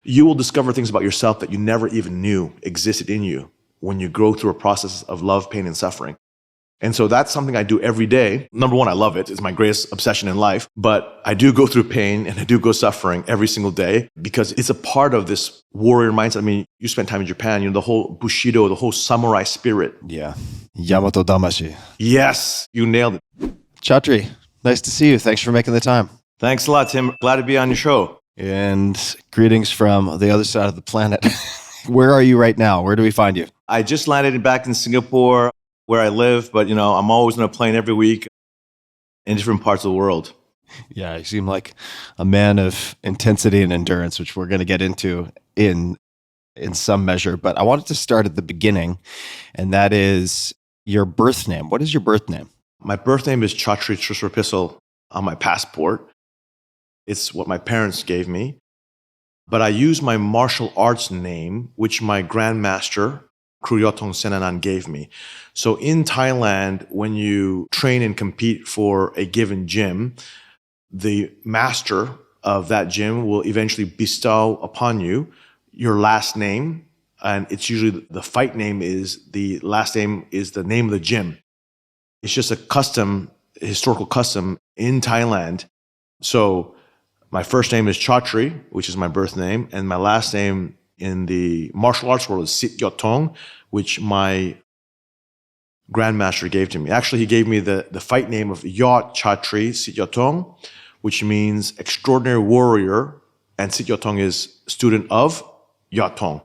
You will discover things about yourself that you never even knew existed in you when you go through a process of love, pain, and suffering. And so that's something I do every day. Number one, I love it. It's my greatest obsession in life. But I do go through pain and I do go suffering every single day because it's a part of this warrior mindset. I mean, you spent time in Japan, the whole Bushido, the whole samurai spirit. Yeah. Yamato-damashii. Yes, you nailed it. Chatri, nice to see you. Thanks for making the time. Thanks a lot, Tim. Glad to be on your show. And greetings from the other side of the planet. Where are you right now? Where do we find you? I just landed back in Singapore, where I live, but I'm always on a plane every week in different parts of the world. Yeah, you seem like a man of intensity and endurance, which we're going to get into in some measure. But I wanted to start at the beginning, and that is your birth name. What is your birth name? My birth name is Chatri Trisiripisal on my passport. It's what my parents gave me. But I use my martial arts name, which my grandmaster, Yodchatri Senanan, gave me. So in Thailand, when you train and compete for a given gym, the master of that gym will eventually bestow upon you your last name. And it's usually the fight name is the last name is the name of the gym. It's just a custom, historical custom in Thailand. So my first name is Chatri, which is my birth name, and my last name in the martial arts world is Sityodtong, which my grandmaster gave to me. Actually, he gave me the fight name of Yodchatri Sityodtong, which means extraordinary warrior, and Sityodtong is student of Yodtong.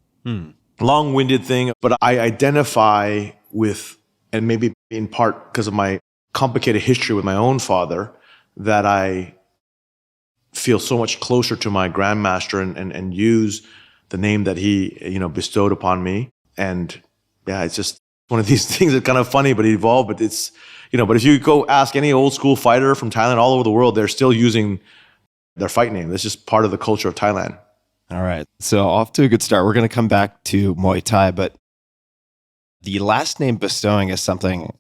Long-winded thing, but I identify with, and maybe in part because of my complicated history with my own father, that I feel so much closer to my grandmaster and use the name that he bestowed upon me. And yeah, it's just one of these things that's kind of funny, but it evolved. But it's but if you go ask any old school fighter from Thailand all over the world, they're still using their fight name. That's just part of the culture of Thailand. All right, so off to a good start. We're going to come back to Muay Thai, but the last name bestowing is something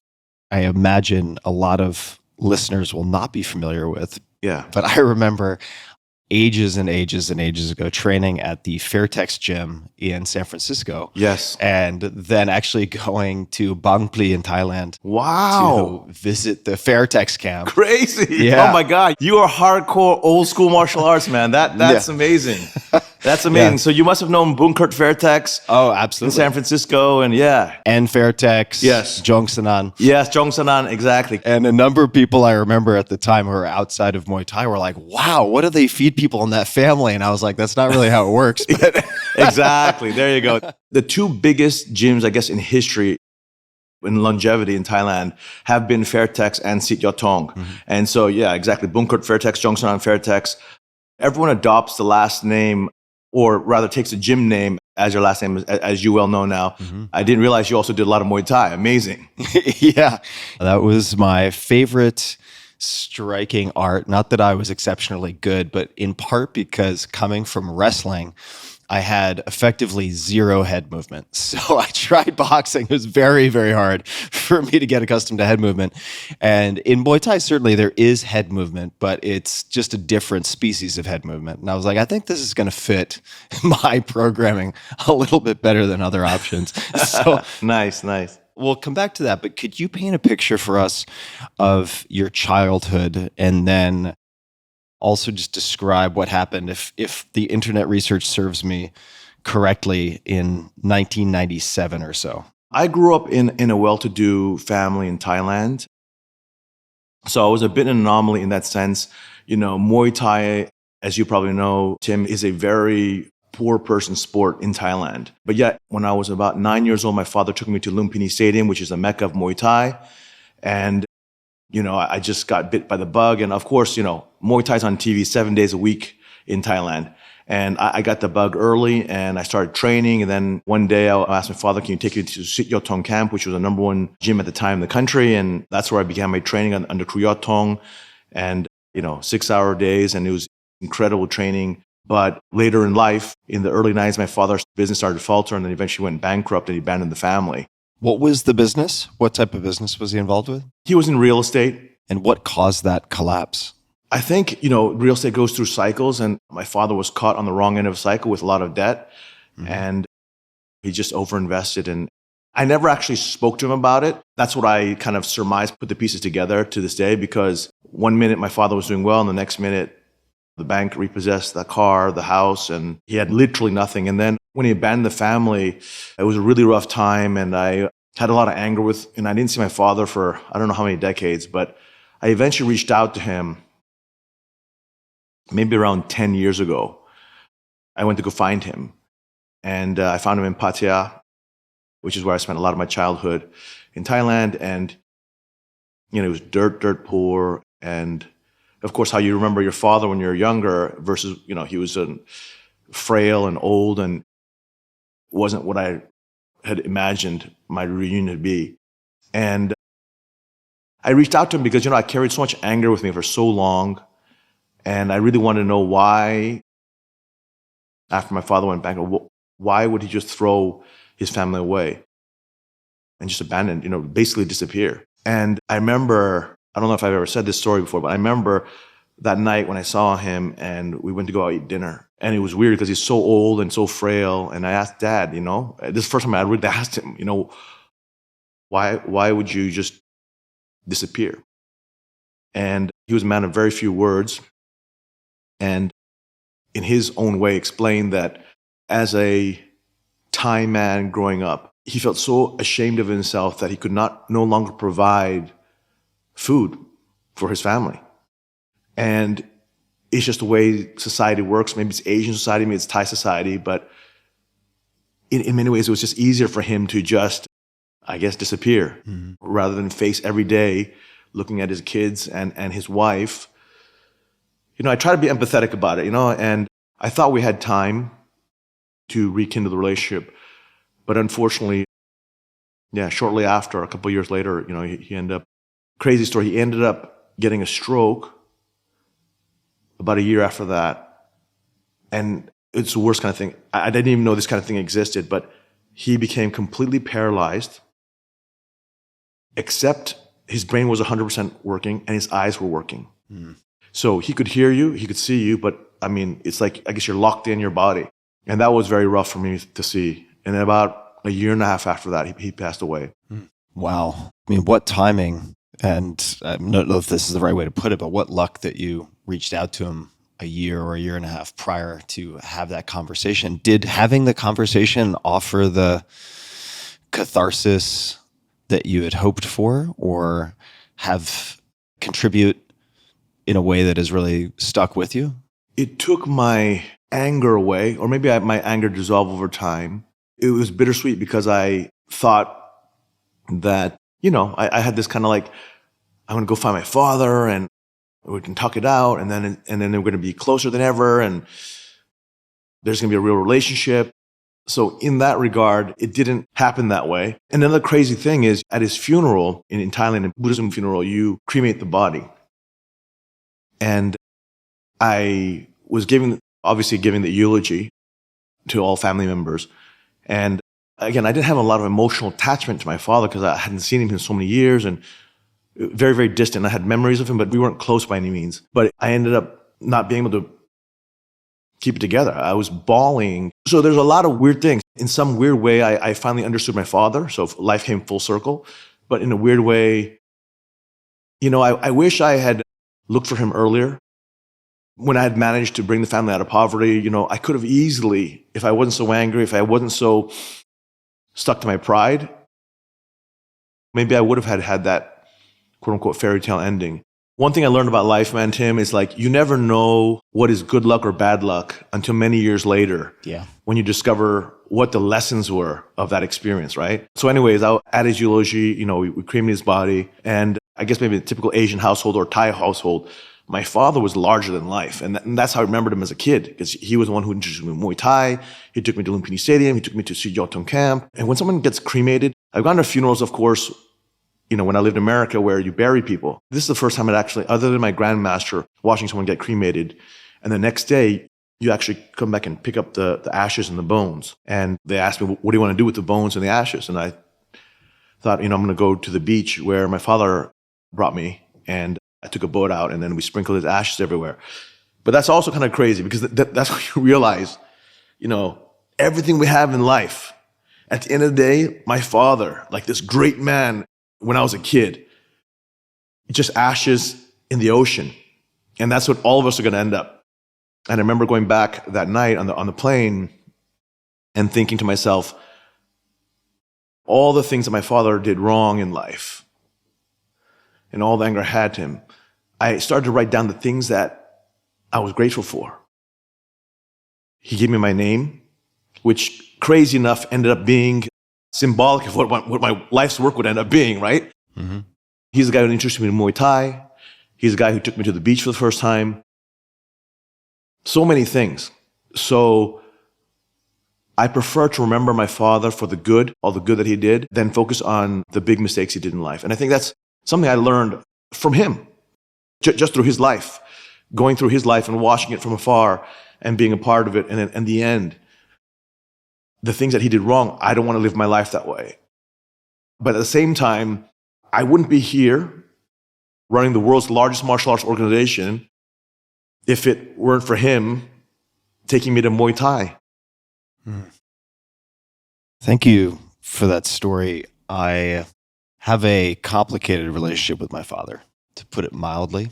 I imagine a lot of listeners will not be familiar with. Yeah. But I remember ages and ages and ages ago training at the Ferriss gym in San Francisco. Yes. And then actually going to Bang Pli in Thailand. Wow. To visit the Ferriss camp. Crazy. Yeah. Oh my God. You are hardcore old school martial arts, man. That's amazing. That's amazing. Yeah. So you must have known Bunkert Ferriss. Oh, absolutely. In San Francisco, and yeah. And Ferriss. Yes. Jongsanan. Yes, Jongsanan, exactly. And a number of people I remember at the time who were outside of Muay Thai were like, wow, what do they feed people in that family? And I was like, that's not really how it works. But exactly. There you go. The two biggest gyms, I guess, in history, in longevity in Thailand, have been Ferriss and Sityodtong. Mm-hmm. And so, yeah, exactly. Bunkert Ferriss, Jongsanan Ferriss. Everyone adopts the last name, or rather takes the gym name as your last name, as you well know now. Mm-hmm. I didn't realize you also did a lot of Muay Thai. Amazing. Yeah. That was my favorite striking art. Not that I was exceptionally good, but in part because coming from wrestling, I had effectively zero head movement. So I tried boxing. It was very, very hard for me to get accustomed to head movement. And in Muay Thai, certainly there is head movement, but it's just a different species of head movement. And I was like, I think this is going to fit my programming a little bit better than other options. So Nice. We'll come back to that, but could you paint a picture for us of your childhood, and then also just describe what happened, if the internet research serves me correctly, in 1997 or so? I grew up in a well-to-do family in Thailand. So I was a bit an anomaly in that sense. Muay Thai, as you probably know, Tim, is a very poor person sport in Thailand. But yet, when I was about 9 years old, my father took me to Lumpini Stadium, which is a mecca of Muay Thai. And I just got bit by the bug. And of course, Muay Thai's on TV 7 days a week in Thailand. And I got the bug early and I started training. And then one day I asked my father, can you take me to Sityodtong camp, which was the number one gym at the time in the country. And that's where I began my training under Yodchatri. And, 6-hour days. And it was incredible training. But later in life, in the early 90s, my father's business started to falter and then eventually went bankrupt and he abandoned the family. What was the business? What type of business was he involved with? He was in real estate. And what caused that collapse? I think, real estate goes through cycles, and my father was caught on the wrong end of a cycle with a lot of debt, and he just overinvested. And I never actually spoke to him about it. That's what I kind of surmised, put the pieces together to this day, because one minute my father was doing well, and the next minute the bank repossessed the car, the house, and he had literally nothing. And then when he abandoned the family, it was a really rough time, and I had a lot of anger and I didn't see my father for I don't know how many decades, but I eventually reached out to him maybe around 10 years ago. I went to go find him, and I found him in Pattaya, which is where I spent a lot of my childhood in Thailand. And, he was dirt poor. And of course, how you remember your father when you're younger versus, he was frail and old and wasn't what I had imagined my reunion to be. And I reached out to him because, I carried so much anger with me for so long. And I really wanted to know why, after my father went bankrupt, why would he just throw his family away and just abandon, basically disappear? And I remember, I don't know if I've ever said this story before, but I remember that night when I saw him and we went to go out eat dinner. And it was weird because he's so old and so frail. And I asked Dad, this is the first time I really asked him, why would you just disappear? And he was a man of very few words. And in his own way explained that as a Thai man growing up, he felt so ashamed of himself that he could no longer provide food for his family. And it's just the way society works. Maybe it's Asian society, maybe it's Thai society, but in many ways it was just easier for him to just, I guess, disappear rather than face every day looking at his kids and his wife. I try to be empathetic about it, and I thought we had time to rekindle the relationship. But unfortunately, shortly after, a couple of years later, he ended up, crazy story, he ended up getting a stroke about a year after that. And it's the worst kind of thing. I didn't even know this kind of thing existed, but he became completely paralyzed, except his brain was 100% working and his eyes were working. So he could hear you, he could see you, but it's like, I guess you're locked in your body. And that was very rough for me to see. And about a year and a half after that, he passed away. Wow. What timing. And I don't know if this is the right way to put it, but what luck that you reached out to him a year or a year and a half prior to have that conversation. Did having the conversation offer the catharsis that you had hoped for, or have contribute in a way that has really stuck with you? It took my anger away, or maybe my anger dissolved over time. It was bittersweet because I thought that, I had this kind of like, I'm going to go find my father and we can talk it out, and then we're going to be closer than ever, and there's going to be a real relationship. So in that regard, it didn't happen that way. And another crazy thing is, at his funeral in Thailand, in Buddhism funeral, you cremate the body. And I was obviously giving the eulogy to all family members. And again, I didn't have a lot of emotional attachment to my father because I hadn't seen him in so many years, and very, very distant. I had memories of him, but we weren't close by any means. But I ended up not being able to keep it together. I was bawling. So there's a lot of weird things. In some weird way, I finally understood my father. So life came full circle. But in a weird way, I wish I had looked for him earlier. When I had managed to bring the family out of poverty, I could have easily, if I wasn't so angry, if I wasn't so stuck to my pride, maybe I would have had that quote unquote fairy tale ending. One thing I learned about life, man, Tim, is like, you never know what is good luck or bad luck until many years later. Yeah. When you discover what the lessons were of that experience, right? So anyways, at his eulogy, we cremated his body, and I guess maybe a typical Asian household or Thai household, my father was larger than life. And that's how I remembered him as a kid, because he was the one who introduced me to Muay Thai. He took me to Lumpini Stadium. He took me to Sityodtong camp. And when someone gets cremated, I've gone to funerals, of course, when I lived in America, where you bury people. This is the first time I'd actually, other than my grandmaster, watching someone get cremated. And the next day, you actually come back and pick up the ashes and the bones. And they asked me, what do you want to do with the bones and the ashes? And I thought, I'm going to go to the beach where my father brought me. And I took a boat out and then we sprinkled his ashes everywhere. But that's also kind of crazy because that's when you realize, everything we have in life. At the end of the day, my father, like this great man when I was a kid, just ashes in the ocean. And that's what all of us are going to end up. And I remember going back that night on the plane and thinking to myself, all the things that my father did wrong in life and all the anger I had to him, I started to write down the things that I was grateful for. He gave me my name, which crazy enough ended up being symbolic of what my life's work would end up being, right? Mm-hmm. He's the guy who introduced me to Muay Thai. He's the guy who took me to the beach for the first time. So many things. So I prefer to remember my father for the good, all the good that he did, than focus on the big mistakes he did in life. And I think that's something I learned from him, just through his life, going through his life and watching it from afar and being a part of it. And then in the end, the things that he did wrong, I don't want to live my life that way. But at the same time, I wouldn't be here running the world's largest martial arts organization if it weren't for him taking me to Muay Thai. Thank you for that story. I have a complicated relationship with my father, to put it mildly,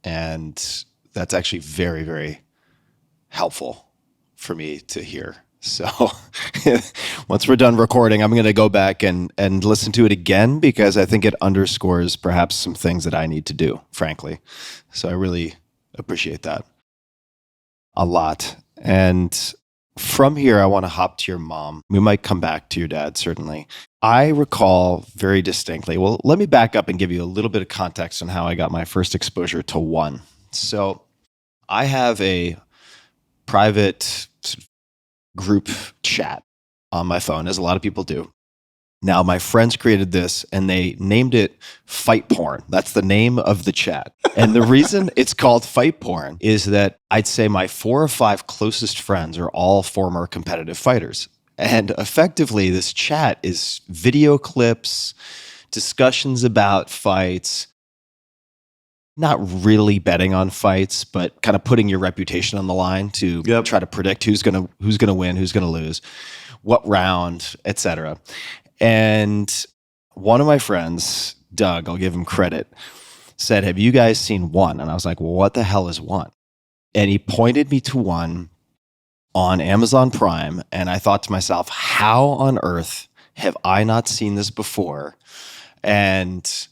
and that's actually very, very helpful for me to hear. So once we're done recording, I'm going to go back and listen to it again because I think it underscores perhaps some things that I need to do, frankly. So I really appreciate that a lot. And from here, I want to hop to your mom. We might come back to your dad, certainly. I recall very distinctly, well, let me back up and give you a little bit of context on how I got my first exposure to one. So I have a private group chat on my phone, as a lot of people do. Now, my friends created this and they named it Fight Porn. That's the name of the chat. And the reason it's called Fight Porn is that I'd say my 4 or 5 closest friends are all former competitive fighters. And effectively, this chat is video clips, discussions about fights, not really betting on fights, but kind of putting your reputation on the line to try to predict who's gonna win, who's gonna lose, what round, etc. And one of my friends, Doug, I'll give him credit, said, "Have you guys seen one?" And I was like, "Well, what the hell is one?" And he pointed me to one on Amazon Prime, and I thought to myself, how on earth have I not seen this before? And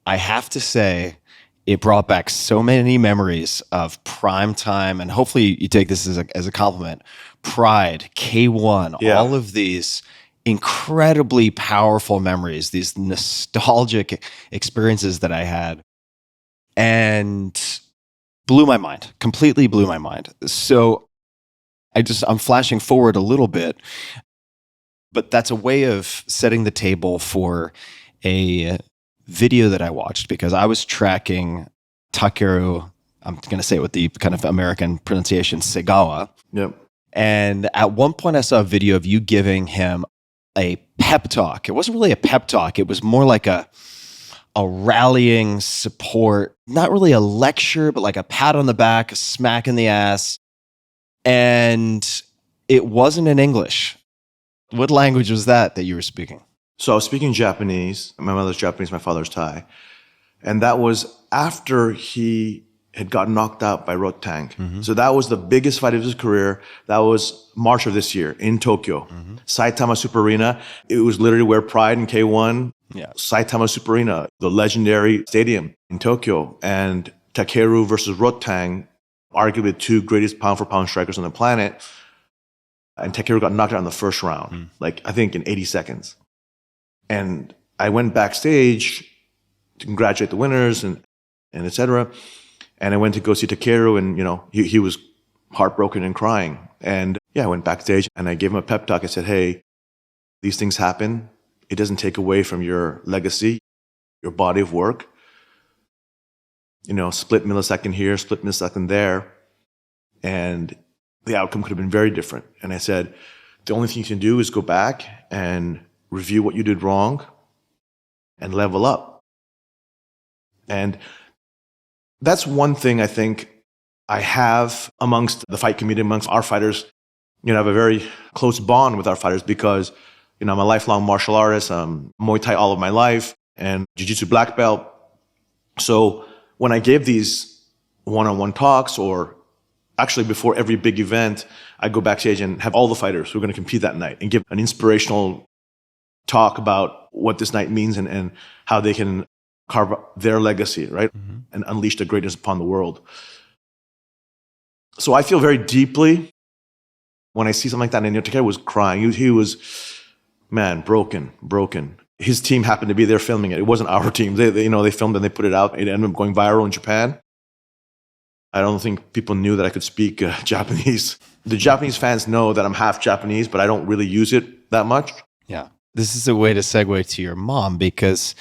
I have to say, it brought back so many memories of prime time, and hopefully you take this as a compliment. Pride, K1, all of these incredibly powerful memories, these nostalgic experiences that I had, and blew my mind, completely blew my mind. So I'm flashing forward a little bit, but that's a way of setting the table for a video that I watched because I was tracking Takeru, I'm going to say it with the kind of American pronunciation, Segawa. Yep. And at one point I saw a video of you giving him a pep talk. It wasn't really a pep talk. It was more like a rallying support, not really a lecture, but like a pat on the back, a smack in the ass. And it wasn't in English. What language was that you were speaking? So I was speaking Japanese. My mother's Japanese, my father's Thai. And that was after he had gotten knocked out by Rotang. Mm-hmm. So that was the biggest fight of his career. That was March of this year in Tokyo. Mm-hmm. Saitama Super Arena. It was literally where Pride and K1, Saitama Super Arena, the legendary stadium in Tokyo. And Takeru versus Rotang, arguably the 2 greatest pound-for-pound strikers on the planet. And Takeru got knocked out in the first round, I think in 80 seconds. And I went backstage to congratulate the winners and et cetera. And I went to go see Takeru and, he was heartbroken and crying. And I went backstage and I gave him a pep talk. I said, hey, these things happen. It doesn't take away from your legacy, your body of work. Split millisecond here, split millisecond there. And the outcome could have been very different. And I said, the only thing you can do is go back and review what you did wrong and level up. And That's one thing I think I have amongst the fight community, amongst our fighters. I have a very close bond with our fighters because, I'm a lifelong martial artist, Muay Thai all of my life, and Jiu-Jitsu black belt. So when I gave these one-on-one talks, or actually before every big event, I go backstage and have all the fighters who are going to compete that night and give an inspirational talk about what this night means and how they can carve their legacy, right? Mm-hmm. And unleash the greatness upon the world. So I feel very deeply when I see something like that. And Yodchatri was crying. He was, man, broken. His team happened to be there filming it. It wasn't our team. They filmed and they put it out. It ended up going viral in Japan. I don't think people knew that I could speak Japanese. The Japanese fans know that I'm half Japanese, but I don't really use it that much. Yeah. This is a way to segue to your mom because,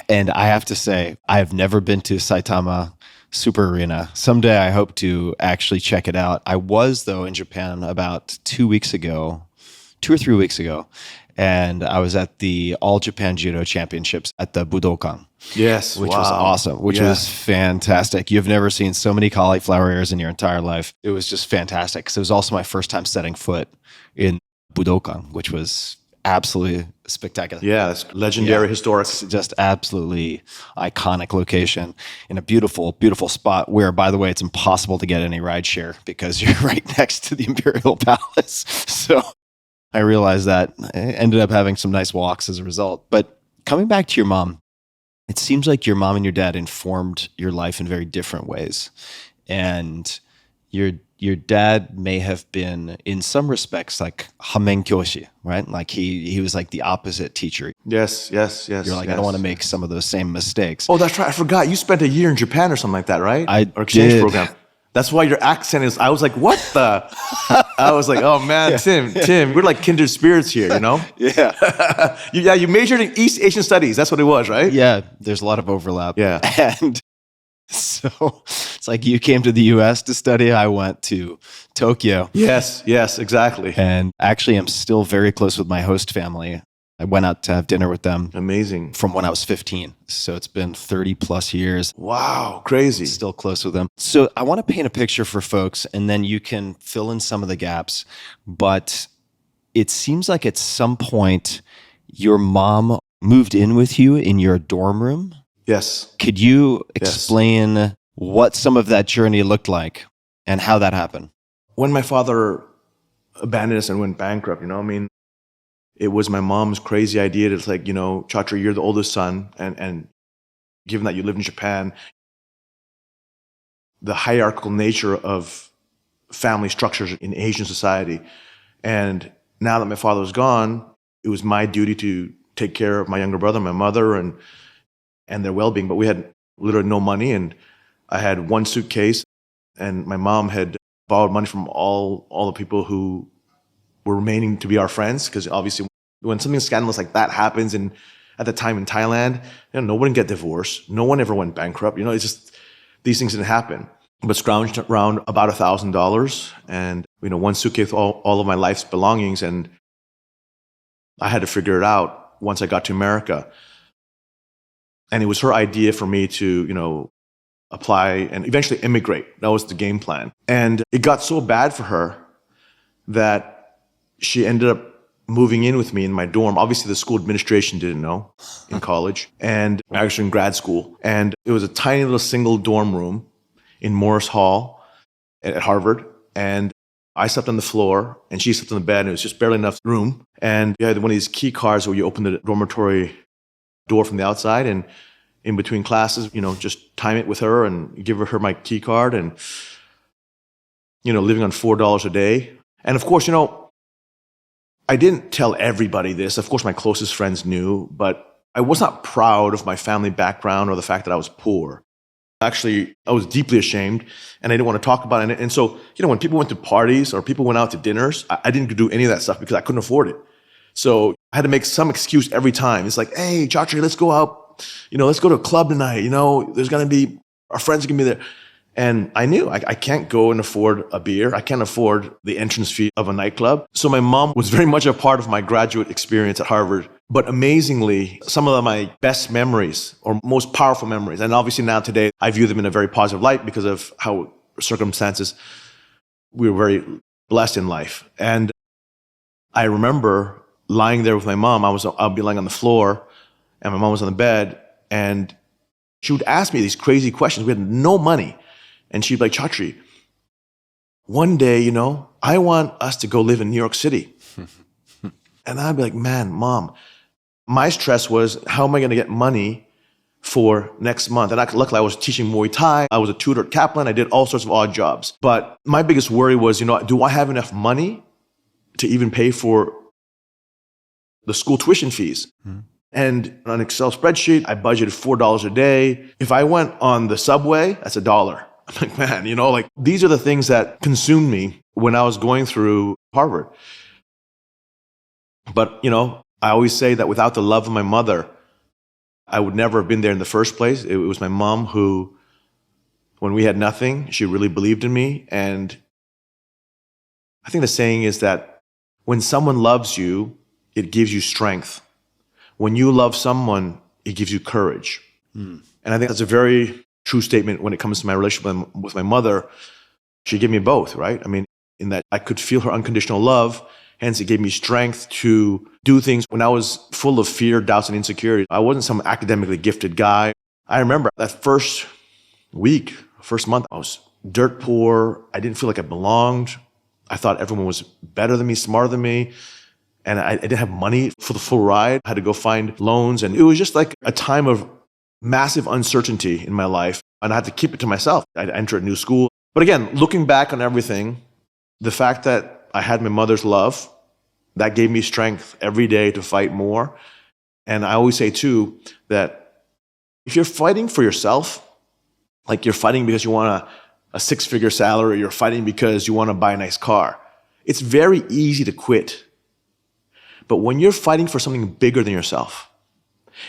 and I have to say, I've never been to Saitama Super Arena. Someday I hope to actually check it out. I was, though, in Japan about 2 or 3 weeks ago, and I was at the All Japan Judo Championships at the Budokan. Yes, which was awesome, which was fantastic. You've never seen so many cauliflower ears in your entire life. It was just fantastic because it was also my first time setting foot in Budokan, which was absolutely spectacular. Yeah, it's legendary, historic. It's just absolutely iconic location in a beautiful, beautiful spot where, by the way, it's impossible to get any rideshare because you're right next to the Imperial Palace. So I realized that. I ended up having some nice walks as a result. But coming back to your mom, it seems like your mom and your dad informed your life in very different ways. And your dad may have been, in some respects, like hamen kyoshi, right? Like he was like the opposite teacher. Yes. You're like, I don't want to make some of those same mistakes. Oh, that's right. I forgot. You spent a year in Japan or something like that, right? Or exchange did. program. That's why your accent is, I was like, what the? I was like, oh man, Tim, we're like kindred spirits here, Yeah. You majored in East Asian studies. That's what it was, right? Yeah, there's a lot of overlap. Yeah. And so it's like you came to the US to study. I went to Tokyo. Yes, exactly. And actually, I'm still very close with my host family. I went out to have dinner with them. Amazing. From when I was 15. So it's been 30 plus years. Wow, crazy. Still close with them. So I want to paint a picture for folks and then you can fill in some of the gaps. But it seems like at some point your mom moved in with you in your dorm room. Yes. Could you explain what some of that journey looked like and how that happened? When my father abandoned us and went bankrupt, it was my mom's crazy idea to like, Chatri, you're the oldest son. And given that you live in Japan, the hierarchical nature of family structures in Asian society. And now that my father was gone, it was my duty to take care of my younger brother, my mother, and their well-being. But we had literally no money. And I had one suitcase and my mom had borrowed money from all the people who were remaining to be our friends, because obviously when something scandalous like that happens, and at the time in Thailand, no one get divorced, no one ever went bankrupt. It's just these things didn't happen. But scrounged around about $1,000, and one suitcase with all of my life's belongings, and I had to figure it out once I got to America. And it was her idea for me to apply and eventually immigrate. That was the game plan. And it got so bad for her that she ended up moving in with me in my dorm. Obviously, the school administration didn't know in college, and actually in grad school. And it was a tiny little single dorm room in Morris Hall at Harvard. And I slept on the floor and she slept on the bed, and it was just barely enough room. And you had one of these key cards where you open the dormitory door from the outside, and in between classes, just time it with her and give her my key card, and, living on $4 a day. And of course, I didn't tell everybody this. Of course, my closest friends knew, but I was not proud of my family background or the fact that I was poor. Actually, I was deeply ashamed, and I didn't want to talk about it. And so, when people went to parties or people went out to dinners, I didn't do any of that stuff because I couldn't afford it. So I had to make some excuse every time. It's like, hey, Chatri, let's go out. Let's go to a club tonight. There's going to be, our friends are going to be there. And I knew I can't go and afford a beer. I can't afford the entrance fee of a nightclub. So my mom was very much a part of my graduate experience at Harvard. But amazingly, some of my best memories or most powerful memories, and obviously now today, I view them in a very positive light because of how circumstances, we were very blessed in life. And I remember lying there with my mom. I'll be lying on the floor and my mom was on the bed and she would ask me these crazy questions. We had no money. And she'd be like, Chatri, one day, you know, I want us to go live in New York City. And I'd be like, man, Mom, my stress was, how am I going to get money for next month? And luckily I was teaching Muay Thai. I was a tutor at Kaplan. I did all sorts of odd jobs. But my biggest worry was, you know, do I have enough money to even pay for the school tuition fees? And on an Excel spreadsheet, I budgeted $4 a day. If I went on the subway, that's $1. I'm like, man, you know, like these are the things that consumed me when I was going through Harvard. But, you know, I always say that without the love of my mother, I would never have been there in the first place. It was my mom who, when we had nothing, she really believed in me. And I think the saying is that when someone loves you, it gives you strength. When you love someone, it gives you courage. And I think that's a very true statement when it comes to my relationship with my mother. She gave me both, right? I mean, in that I could feel her unconditional love. Hence, it gave me strength to do things when I was full of fear, doubts, and insecurity. I wasn't some academically gifted guy. I remember that first week, first month, I was dirt poor. I didn't feel like I belonged. I thought everyone was better than me, smarter than me. And I didn't have money for the full ride. I had to go find loans. And it was just like a time of massive uncertainty in my life. And I had to keep it to myself. I'd enter a new school. But again, looking back on everything, the fact that I had my mother's love, that gave me strength every day to fight more. And I always say too, that if you're fighting for yourself, like you're fighting because you want a six-figure salary, you're fighting because you want to buy a nice car, it's very easy to quit. But when you're fighting for something bigger than yourself,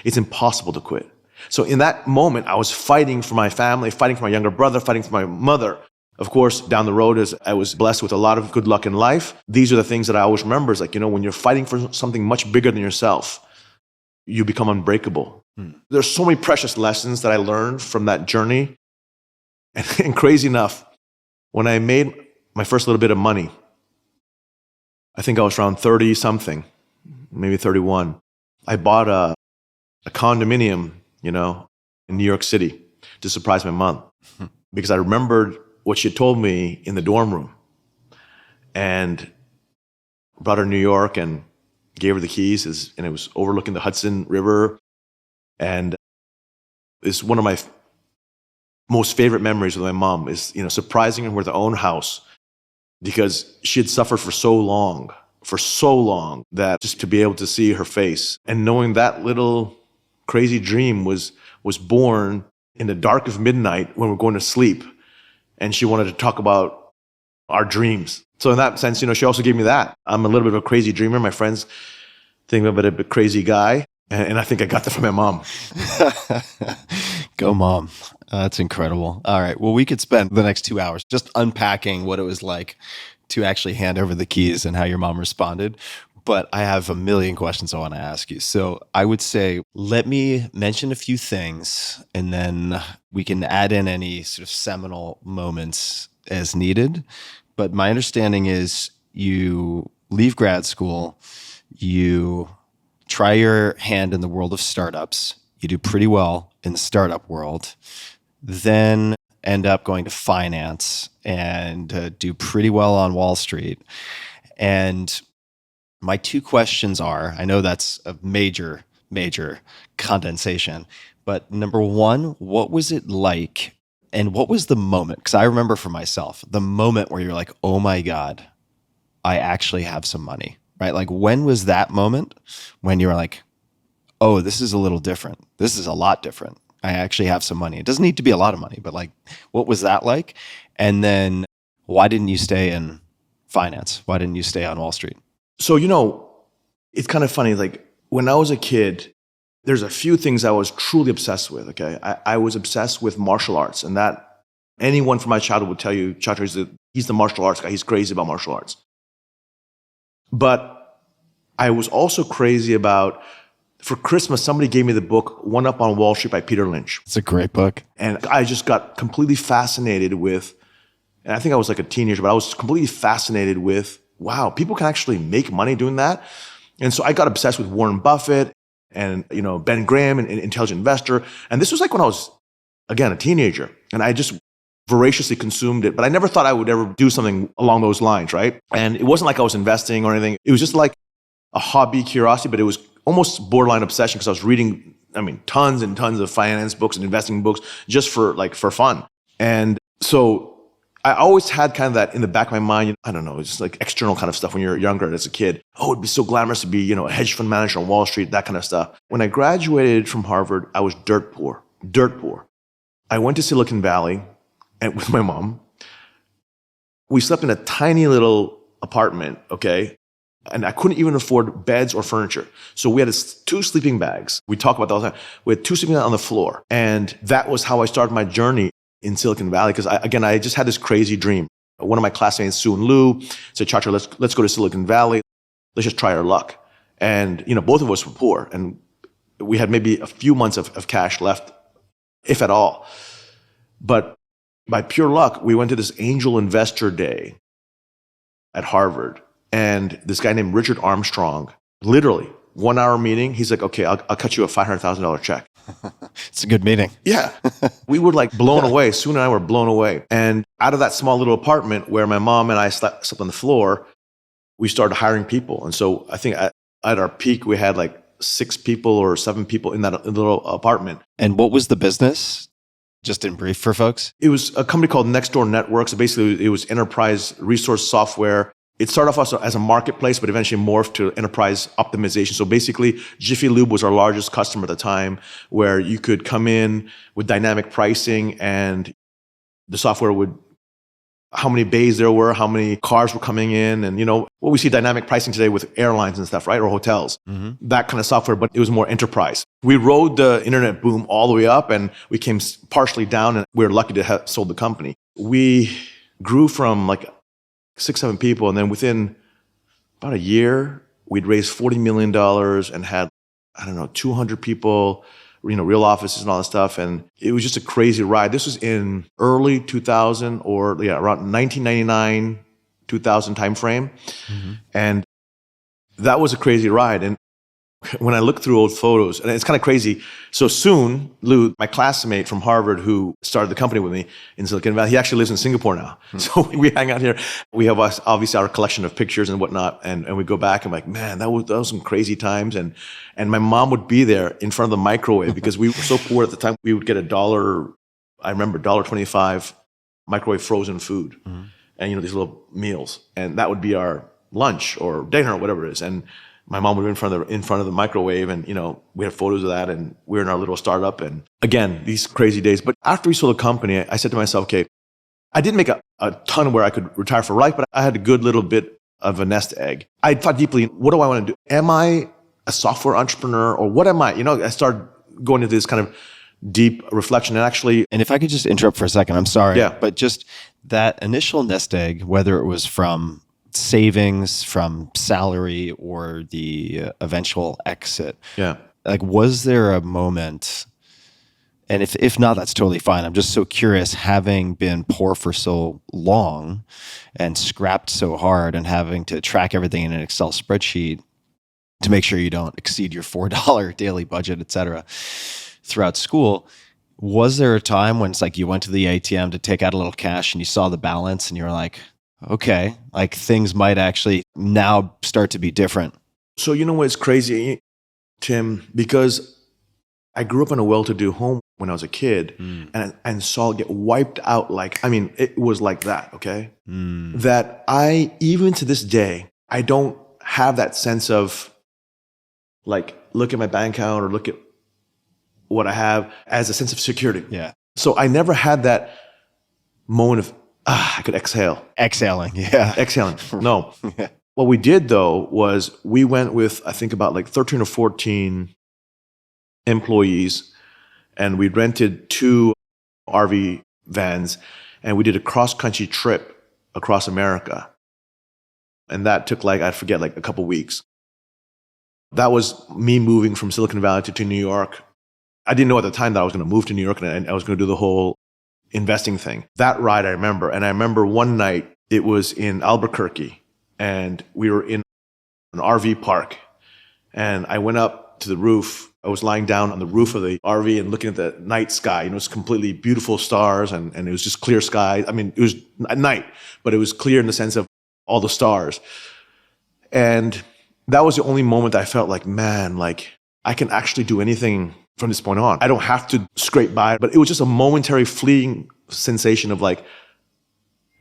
it's impossible to quit. So in that moment, I was fighting for my family, fighting for my younger brother, fighting for my mother. Of course, down the road, as I was blessed with a lot of good luck in life, these are the things that I always remember. Is like, you know, when you're fighting for something much bigger than yourself, you become unbreakable. There's so many precious lessons that I learned from that journey. And crazy enough, when I made my first little bit of money, I think I was around 30 something, maybe 31. I bought a condominium, you know, in New York City to surprise my mom because I remembered what she had told me in the dorm room, and brought her to New York and gave her the keys, and it was overlooking the Hudson River. And it's one of my most favorite memories with my mom is, you know, surprising her with her own house, because she had suffered for so long that just to be able to see her face and knowing that little crazy dream was born in the dark of midnight when we're going to sleep. And she wanted to talk about our dreams. So in that sense, you know, she also gave me that. I'm a little bit of a crazy dreamer. My friends think I'm a bit of a crazy guy. And I think I got that from my mom. Go mom. That's incredible. All right. Well, we could spend the next 2 hours just unpacking what it was like to actually hand over the keys and how your mom responded. But I have a million questions I want to ask you. So I would say, let me mention a few things, and then we can add in any sort of seminal moments as needed. But my understanding is you leave grad school, you try your hand in the world of startups, you do pretty well in the startup world, then end up going to finance and do pretty well on Wall Street. And my two questions are, I know that's a major condensation, but number one, what was it like and what was the moment? Because I remember for myself, the moment where you're like, oh my God, I actually have some money, right? Like when was that moment when you were like, oh, this is a little different. This is a lot different. I actually have some money. It doesn't need to be a lot of money, but like, what was that like? And then why didn't you stay in finance? Why didn't you stay on Wall Street? So, you know, it's kind of funny. Like when I was a kid, there's a few things I was truly obsessed with. Okay. I was obsessed with martial arts, and that anyone from my childhood would tell you, Chatri, he's the martial arts guy. He's crazy about martial arts. But I was also crazy about for Christmas, somebody gave me the book One Up on Wall Street by Peter Lynch. It's a great book. And I just got completely fascinated with, and I think I was like a teenager, but I was completely fascinated with, wow, people can actually make money doing that. And so I got obsessed with Warren Buffett and, Ben Graham and Intelligent Investor. And this was like when I was, again, a teenager. And I just voraciously consumed it. But I never thought I would ever do something along those lines, right? And it wasn't like I was investing or anything. It was just like a hobby, curiosity, but it was almost borderline obsession because I was reading, tons and tons of finance books and investing books just for fun. And so I always had kind of that in the back of my mind. I don't know, it's just like external kind of stuff when you're younger as a kid. Oh, it'd be so glamorous to be, a hedge fund manager on Wall Street, that kind of stuff. When I graduated from Harvard, I was dirt poor. I went to Silicon Valley and with my mom. We slept in a tiny little apartment, okay? And I couldn't even afford beds or furniture. So we had 2 sleeping bags. We talk about that all the time. We had 2 sleeping bags on the floor. And that was how I started my journey in Silicon Valley. Because I just had this crazy dream. One of my classmates, Sue and Lou, said, Chatri, let's go to Silicon Valley. Let's just try our luck. And, both of us were poor. And we had maybe a few months of cash left, if at all. But by pure luck, we went to this angel investor day at Harvard. And this guy named Richard Armstrong, literally 1 hour meeting. He's like, okay, I'll cut you a $500,000 check. It's a good meeting. Yeah. We were like blown away. Sue and I were blown away. And out of that small little apartment where my mom and I slept on the floor, we started hiring people. And so I think at our peak, we had like 6 people or 7 people in that little apartment. And what was the business? Just in brief for folks. It was a company called Nextdoor Networks. So basically, it was enterprise resource software. It started off as a marketplace, but eventually morphed to enterprise optimization. So basically, Jiffy Lube was our largest customer at the time, where you could come in with dynamic pricing and the software would, how many bays there were, how many cars were coming in, and what we see dynamic pricing today with airlines and stuff, right? Or hotels, that kind of software, but it was more enterprise. We rode the internet boom all the way up and we came partially down, and we were lucky to have sold the company. We grew from like 6, 7 people. And then within about a year, we'd raised $40 million and had, 200 people, real offices and all that stuff. And it was just a crazy ride. This was in early 2000 or around 1999, 2000 timeframe. And that was a crazy ride. And when I look through old photos, and it's kind of crazy. So soon, Lou, my classmate from Harvard who started the company with me in Silicon Valley, he actually lives in Singapore now. So we hang out here. We have obviously our collection of pictures and whatnot. And we go back and like, man, that was some crazy times. And my mom would be there in front of the microwave because we were so poor at the time. We would get $1, I remember $1.25 microwave frozen food. And these little meals. And that would be our lunch or dinner or whatever it is. And my mom would be in front of the microwave, and we had photos of that, and we were in our little startup. And again, these crazy days. But after we sold the company, I said to myself, okay, I didn't make a ton where I could retire for life, but I had a good little bit of a nest egg. I thought deeply, what do I want to do? Am I a software entrepreneur, or what am I? I started going into this kind of deep reflection. And if I could just interrupt for a second, I'm sorry. Yeah. But just that initial nest egg, whether it was from savings, from salary, or the eventual exit. Yeah. Like, was there a moment, and if not, that's totally fine. I'm just so curious, having been poor for so long and scrapped so hard and having to track everything in an Excel spreadsheet to make sure you don't exceed your $4 daily budget, et cetera, throughout school. Was there a time when it's like you went to the ATM to take out a little cash and you saw the balance and you were like, okay, like things might actually now start to be different? So what's crazy, Tim, because I grew up in a well-to-do home when I was a kid and saw it get wiped out it was like that, okay? That even to this day, I don't have that sense of like, look at my bank account or look at what I have as a sense of security. Yeah. So I never had that moment of, I could exhale. Exhaling, yeah. Exhaling, no. Yeah. What we did though was we went with, I think about like 13 or 14 employees, and we rented 2 RV vans, and we did a cross-country trip across America. And that took I forget, a couple weeks. That was me moving from Silicon Valley to New York. I didn't know at the time that I was going to move to New York and I was going to do the whole investing thing. That ride I remember. And I remember one night, it was in Albuquerque, and we were in an RV park. And I went up to the roof. I was lying down on the roof of the RV and looking at the night sky. It was completely beautiful stars, and it was just clear sky. I mean, it was at night, but it was clear in the sense of all the stars. And that was the only moment I felt like, man, like I can actually do anything from this point on. I don't have to scrape by, but it was just a momentary fleeting sensation of like,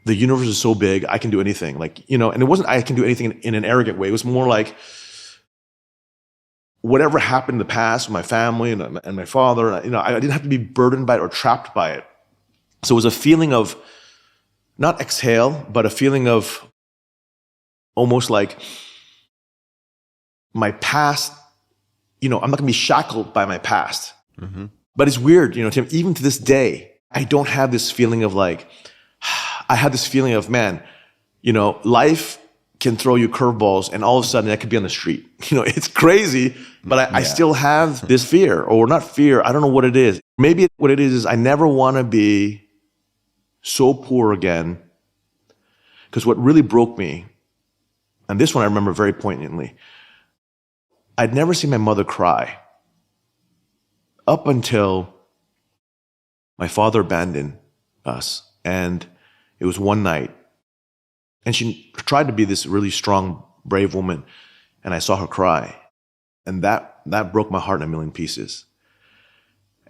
the universe is so big, I can do anything. Like, and it wasn't I can do anything in an arrogant way. It was more like whatever happened in the past with my family and my father, I didn't have to be burdened by it or trapped by it. So it was a feeling of not exhale, but a feeling of almost like my past, I'm not going to be shackled by my past. Mm-hmm. But it's weird, Tim, even to this day, I don't have this feeling of like, I had this feeling of, man, life can throw you curveballs and all of a sudden I could be on the street. It's crazy, but I still have this fear, or not fear. I don't know what it is. Maybe what it is I never want to be so poor again. Because what really broke me, and this one I remember very poignantly, I'd never seen my mother cry up until my father abandoned us. And it was one night, and she tried to be this really strong, brave woman, and I saw her cry, and that broke my heart in a million pieces.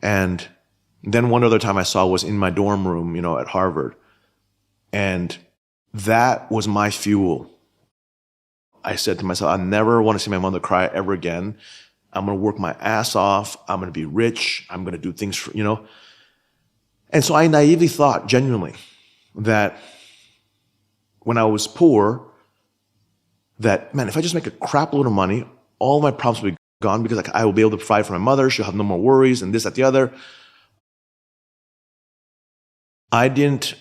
And then one other time I saw was in my dorm room, at Harvard, and that was my fuel. I said to myself, I never want to see my mother cry ever again. I'm going to work my ass off. I'm going to be rich. I'm going to do things for, And so I naively thought, genuinely, that when I was poor, that, man, if I just make a crap load of money, all my problems will be gone because I will be able to provide for my mother. She'll have no more worries and this, that, the other. I didn't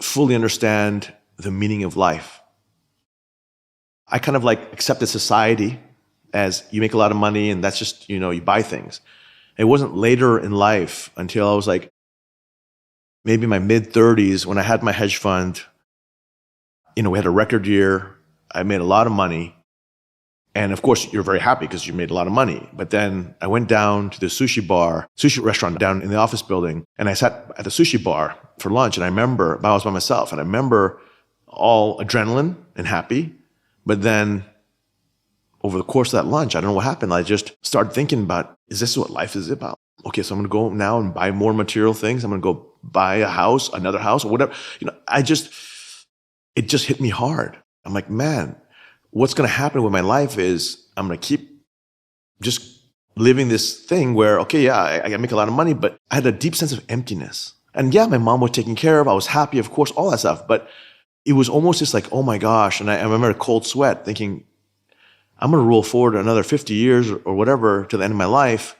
fully understand the meaning of life. I kind of like accepted society as you make a lot of money and that's just, you buy things. It wasn't later in life until I was like, maybe my mid-30s, when I had my hedge fund, we had a record year. I made a lot of money. And of course, you're very happy because you made a lot of money. But then I went down to the sushi restaurant down in the office building. And I sat at the sushi bar for lunch. And I remember, I was by myself. And I remember all adrenaline and happy. But then over the course of that lunch, I don't know what happened. I just started thinking about, is this what life is about? Okay, so I'm going to go now and buy more material things. I'm going to go buy a house, another house, or whatever. It just hit me hard. I'm like, man, what's going to happen with my life is I'm going to keep just living this thing where, okay, yeah, I make a lot of money, but I had a deep sense of emptiness. And yeah, my mom was taken care of. I was happy, of course, all that stuff. But it was almost just like, oh my gosh. And I remember a cold sweat thinking, I'm going to roll forward another 50 years or whatever to the end of my life.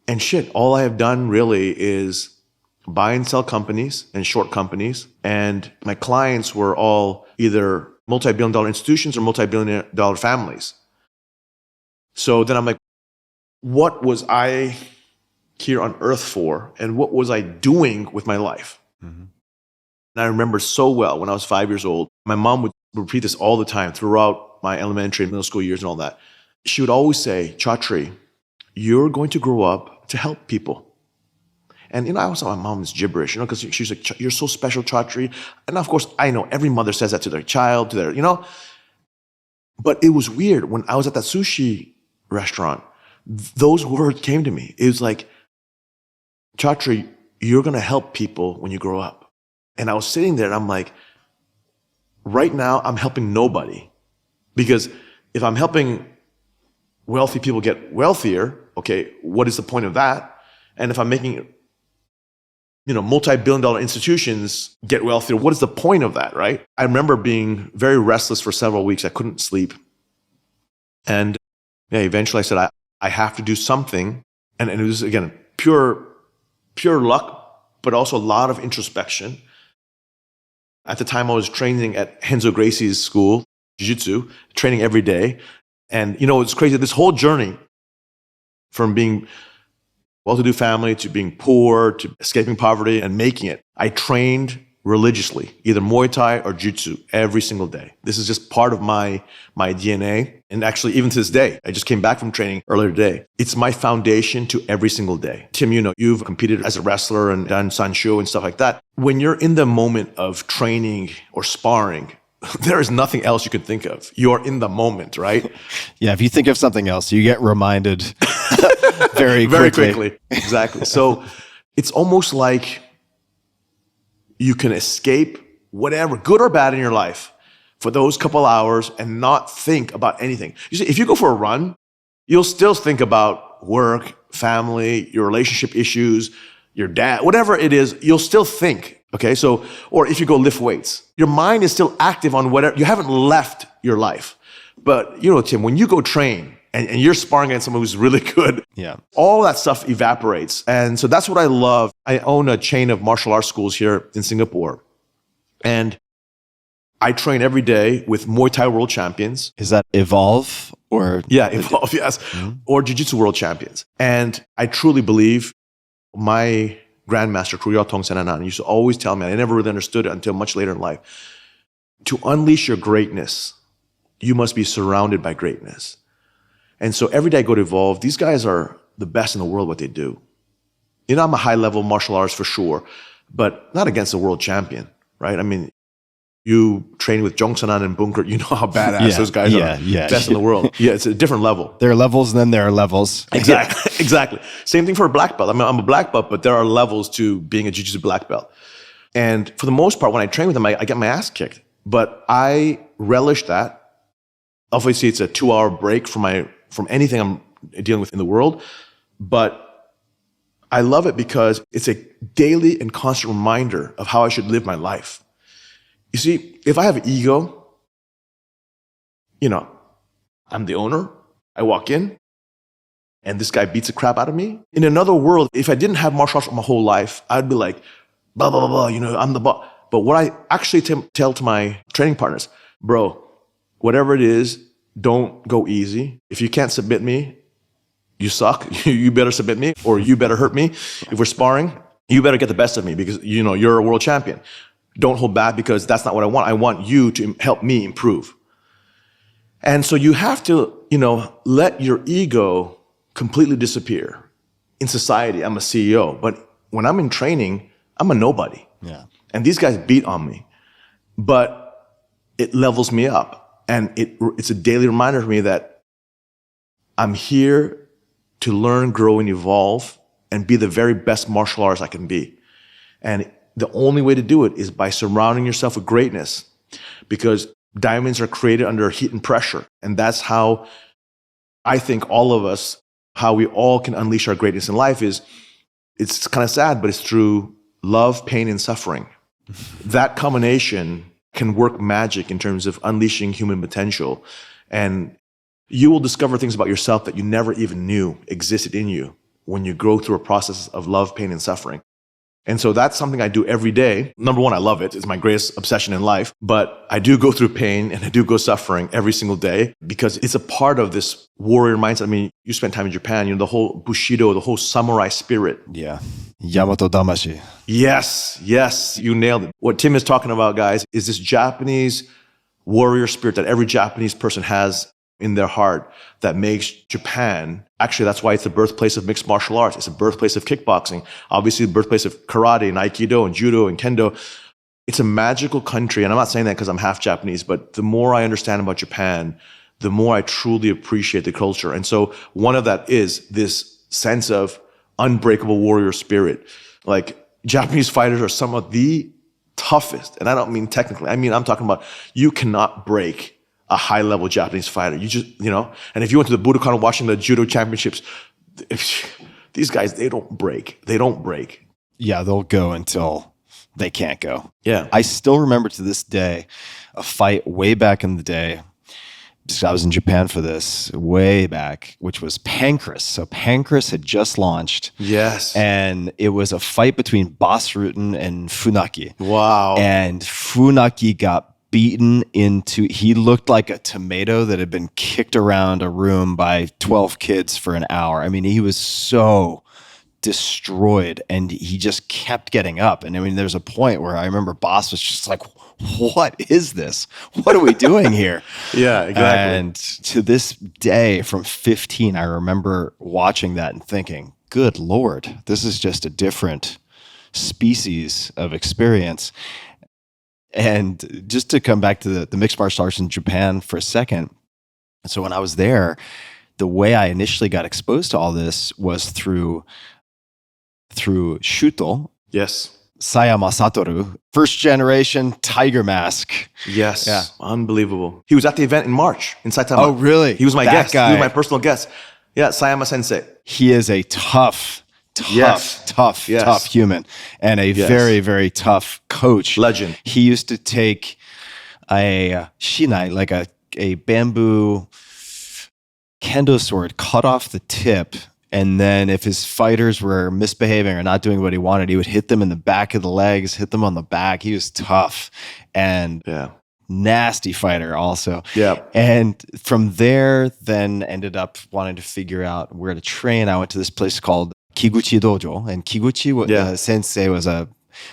And shit, all I have done really is buy and sell companies and short companies. And my clients were all either multi-billion-dollar institutions or multi-billion-dollar families. So then I'm like, what was I here on earth for? And what was I doing with my life? Mm-hmm. And I remember so well when I was 5 years old, my mom would repeat this all the time throughout my elementary and middle school years and all that. She would always say, Chatri, you're going to grow up to help people. And, I always thought my mom was gibberish, because she's like, you're so special, Chatri. And of course, I know every mother says that to their child, to their, But it was weird. When I was at that sushi restaurant, those words came to me. It was like, Chatri, you're going to help people when you grow up. And I was sitting there and I'm like, right now I'm helping nobody. Because if I'm helping wealthy people get wealthier, okay, what is the point of that? And if I'm making, multi-billion-dollar institutions get wealthier, what is the point of that, right? I remember being very restless for several weeks. I couldn't sleep. And eventually I said, I have to do something. And it was, again, pure luck, but also a lot of introspection. At the time, I was training at Renzo Gracie's school, jiu-jitsu, training every day. And, it's crazy. This whole journey from being well-to-do family to being poor to escaping poverty and making it, I trained religiously, either Muay Thai or Jiu-Jitsu every single day. This is just part of my DNA. And actually, even to this day, I just came back from training earlier today. It's my foundation to every single day. Tim, you've competed as a wrestler and done Sanshu and stuff like that. When you're in the moment of training or sparring, there is nothing else you can think of. You're in the moment, right? Yeah, if you think of something else, you get reminded very quickly. Exactly. So it's almost like you can escape whatever, good or bad in your life, for those couple hours and not think about anything. You see, if you go for a run, you'll still think about work, family, your relationship issues, your dad, whatever it is, you'll still think. Okay, so, or if you go lift weights, your mind is still active on whatever, you haven't left your life. But, Tim, when you go train and you're sparring against someone who's really good, all that stuff evaporates. And so that's what I love. I own a chain of martial arts schools here in Singapore. And I train every day with Muay Thai world champions. Is that Evolve or? Yeah, Evolve, yes. Or Jiu-Jitsu world champions. And I truly believe my grandmaster, Yodchatri Sityodtong, used to always tell me, and I never really understood it until much later in life, to unleash your greatness, you must be surrounded by greatness. And so every day I go to Evolve, these guys are the best in the world what they do. I'm a high-level martial artist for sure, but not against a world champion, right? I mean, you train with Jongsanan and Bunker, you know how badass those guys are. Best in the world. Yeah, it's a different level. There are levels and then there are levels. Exactly. Same thing for a black belt. I mean, I'm a black belt, but there are levels to being a jiu-jitsu black belt. And for the most part, when I train with them, I get my ass kicked. But I relish that. Obviously, it's a 2-hour break from anything I'm dealing with in the world. But I love it because it's a daily and constant reminder of how I should live my life. You see, if I have an ego, I'm the owner. I walk in and this guy beats the crap out of me. In another world, if I didn't have martial arts my whole life, I'd be like, blah, blah, blah, I'm the boss. But what I actually tell to my training partners, bro, whatever it is, don't go easy. If you can't submit me, you suck. You better submit me or you better hurt me. If we're sparring, you better get the best of me because, you're a world champion. Don't hold back because that's not what I want. I want you to help me improve. And so you have to, let your ego completely disappear. In society, I'm a CEO, but when I'm in training, I'm a nobody. Yeah. And these guys beat on me, but it levels me up. And it's a daily reminder for me that I'm here to learn, grow, and evolve and be the very best martial artist I can be. And the only way to do it is by surrounding yourself with greatness, because diamonds are created under heat and pressure. And that's how I think all of us, how we all can unleash our greatness in life is, it's kind of sad, but it's through love, pain, and suffering. That combination can work magic in terms of unleashing human potential. And you will discover things about yourself that you never even knew existed in you when you go through a process of love, pain, and suffering. And so that's something I do every day. Number one, I love it. It's my greatest obsession in life. But I do go through pain and I do go suffering every single day because it's a part of this warrior mindset. I mean, you spent time in Japan, the whole Bushido, the whole samurai spirit. Yeah. Yamato-damashii. Yes, you nailed it. What Tim is talking about, guys, is this Japanese warrior spirit that every Japanese person has in their heart that makes Japan, actually that's why it's the birthplace of mixed martial arts. It's the birthplace of kickboxing, obviously the birthplace of karate and aikido and judo and kendo. It's a magical country, and I'm not saying that because I'm half Japanese, but the more I understand about Japan, the more I truly appreciate the culture. And so one of that is this sense of unbreakable warrior spirit. Like, Japanese fighters are some of the toughest, and I don't mean technically, I'm talking about you cannot break a high-level Japanese fighter. You just, and if you went to the Budokan watching the judo championships, these guys, they don't break. Yeah, they'll go until they can't go. Yeah. I still remember to this day a fight way back in the day. I was in Japan for this way back, which was Pancrase. So Pancrase had just launched. Yes. And it was a fight between Boss Rutan and Funaki. Wow. And Funaki got beaten into, he looked like a tomato that had been kicked around a room by 12 kids for an hour. I mean, he was so destroyed and he just kept getting up. And I mean, there's a point where I remember Boss was just like, what is this? What are we doing here? Yeah, exactly. And to this day, from 15, I remember watching that and thinking, good Lord, this is just a different species of experience. And just to come back to the mixed martial arts in Japan for a second. So when I was there, the way I initially got exposed to all this was through Shuto. Yes. Sayama Satoru, first generation Tiger Mask. Yes. Yeah. Unbelievable. He was at the event in March in Saitama. Oh, really? He was my That guest. guy. He was my personal guest. Yeah, Sayama Sensei. He is a tough human and a very, very tough coach. Legend. He used to take a shinai, like a bamboo kendo sword, cut off the tip, and then if his fighters were misbehaving or not doing what he wanted, he would hit them in the back of the legs, hit them on the back. He was tough and nasty fighter also. Yeah. And from there, then ended up wanting to figure out where to train. I went to this place called Kiguchi Dojo, and Kiguchi sensei was a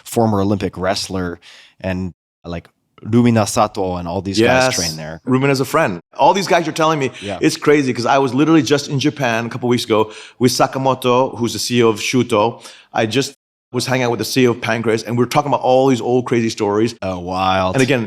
former Olympic wrestler, and like Rumina Sato and all these guys train there. Rumina's a friend. All these guys you're telling me, it's crazy because I was literally just in Japan a couple of weeks ago with Sakamoto, who's the CEO of Shuto. I just was hanging out with the CEO of Pancreas, and we were talking about all these old crazy stories. Oh, wild. And again,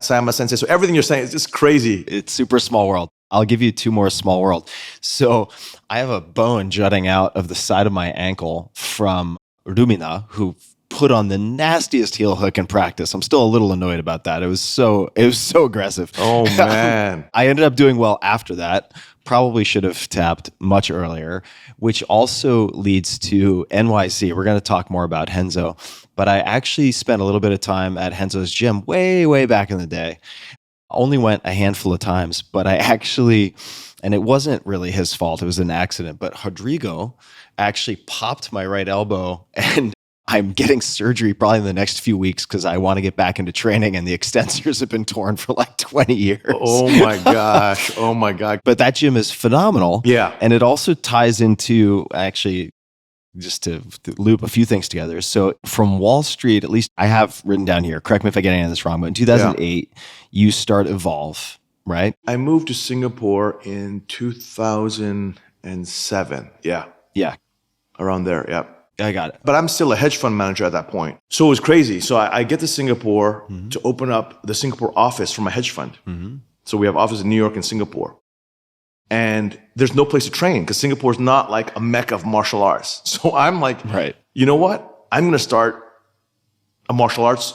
Sayama Sensei. So everything you're saying is just crazy. It's super small world. I'll give you two more small world. So I have a bone jutting out of the side of my ankle from Rumina, who put on the nastiest heel hook in practice. I'm still a little annoyed about that. It was so aggressive. Oh, man. I ended up doing well after that. Probably should have tapped much earlier, which also leads to NYC. We're going to talk more about Renzo, but I actually spent a little bit of time at Renzo's gym way, way back in the day. Only went a handful of times, but I actually, and it wasn't really his fault, it was an accident, but Rodrigo actually popped my right elbow, and I'm getting surgery probably in the next few weeks because I want to get back into training, and the extensors have been torn for like 20 years. Oh my gosh. Oh my God. But that gym is phenomenal. Yeah. And it also ties into, actually, just to loop a few things together. So from Wall Street, at least I have written down here, correct me if I get any of this wrong, but in 2008, you start Evolve, right? I moved to Singapore in 2007. Yeah. Yeah. Around there. Yeah. I got it. But I'm still a hedge fund manager at that point. So it was crazy. So I get to Singapore to open up the Singapore office for my hedge fund. So we have offices in New York and Singapore. And there's no place to train because Singapore is not like a mecca of martial arts. So I'm like, you know what? I'm going to start a martial arts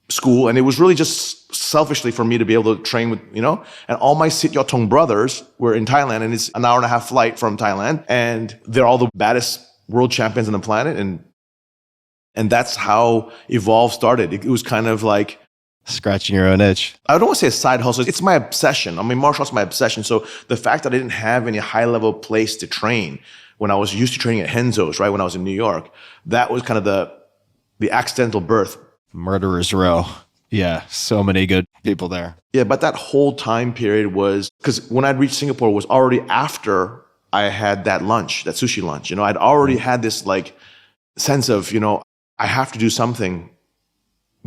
school. And it was really just selfishly for me to be able to train with, and all my Sityodtong brothers were in Thailand, and it's an hour and a half flight from Thailand. And they're all the baddest world champions on the planet. And that's how Evolve started. It was kind of like scratching your own itch. I don't want to say a side hustle. It's my obsession. I mean, martial arts is my obsession. So the fact that I didn't have any high-level place to train when I was used to training at Renzo's, right, when I was in New York, that was kind of the accidental birth. Murderer's Row. Yeah, so many good people there. Yeah, but that whole time period was, because when I'd reached Singapore was already after I had that lunch, that sushi lunch. I'd already had this like sense of, I have to do something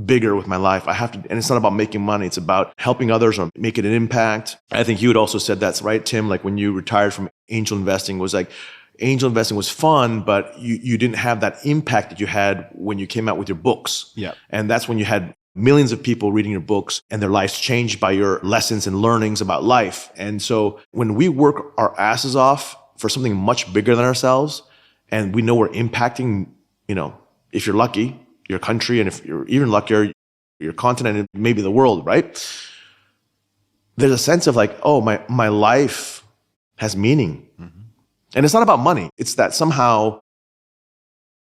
bigger with my life. I have to, and it's not about making money. It's about helping others or making an impact. I think you had also said that's right, Tim. Like when you retired from angel investing, was like angel investing was fun, but you didn't have that impact that you had when you came out with your books. Yeah, and that's when you had millions of people reading your books and their lives changed by your lessons and learnings about life. And so when we work our asses off for something much bigger than ourselves, and we know we're impacting, if you're lucky, your country, and if you're even luckier, your continent and maybe the world, right? There's a sense of like, oh, my life has meaning. And it's not about money. It's that somehow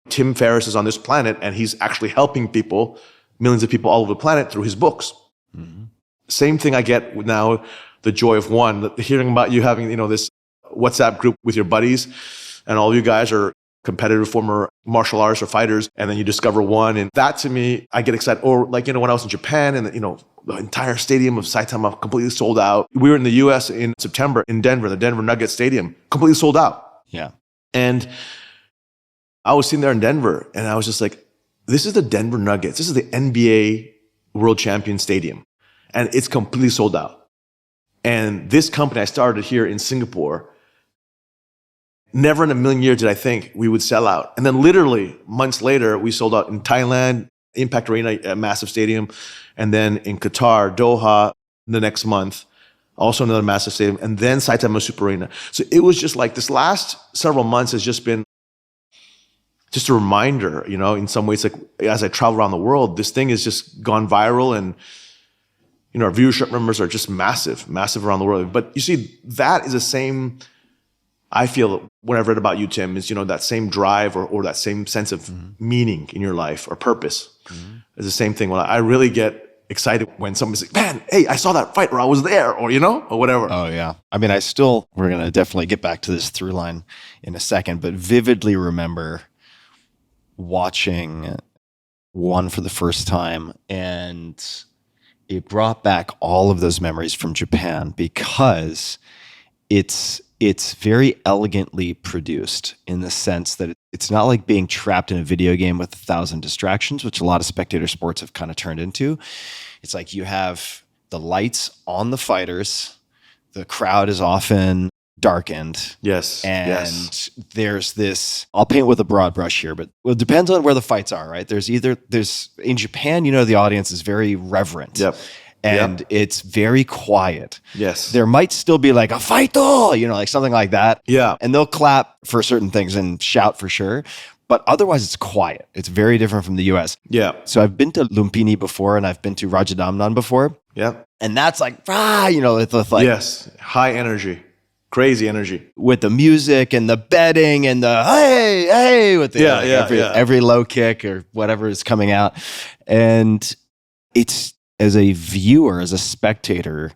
Tim Ferriss is on this planet and he's actually helping people, millions of people all over the planet through his books. Same thing I get with now, the joy of one, hearing about you having, this WhatsApp group with your buddies, and all you guys are competitive former martial artists or fighters, and then you discover one. And that to me, I get excited. Or like, when I was in Japan and, the entire stadium of Saitama completely sold out. We were in the US in September in Denver, the Denver Nuggets Stadium, completely sold out. Yeah. And I was sitting there in Denver and I was just like, this is the Denver Nuggets. This is the NBA World Champion Stadium. And it's completely sold out. And this company I started here in Singapore, never in a million years did I think we would sell out. And then literally months later, we sold out in Thailand, Impact Arena, a massive stadium. And then in Qatar, Doha, the next month, also another massive stadium. And then Saitama Super Arena. So it was just like this last several months has just been just a reminder, in some ways, like as I travel around the world, this thing has just gone viral and, our viewership numbers are just massive around the world. But you see, that is the same, I feel, when I've read about you, Tim, is, that same drive or that same sense of meaning in your life or purpose is the same thing. When I really get excited when somebody's like, man, hey, I saw that fight or I was there or, or whatever. Oh, yeah. I mean, we're going to definitely get back to this through line in a second, but vividly remember watching one for the first time, and it brought back all of those memories from Japan because it's very elegantly produced in the sense that it's not like being trapped in a video game with 1,000 distractions, which a lot of spectator sports have kind of turned into. It's like you have the lights on the fighters, the crowd is often darkened. Yes. And there's this, I'll paint with a broad brush here, but it depends on where the fights are, right? There's in Japan, the audience is very reverent. Yep. And it's very quiet. Yes. There might still be like a fight, like something like that. Yeah. And they'll clap for certain things and shout for sure. But otherwise, it's quiet. It's very different from the US. Yeah. So I've been to Lumpini before and I've been to Rajadamnern before. Yeah. And that's like, it's like, yes, high energy. Crazy energy. With the music and the betting and the hey, with the every low kick or whatever is coming out. And it's, as a viewer, as a spectator,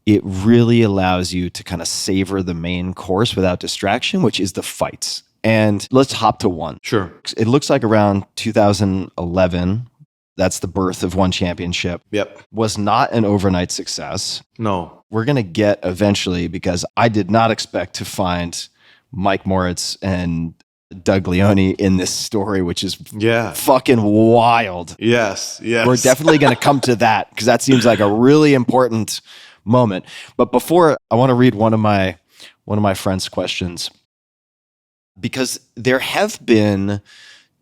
it really allows you to kind of savor the main course without distraction, which is the fights. And let's hop to one. Sure. It looks like around 2011, that's the birth of One Championship. Yep. Was not an overnight success. No. We're going to get eventually, because I did not expect to find Mike Moritz and Doug Leone in this story, which is fucking wild. Yes. We're definitely going to come to that because that seems like a really important moment. But before, I want to read one of my friend's questions, because there have been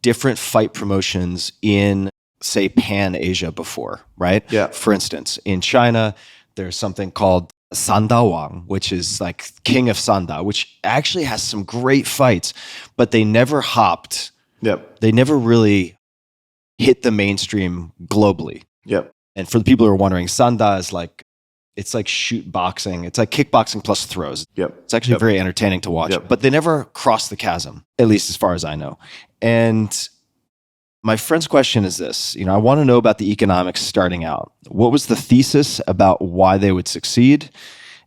different fight promotions in, say, Pan Asia before, right? Yeah. For instance, in China, there's something called Sanda Wang, which is like King of Sanda, which actually has some great fights, but they never hopped. Yep. They never really hit the mainstream globally. Yep. And for the people who are wondering, Sanda is like, it's like shoot boxing. It's like kickboxing plus throws. Yep. It's actually very entertaining to watch, but they never crossed the chasm, at least as far as I know. And my friend's question is this, I want to know about the economics starting out. What was the thesis about why they would succeed?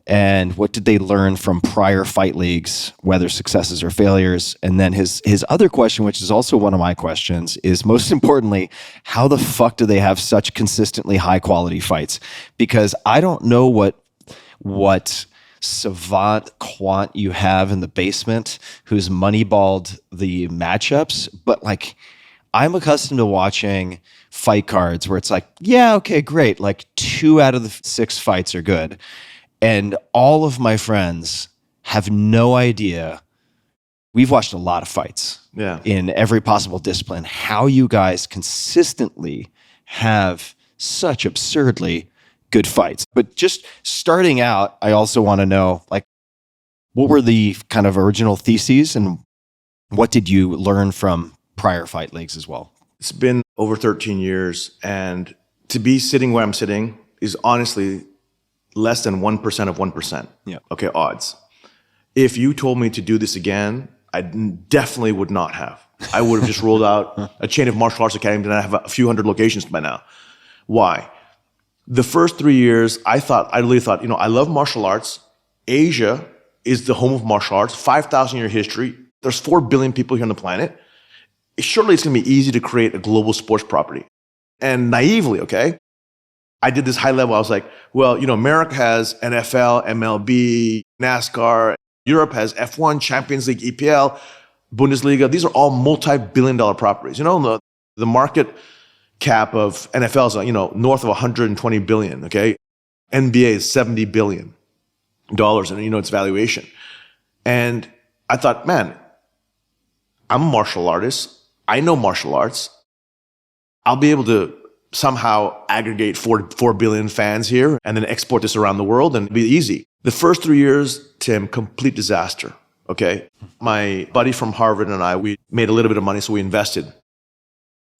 And what did they learn from prior fight leagues, whether successes or failures? And then his other question, which is also one of my questions, is most importantly, how the fuck do they have such consistently high quality fights? Because I don't know what savant quant you have in the basement who's moneyballed the matchups, but like, I'm accustomed to watching fight cards where it's like, yeah, okay, great. Like 2 out of the 6 fights are good. And all of my friends have no idea. We've watched a lot of fights in every possible discipline. How you guys consistently have such absurdly good fights. But just starting out, I also want to know, like, what were the kind of original theses and what did you learn from prior fight leagues as well? It's been over 13 years, and to be sitting where I'm sitting is honestly less than 1% of 1%. Yeah. Okay, odds. If you told me to do this again, I definitely would not have. I would have just rolled out a chain of martial arts academies and I have a few hundred locations by now. Why? The first 3 years, I really thought, I love martial arts. Asia is the home of martial arts, 5,000 year history. There's 4 billion people here on the planet. Surely it's going to be easy to create a global sports property. And naively, okay, I did this high level. I was like, well, America has NFL, MLB, NASCAR. Europe has F1, Champions League, EPL, Bundesliga. These are all multi-billion-dollar properties. The market cap of NFL is, north of 120 billion, okay? NBA is $70 billion, and its valuation. And I thought, man, I'm a martial artist. I know martial arts. I'll be able to somehow aggregate 4 billion fans here and then export this around the world and it'll be easy. The first 3 years, Tim, complete disaster, okay? My buddy from Harvard and I, we made a little bit of money, so we invested,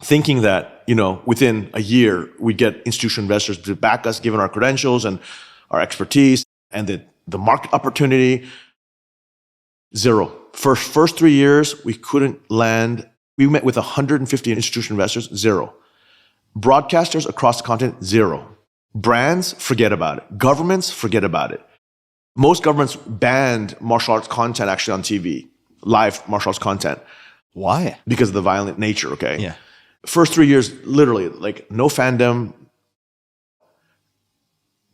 thinking that, within a year, we'd get institutional investors to back us, given our credentials and our expertise and the market opportunity. Zero. First 3 years, we couldn't land. We met with 150 institutional investors, zero. Broadcasters across the continent, zero. Brands, forget about it. Governments, forget about it. Most governments banned martial arts content actually on TV, live martial arts content. Why? Because of the violent nature, okay? Yeah. First 3 years, literally, like no fandom,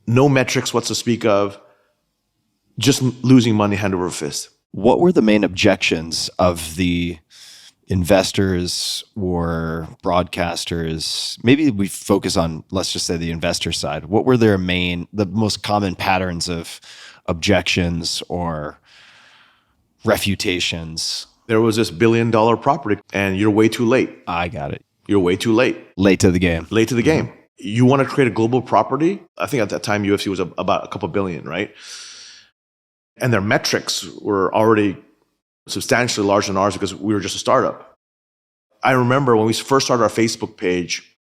no metrics what's to speak of, just losing money hand over fist. What were the main objections of the investors or broadcasters? Maybe we focus on, let's just say, the investor side. What were the most common patterns of objections or refutations? There was this $1 billion property and you're way too late. I got it. You're way too late. Late to the game. Late to the game. You want to create a global property? I think at that time UFC was about a couple billion, right? And their metrics were already substantially larger than ours because we were just a startup. I remember when we first started our Facebook page,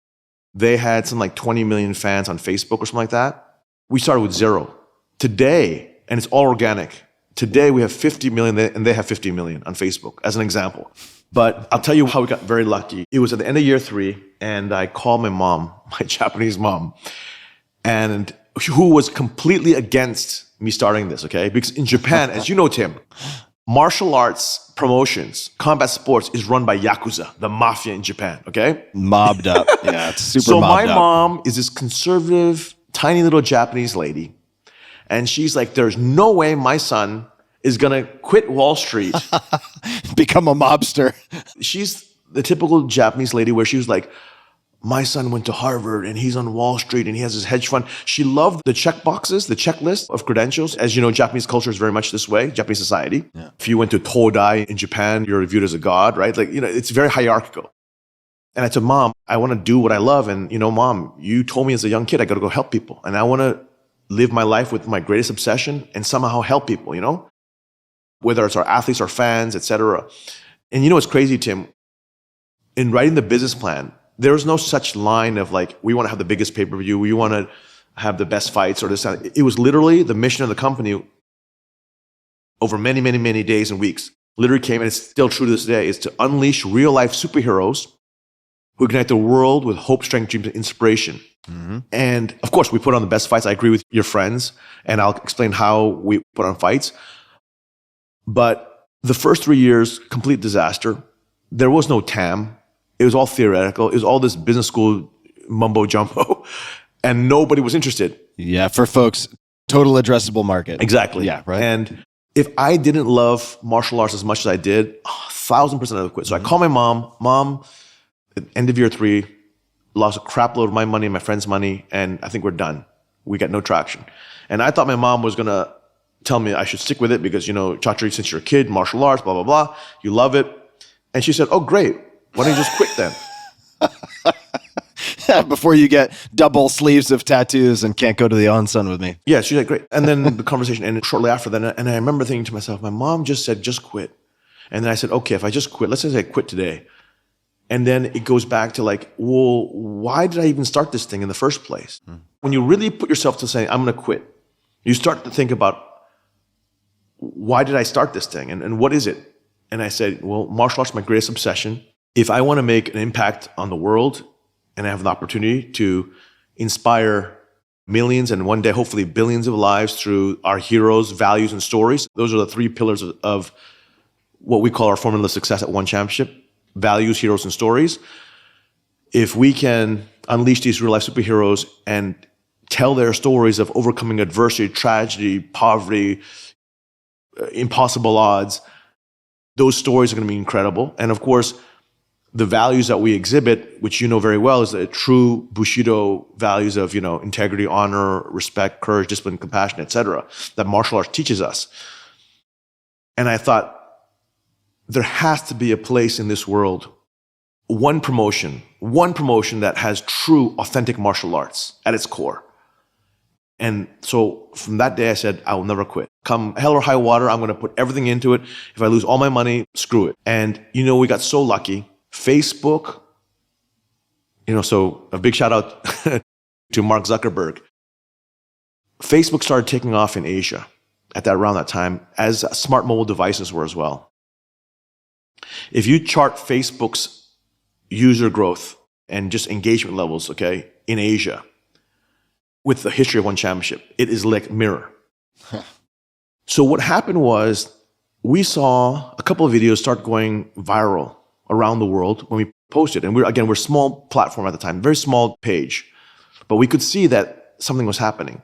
they had something like 20 million fans on Facebook or something like that. We started with zero. Today, and it's all organic, today we have 50 million and they have 50 million on Facebook, as an example. But I'll tell you how we got very lucky. It was at the end of year 3, and I called my mom, my Japanese mom, and who was completely against me starting this, okay? Because in Japan, as you know, Tim, martial arts promotions, combat sports is run by Yakuza, the mafia in Japan, okay? Mobbed up. Yeah, it's super so mobbed up. So my mom is this conservative, tiny little Japanese lady, and she's like, there's no way my son is going to quit Wall Street. Become a mobster. She's the typical Japanese lady where she was like, my son went to Harvard and he's on Wall Street and he has his hedge fund. She loved the check boxes, the checklist of credentials. As you know, Japanese culture is very much this way, Japanese society. Yeah. If you went to Todai in Japan, you're viewed as a god, right? It's very hierarchical. And I said, Mom, I want to do what I love. And, Mom, you told me as a young kid, I got to go help people. And I want to live my life with my greatest obsession and somehow help people, whether it's our athletes or fans, etc. And what's crazy, Tim? In writing the business plan, there was no such line of like, we want to have the biggest pay-per-view, we want to have the best fights or this. It was literally the mission of the company over many, many, many days and weeks. Literally came, and it's still true to this day, is to unleash real-life superheroes who ignite the world with hope, strength, dreams, and inspiration. Mm-hmm. And of course, we put on the best fights. I agree with your friends, and I'll explain how we put on fights. But the first 3 years, complete disaster. There was no TAM. It was all theoretical. It was all this business school mumbo jumbo, and nobody was interested. Yeah, for folks, total addressable market. Exactly. Yeah, right. And if I didn't love martial arts as much as I did, 1,000% I would quit. So I called my mom. Mom, at the end of year 3, lost a crap load of my money and my friend's money, and I think we're done. We got no traction. And I thought my mom was going to tell me I should stick with it because, Chatri, since you're a kid, martial arts, blah, blah, blah, you love it. And she said, oh, great. Why don't you just quit then? Before you get double sleeves of tattoos and can't go to the onsen with me. Yeah, she's like, great. And then the conversation ended shortly after that. And I remember thinking to myself, my mom just said, just quit. And then I said, okay, if I just quit, let's say I quit today. And then it goes back to like, well, why did I even start this thing in the first place? When you really put yourself to saying, I'm going to quit, you start to think about, why did I start this thing? And what is it? And I said, well, martial arts is my greatest obsession. If I want to make an impact on the world and I have an opportunity to inspire millions and one day, hopefully billions of lives through our heroes, values, and stories, those are the 3 pillars of what we call our formula of success at One Championship, values, heroes, and stories. If we can unleash these real life superheroes and tell their stories of overcoming adversity, tragedy, poverty, impossible odds, those stories are going to be incredible. And of course, the values that we exhibit, which you know very well, is the true Bushido values of, integrity, honor, respect, courage, discipline, compassion, etc., that martial arts teaches us. And I thought, there has to be a place in this world, one promotion that has true, authentic martial arts at its core. And so from that day, I said, I will never quit. Come hell or high water, I'm going to put everything into it. If I lose all my money, screw it. And, we got so lucky. Facebook, so a big shout out to Mark Zuckerberg. Facebook started taking off in Asia around that time, as smart mobile devices were as well. If you chart Facebook's user growth and just engagement levels, okay, in Asia, with the history of One Championship, it is like mirror. So what happened was, we saw a couple of videos start going viral around the world when we posted. And we're a small platform at the time, very small page. But we could see that something was happening.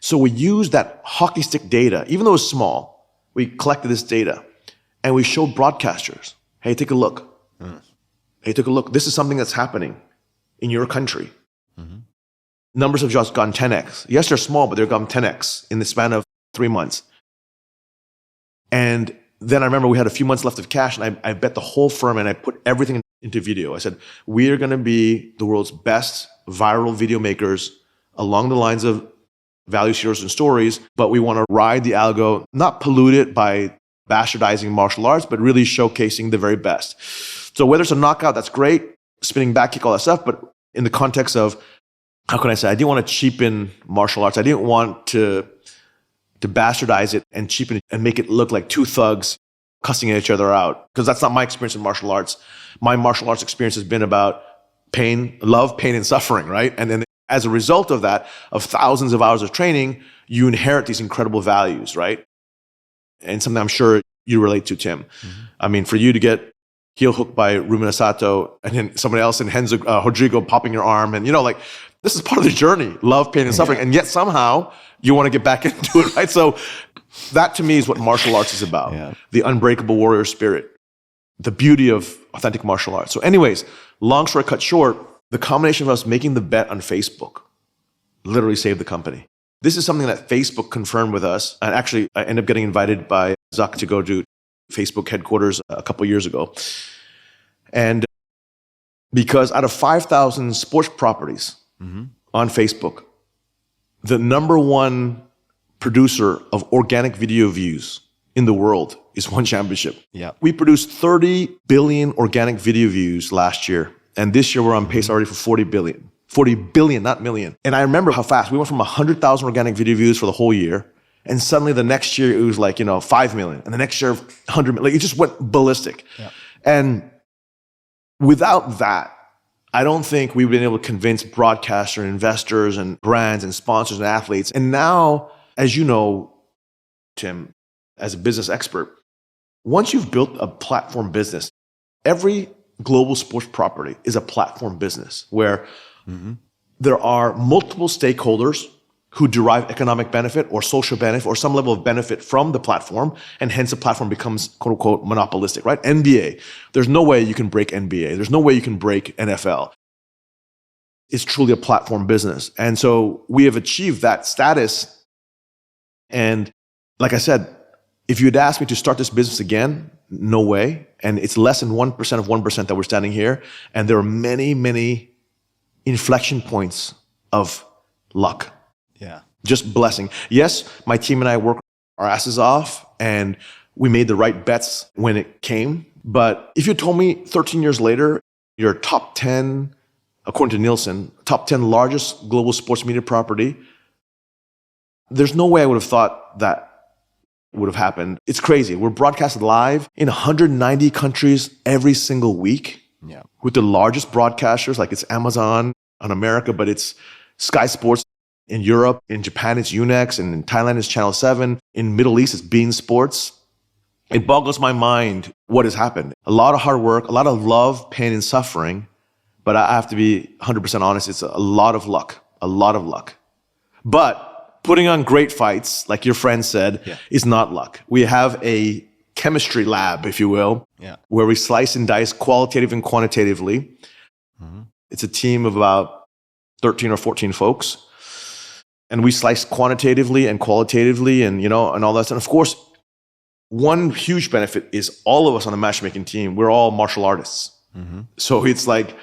So we used that hockey stick data, even though it was small, we collected this data and we showed broadcasters, hey, take a look. Hey, take a look. This is something that's happening in your country. Mm-hmm. Numbers have just gone 10x. Yes, they're small, but they've gone 10x in the span of 3 months. And then I remember we had a few months left of cash, and I bet the whole firm, and I put everything into video. I said, we are going to be the world's best viral video makers along the lines of values, heroes, and stories, but we want to ride the algo, not pollute it by bastardizing martial arts, but really showcasing the very best. So whether it's a knockout, that's great, spinning back kick, all that stuff, but in the context of, how can I say, I didn't want to cheapen martial arts. I didn't want to bastardize it and cheapen it and make it look like two thugs cussing each other out, because that's not my experience in martial arts. My martial arts experience has been about pain, love, pain, and suffering, right? And then as a result of that, of thousands of hours of training, you inherit these incredible values, right? And something I'm sure you relate to, Tim. Mm-hmm. I mean, for you to get heel hooked by Rumina Sato and then somebody else in Renzo Rodrigo popping your arm, and this is part of the journey, love, pain, and suffering. And yet somehow you want to get back into it, right? So that to me is what martial arts is about. Yeah. The unbreakable warrior spirit, the beauty of authentic martial arts. So anyways, long story cut short, the combination of us making the bet on Facebook literally saved the company. This is something that Facebook confirmed with us. And actually, I ended up getting invited by Zuck to go to Facebook headquarters a couple of years ago. And because out of 5,000 sports properties on Facebook, the number one producer of organic video views in the world is One Championship. Yeah. We produced 30 billion organic video views last year. And this year we're on pace already for 40 billion. 40 billion, not million. And I remember how fast. We went from 100,000 organic video views for the whole year. And suddenly the next year it was like, 5 million. And the next year, 100 million. Like, it just went ballistic. Yeah. And without that, I don't think we've been able to convince broadcasters, investors, and brands, and sponsors, and athletes. And now, as you know, Tim, as a business expert, once you've built a platform business, every global sports property is a platform business where there are multiple stakeholders who derive economic benefit or social benefit or some level of benefit from the platform, and hence the platform becomes quote unquote monopolistic, right? NBA, there's no way you can break NBA. There's no way you can break NFL. It's truly a platform business. And so we have achieved that status. And like I said, if you'd asked me to start this business again, no way. And it's less than 1% of 1% that we're standing here. And there are many, many inflection points of luck. Yeah. Just blessing. Yes, my team and I work our asses off and we made the right bets when it came. But if you told me 13 years later, you're top 10, according to Nielsen, top 10 largest global sports media property, there's no way I would have thought that would have happened. It's crazy. We're broadcasted live in 190 countries every single week with the largest broadcasters, like it's Amazon on America, but it's Sky Sports in Europe. In Japan, it's Unex. And in Thailand, it's Channel 7. In Middle East, it's Bein Sports. It boggles my mind what has happened. A lot of hard work, a lot of love, pain, and suffering. But I have to be 100% honest, it's a lot of luck. A lot of luck. But putting on great fights, like your friend said, is not luck. We have a chemistry lab, if you will, where we slice and dice qualitative and quantitatively. It's a team of about 13 or 14 folks. And we slice quantitatively and qualitatively and, and all that. And of course, one huge benefit is all of us on the matchmaking team, we're all martial artists. So it's like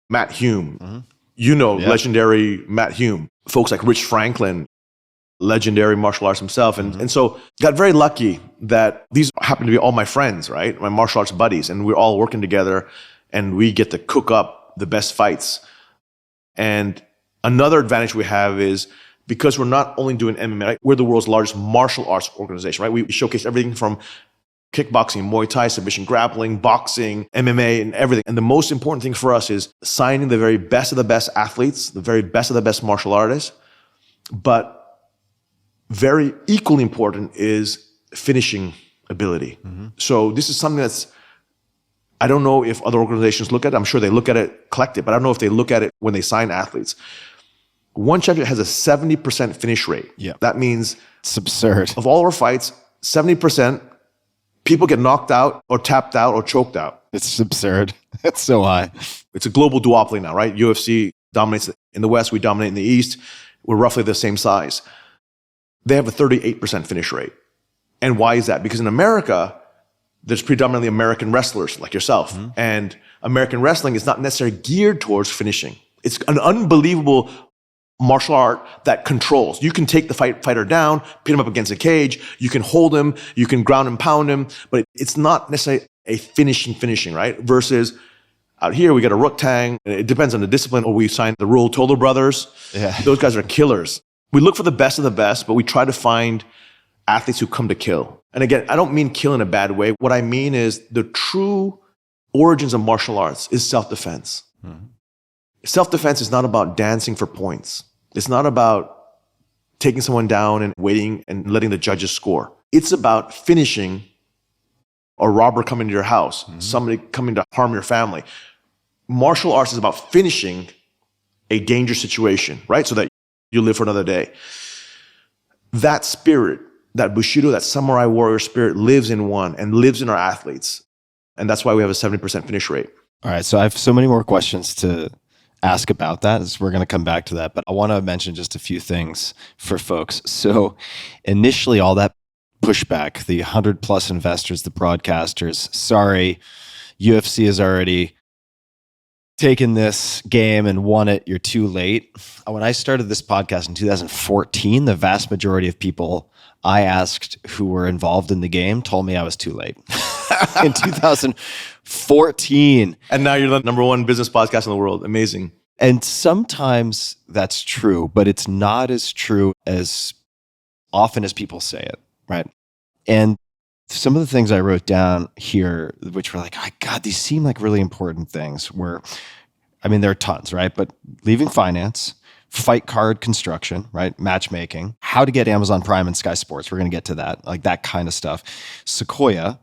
Matt Hume, legendary Matt Hume, folks like Rich Franklin, legendary martial arts himself. And so got very lucky that these happen to be all my friends, right? My martial arts buddies. And we're all working together and we get to cook up the best fights. And another advantage we have is because we're not only doing MMA, right? We're the world's largest martial arts organization, right? We showcase everything from kickboxing, Muay Thai, submission grappling, boxing, MMA, and everything. And the most important thing for us is signing the very best of the best athletes, the very best of the best martial artists. But very equally important is finishing ability. So this is something that's, I don't know if other organizations look at it. I'm sure they look at it collective, but I don't know if they look at it when they sign athletes. One champion has a 70% finish rate. That means it's absurd. Of all our fights, 70% people get knocked out or tapped out or choked out. It's absurd. It's so high. It's a global duopoly now, right? UFC dominates in the West. We dominate in the East. We're roughly the same size. They have a 38% finish rate. And why is that? Because in America, there's predominantly American wrestlers like yourself. And American wrestling is not necessarily geared towards finishing. It's an unbelievable martial art that controls. You can take the fighter down, pin him up against a cage, you can hold him, you can ground and pound him, but it's not necessarily a finishing, right? Versus out here, we got a Rook Tang. It depends on the discipline, or we signed the Rule Total brothers. Those guys are killers. We look for the best of the best, but we try to find athletes who come to kill. And again, I don't mean kill in a bad way. What I mean is the true origins of martial arts is self-defense. Self-defense is not about dancing for points. It's not about taking someone down and waiting and letting the judges score. It's about finishing a robber coming to your house, somebody coming to harm your family. Martial arts is about finishing a dangerous situation, right? So that you live for another day. That spirit, that Bushido, that samurai warrior spirit lives in one and lives in our athletes. And that's why we have a 70% finish rate. All right. So I have so many more questions to ask about that, as we're going to come back to that. But I want to mention just a few things for folks. So initially, all that pushback, the 100 plus investors, the broadcasters, sorry, UFC has already taken this game and won it. You're too late. When I started this podcast in 2014, the vast majority of people I asked who were involved in the game told me I was too late. In 2014. And now you're the number one business podcast in the world. Amazing. And sometimes that's true, but it's not as true as often as people say it, right? And some of the things I wrote down here, which were like, oh, God, these seem like really important things, were, I mean, there are tons, right? But leaving finance, fight card construction, right? Matchmaking, how to get Amazon Prime and Sky Sports. We're going to get to that, like that kind of stuff. Sequoia,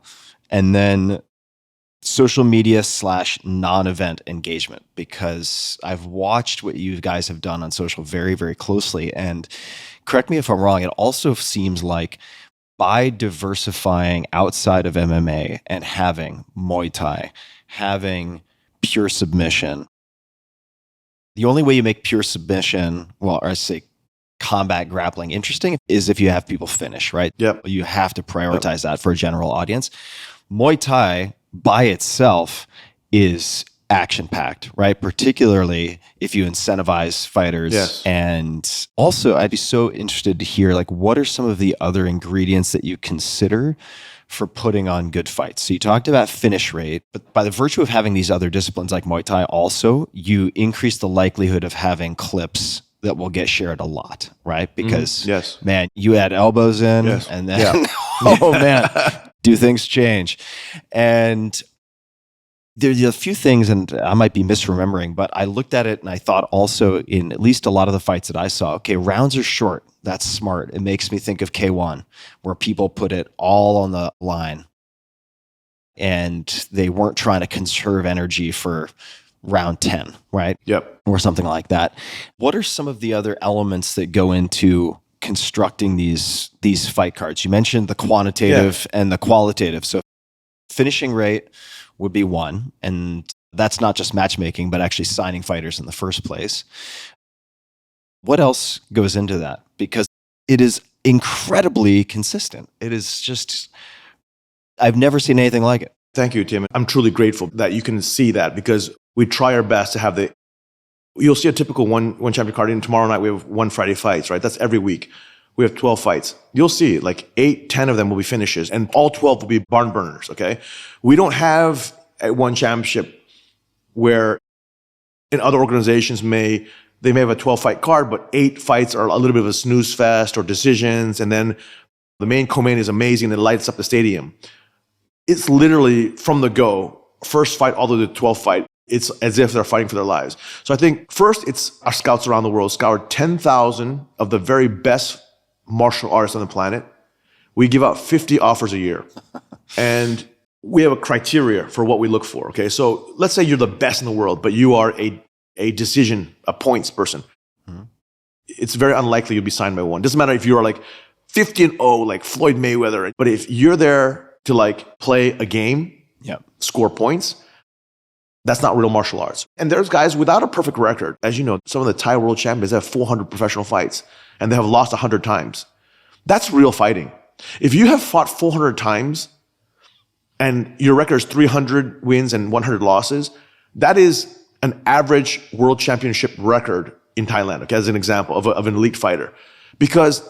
and then social media / non-event engagement, because I've watched what you guys have done on social very, very closely. And correct me if I'm wrong, it also seems like by diversifying outside of MMA and having Muay Thai, having pure submission, the only way you make pure submission, well, or I say combat grappling interesting, is if you have people finish, right? You have to prioritize that for a general audience. Muay Thai by itself is action-packed, right? Particularly if you incentivize fighters. And also, I'd be so interested to hear, like, what are some of the other ingredients that you consider for putting on good fights? So you talked about finish rate, but by the virtue of having these other disciplines like Muay Thai, also, you increase the likelihood of having clips that will get shared a lot, right? Because, man, you add elbows in and then, oh man, do things change? And there's a few things, and I might be misremembering, but I looked at it and I thought also in at least a lot of the fights that I saw, okay, rounds are short. That's smart. It makes me think of K1, where people put it all on the line. and they weren't trying to conserve energy for round 10, right? Yep. Or something like that. What are some of the other elements that go into constructing these fight cards? You mentioned the quantitative and the qualitative. So finishing rate would be one, and that's not just matchmaking, but actually signing fighters in the first place. What else goes into that? Because it is incredibly consistent. It is just, I've never seen anything like it. Thank you, Tim. I'm truly grateful that you can see that, because we try our best to have you'll see a typical one champion card, and tomorrow night we have one Friday fights, right? That's every week. We have 12 fights. You'll see like 8, 10 of them will be finishes, and all 12 will be barn burners, okay? We don't have at one championship where in other organizations they may have a 12-fight card, but 8 fights are a little bit of a snooze fest or decisions, and then the main co-main is amazing and it lights up the stadium. It's literally from the go, first fight all the way to the 12th fight, it's as if they're fighting for their lives. So I think first it's our scouts around the world scoured 10,000 of the very best martial artists on the planet. We give out 50 offers a year. And we have a criteria for what we look for, okay? So let's say you're the best in the world, but you are a points person. Mm-hmm. It's very unlikely you'll be signed by one. Doesn't matter if you're like 50-0, like Floyd Mayweather, but if you're there to like play a game, score points, that's not real martial arts. And there's guys without a perfect record. As you know, some of the Thai world champions have 400 professional fights and they have lost 100 times. That's real fighting. If you have fought 400 times and your record is 300 wins and 100 losses, that is an average world championship record in Thailand, okay, as an example of an elite fighter. Because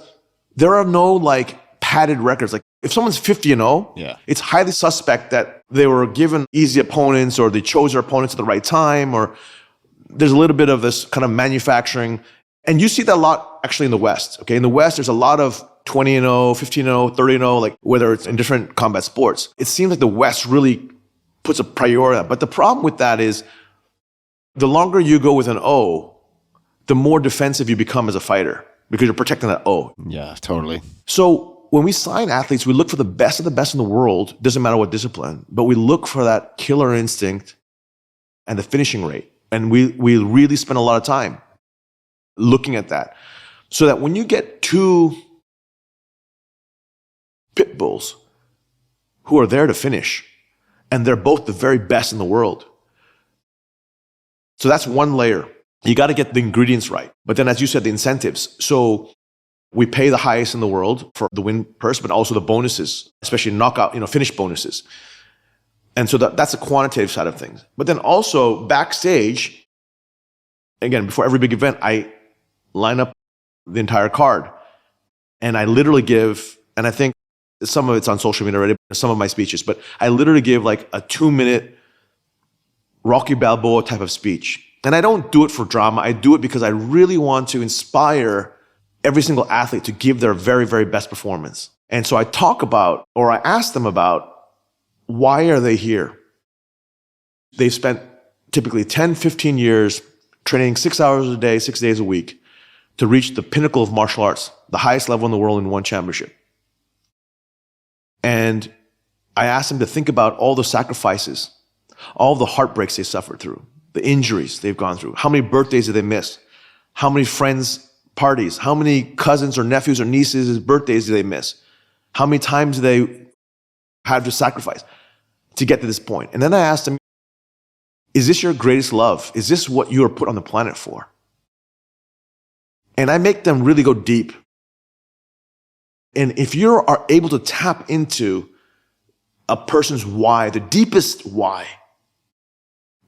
there are no like padded records. Like if someone's 50-0, it's highly suspect that they were given easy opponents or they chose their opponents at the right time, or there's a little bit of this kind of manufacturing. And you see that a lot actually in the West. Okay, in the West, there's a lot of 20-0, 15-0, 30-0, like whether it's in different combat sports. It seems like the West really puts a priority on that. But the problem with that is the longer you go with an O, the more defensive you become as a fighter because you're protecting that O. Yeah, totally. So when we sign athletes, we look for the best of the best in the world, doesn't matter what discipline, but we look for that killer instinct and the finishing rate. And we really spend a lot of time looking at that. So that when you get 2 pit bulls who are there to finish, and they're both the very best in the world. So that's one layer. You got to get the ingredients right. But then as you said, the incentives. So we pay the highest in the world for the win purse, but also the bonuses, especially knockout, finish bonuses. And so that's the quantitative side of things. But then also backstage, again, before every big event, I line up the entire card. And I literally give, and I think some of it's on social media already, some of my speeches, but I literally give like a 2-minute Rocky Balboa type of speech. And I don't do it for drama. I do it because I really want to inspire every single athlete to give their very, very best performance. And so I talk about, or I ask them about, why are they here? They've spent typically 10, 15 years training 6 hours a day, 6 days a week to reach the pinnacle of martial arts, the highest level in the world in one championship. And I asked them to think about all the sacrifices, all the heartbreaks they suffered through, the injuries they've gone through, how many birthdays did they miss, how many friends' parties, how many cousins or nephews or nieces' birthdays did they miss, how many times did they have to sacrifice to get to this point. And then I asked them, is this your greatest love? Is this what you are put on the planet for? And I make them really go deep. And if you are able to tap into a person's why, the deepest why,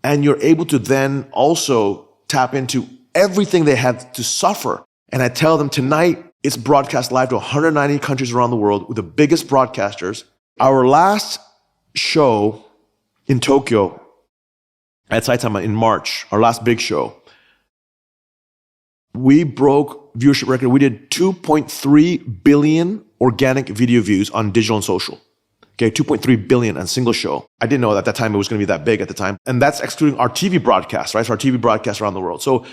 and you're able to then also tap into everything they had to suffer. And I tell them tonight, it's broadcast live to 190 countries around the world with the biggest broadcasters. Our last show in Tokyo at Saitama in March, our last big show, we broke viewership record. We did 2.3 billion organic video views on digital and social. Okay, 2.3 billion on a single show. I didn't know at that time it was going to be that big at the time. And that's excluding our TV broadcast, right? So our TV broadcast around the world. So,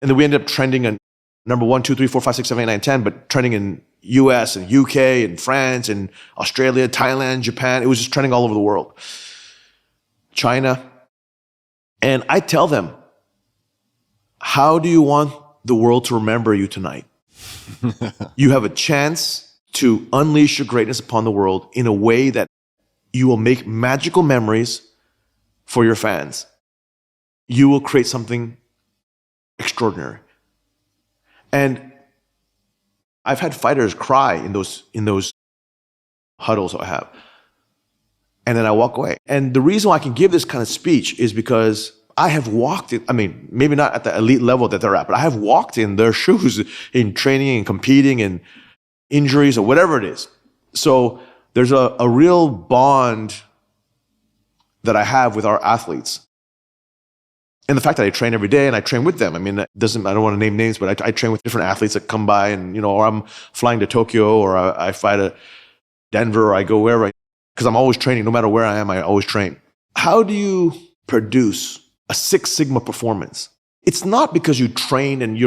and then we ended up trending number 1, 2, 3, 4, 5, 6, 7, 8, 9, 10, but trending in US and UK and France and Australia, Thailand, Japan. It was just trending all over the world. China. And I tell them, how do you want the world to remember you tonight? You have a chance to unleash your greatness upon the world in a way that you will make magical memories for your fans. You will create something extraordinary. And I've had fighters cry in those huddles I have. And then I walk away. And the reason why I can give this kind of speech is because I have walked in, I mean, maybe not at the elite level that they're at, but I have walked in their shoes in training and competing and injuries or whatever it is. So there's a real bond that I have with our athletes. And the fact that I train every day and I train with them. I mean, I don't want to name names, but I train with different athletes that come by and, or I'm flying to Tokyo or I fly to Denver or I go wherever, because I'm always training. No matter where I am, I always train. How do you produce a Six Sigma performance? It's not because you train and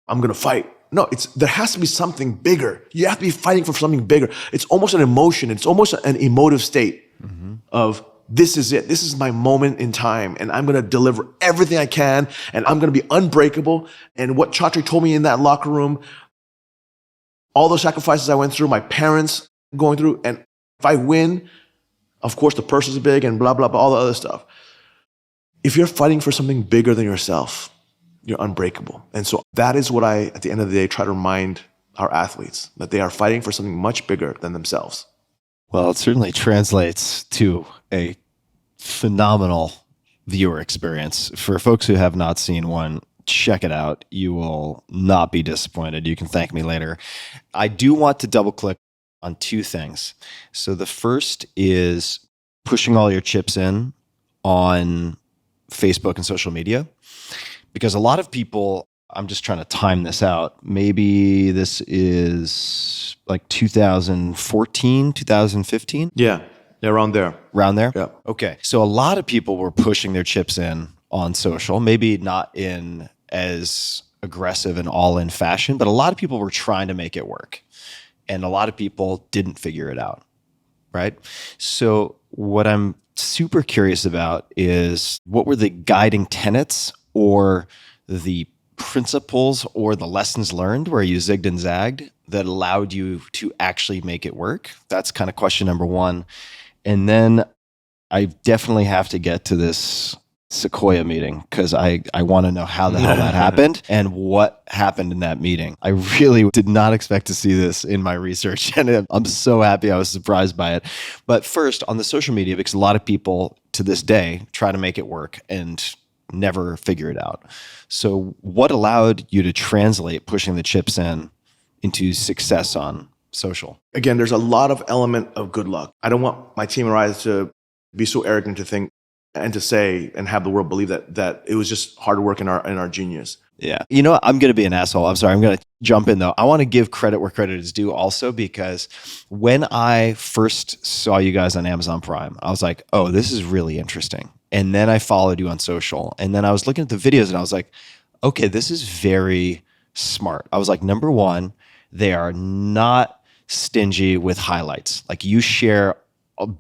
I'm going to fight. No, there has to be something bigger. You have to be fighting for something bigger. It's almost an emotion. It's almost an emotive state of, this is it. This is my moment in time. And I'm going to deliver everything I can. And I'm going to be unbreakable. And what Chatri told me in that locker room, all those sacrifices I went through, my parents going through. And if I win, of course, the purse is big and blah, blah, blah, all the other stuff. If you're fighting for something bigger than yourself, you're unbreakable. And so that is what I, at the end of the day, try to remind our athletes, that they are fighting for something much bigger than themselves. Well, it certainly translates to a phenomenal viewer experience. For folks who have not seen one, check it out. You will not be disappointed. You can thank me later. I do want to double click on two things. So the first is pushing all your chips in on Facebook and social media, because a lot of people, I'm just trying to time this out. Maybe this is like 2014, 2015? Yeah, around there. Around there? Yeah. Okay. So a lot of people were pushing their chips in on social, maybe not in as aggressive and all-in fashion, but a lot of people were trying to make it work. And a lot of people didn't figure it out, right? So what I'm super curious about is, what were the guiding tenets or the principles or the lessons learned where you zigged and zagged that allowed you to actually make it work? That's kind of question number one. And then I definitely have to get to this Sequoia meeting, because I want to know how the hell that happened and what happened in that meeting. I really did not expect to see this in my research, and I'm so happy I was surprised by it. But first, on the social media, because a lot of people to this day try to make it work and never figure it out. So what allowed you to translate pushing the chips in into success on social? Again, there's a lot of element of good luck. I don't want my team or I to be so arrogant to think and to say and have the world believe that it was just hard work in our genius. Yeah. You know, I'm going to be an asshole. I'm sorry. I'm going to jump in though. I want to give credit where credit is due also, because when I first saw you guys on Amazon Prime, I was like, oh, this is really interesting. And then I followed you on social. And then I was looking at the videos and I was like, okay, this is very smart. I was like, number one, they are not stingy with highlights. Like, you share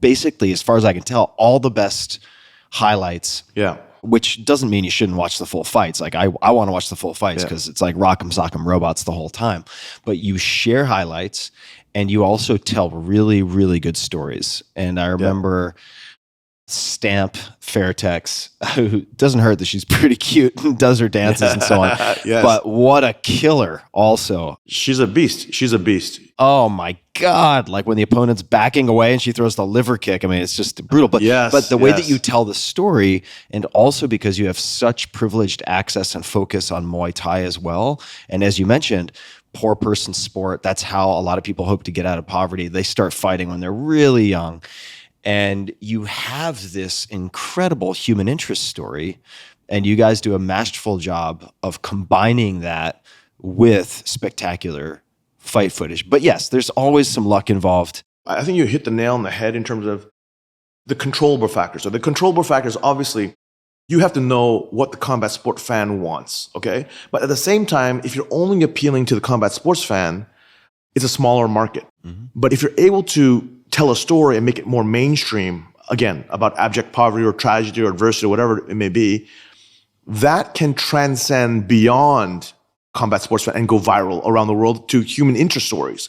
basically, as far as I can tell, all the best highlights. Yeah. Which doesn't mean you shouldn't watch the full fights. Like, I want to watch the full fights because it's like rock'em sock'em robots the whole time. But you share highlights and you also tell really, really good stories. And I remember Stamp Fairtex, who doesn't hurt that she's pretty cute and does her dances and so on. Yes. But what a killer also. She's a beast. She's a beast. Oh my God. Like when the opponent's backing away and she throws the liver kick. I mean, it's just brutal. But, but the way that you tell the story, and also because you have such privileged access and focus on Muay Thai as well. And as you mentioned, poor person sport, that's how a lot of people hope to get out of poverty. They start fighting when they're really young. And you have this incredible human interest story, and you guys do a masterful job of combining that with spectacular fight footage. But yes, there's always some luck involved. I think you hit the nail on the head in terms of the controllable factors. So the controllable factors, obviously, you have to know what the combat sport fan wants, okay? But at the same time, if you're only appealing to the combat sports fan, it's a smaller market. But if you're able to tell a story and make it more mainstream, again, about abject poverty or tragedy or adversity or whatever it may be, that can transcend beyond combat sports fan and go viral around the world to human interest stories.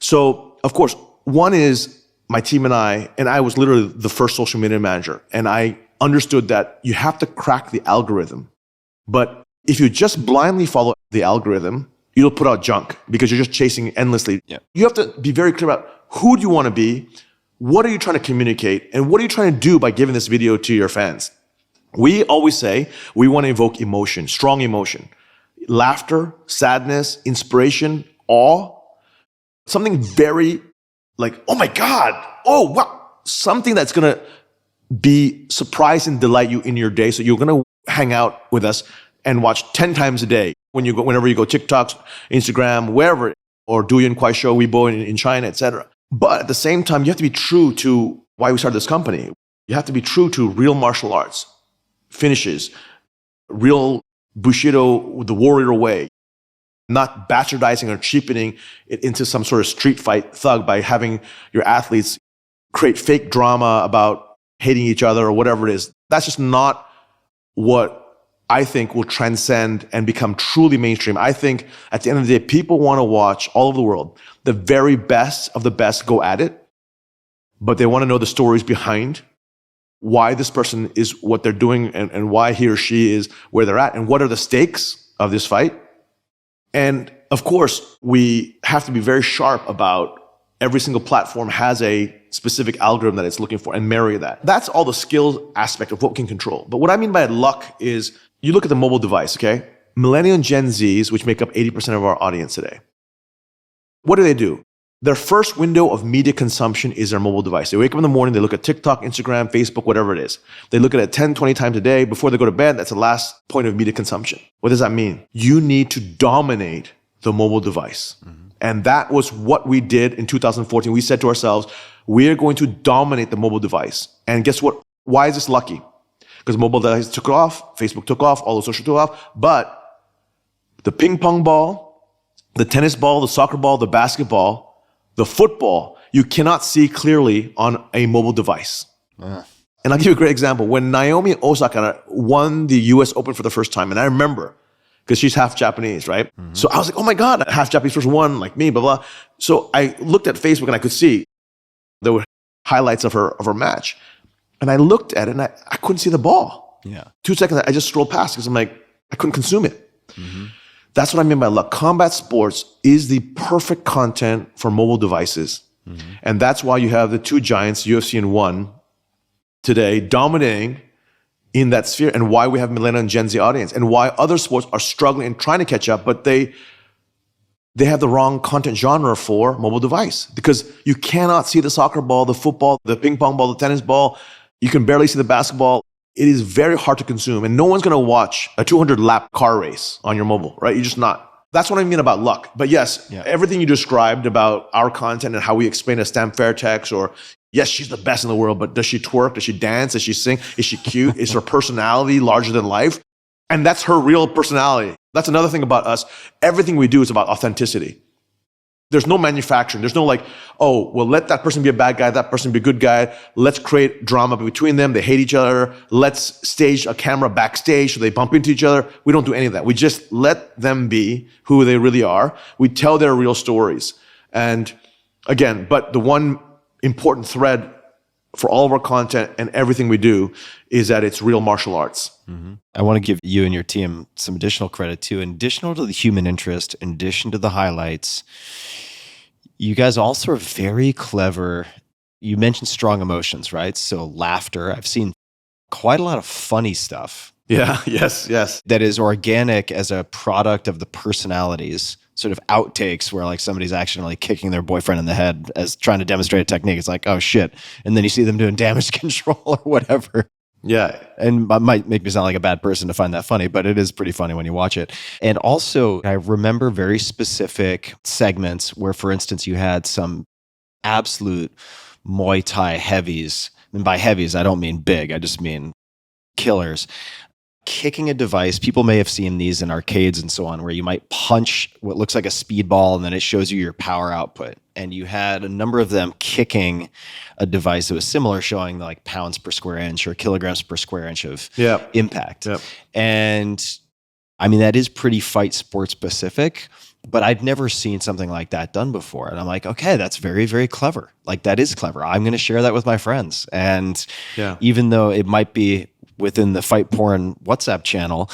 So, of course, one is my team and I was literally the first social media manager, and I understood that you have to crack the algorithm. But if you just blindly follow the algorithm, you'll put out junk because you're just chasing endlessly. Yeah. You have to be very clear about who do you want to be, what are you trying to communicate, and what are you trying to do by giving this video to your fans? We always say we want to evoke emotion, strong emotion, laughter, sadness, inspiration, awe, something very like, oh my God, oh wow, something that's going to be surprise and delight you in your day. So you're going to hang out with us and watch 10 times a day whenever you go TikToks, Instagram, wherever, or Douyin, Kuaishou, Weibo in China, etc. But at the same time, you have to be true to why we started this company. You have to be true to real martial arts, finishes, real Bushido, the warrior way, not bastardizing or cheapening it into some sort of street fight thug by having your athletes create fake drama about hating each other or whatever it is. That's just not what I think will transcend and become truly mainstream. I think at the end of the day, people want to watch all over the world. The very best of the best go at it, but they want to know the stories behind why this person is what they're doing and why he or she is where they're at and what are the stakes of this fight. And of course, we have to be very sharp about every single platform has a specific algorithm that it's looking for and marry that. That's all the skill aspect of what we can control. But what I mean by luck is you look at the mobile device, okay? Millennial and Gen Zs, which make up 80% of our audience today, what do? Their first window of media consumption is their mobile device. They wake up in the morning, they look at TikTok, Instagram, Facebook, whatever it is. They look at it 10, 20 times a day. Before they go to bed, that's the last point of media consumption. What does that mean? You need to dominate the mobile device. And that was what we did in 2014. We said to ourselves, we are going to dominate the mobile device. And guess what? Why is this lucky? Because mobile device took off, Facebook took off, all the social took off, but the ping pong ball, the tennis ball, the soccer ball, the basketball, the football, you cannot see clearly on a mobile device. And I'll give you a great example. When Naomi Osaka won the US Open for the first time, and I remember, because she's half Japanese, right? So I was like, oh my God, half Japanese person won, like me, blah, blah. So I looked at Facebook and I could see there were highlights of her match. And I looked at it and I couldn't see the ball. 2 seconds, I just scrolled past because I'm like, I couldn't consume it. That's what I mean by luck. Combat sports is the perfect content for mobile devices. And that's why you have the two giants, UFC and ONE, today dominating in that sphere, and why we have millennial and Gen Z audience, and why other sports are struggling and trying to catch up, but they have the wrong content genre for mobile device, because you cannot see the soccer ball, the football, the ping pong ball, the tennis ball. You can barely see the basketball. It is very hard to consume, and no one's going to watch a 200-lap car race on your mobile, right? You're just not. That's what I mean about luck. But yes, everything you described about our content and how we explain a stamp fair text, or yes, she's the best in the world, but does she twerk? Does she dance? Does she sing? Is she cute? Is her personality larger than life? And that's her real personality. That's another thing about us. Everything we do is about authenticity. There's no manufacturing. There's no like, oh, well, let that person be a bad guy, that person be a good guy. Let's create drama between them. They hate each other. Let's stage a camera backstage so they bump into each other. We don't do any of that. We just let them be who they really are. We tell their real stories. And again, but the one important thread for all of our content and everything we do is that it's real martial arts. I want to give you and your team some additional credit too. In addition to the human interest, in addition to the highlights, you guys also are very clever. You mentioned strong emotions, right? So laughter. I've seen quite a lot of funny stuff. Yeah, yes. That is organic as a product of the personalities. Sort of outtakes where like somebody's accidentally kicking their boyfriend in the head as trying to demonstrate a technique. It's like, oh shit. And then you see them doing damage control or whatever. Yeah. And it might make me sound like a bad person to find that funny, but it is pretty funny when you watch it. And also, I remember very specific segments where, for instance, you had some absolute Muay Thai heavies. And by heavies, I don't mean big. I just mean killers. Kicking a device, people may have seen these in arcades and so on, where you might punch what looks like a speedball and then it shows you your power output. And you had a number of them kicking a device that was similar, showing like pounds per square inch or kilograms per square inch of impact. Yep. And I mean, that is pretty fight sport specific, but I'd never seen something like that done before. And I'm like, okay, that's very, very clever. Like, that is clever. I'm going to share that with my friends. And even though it might be within the fight porn WhatsApp channel,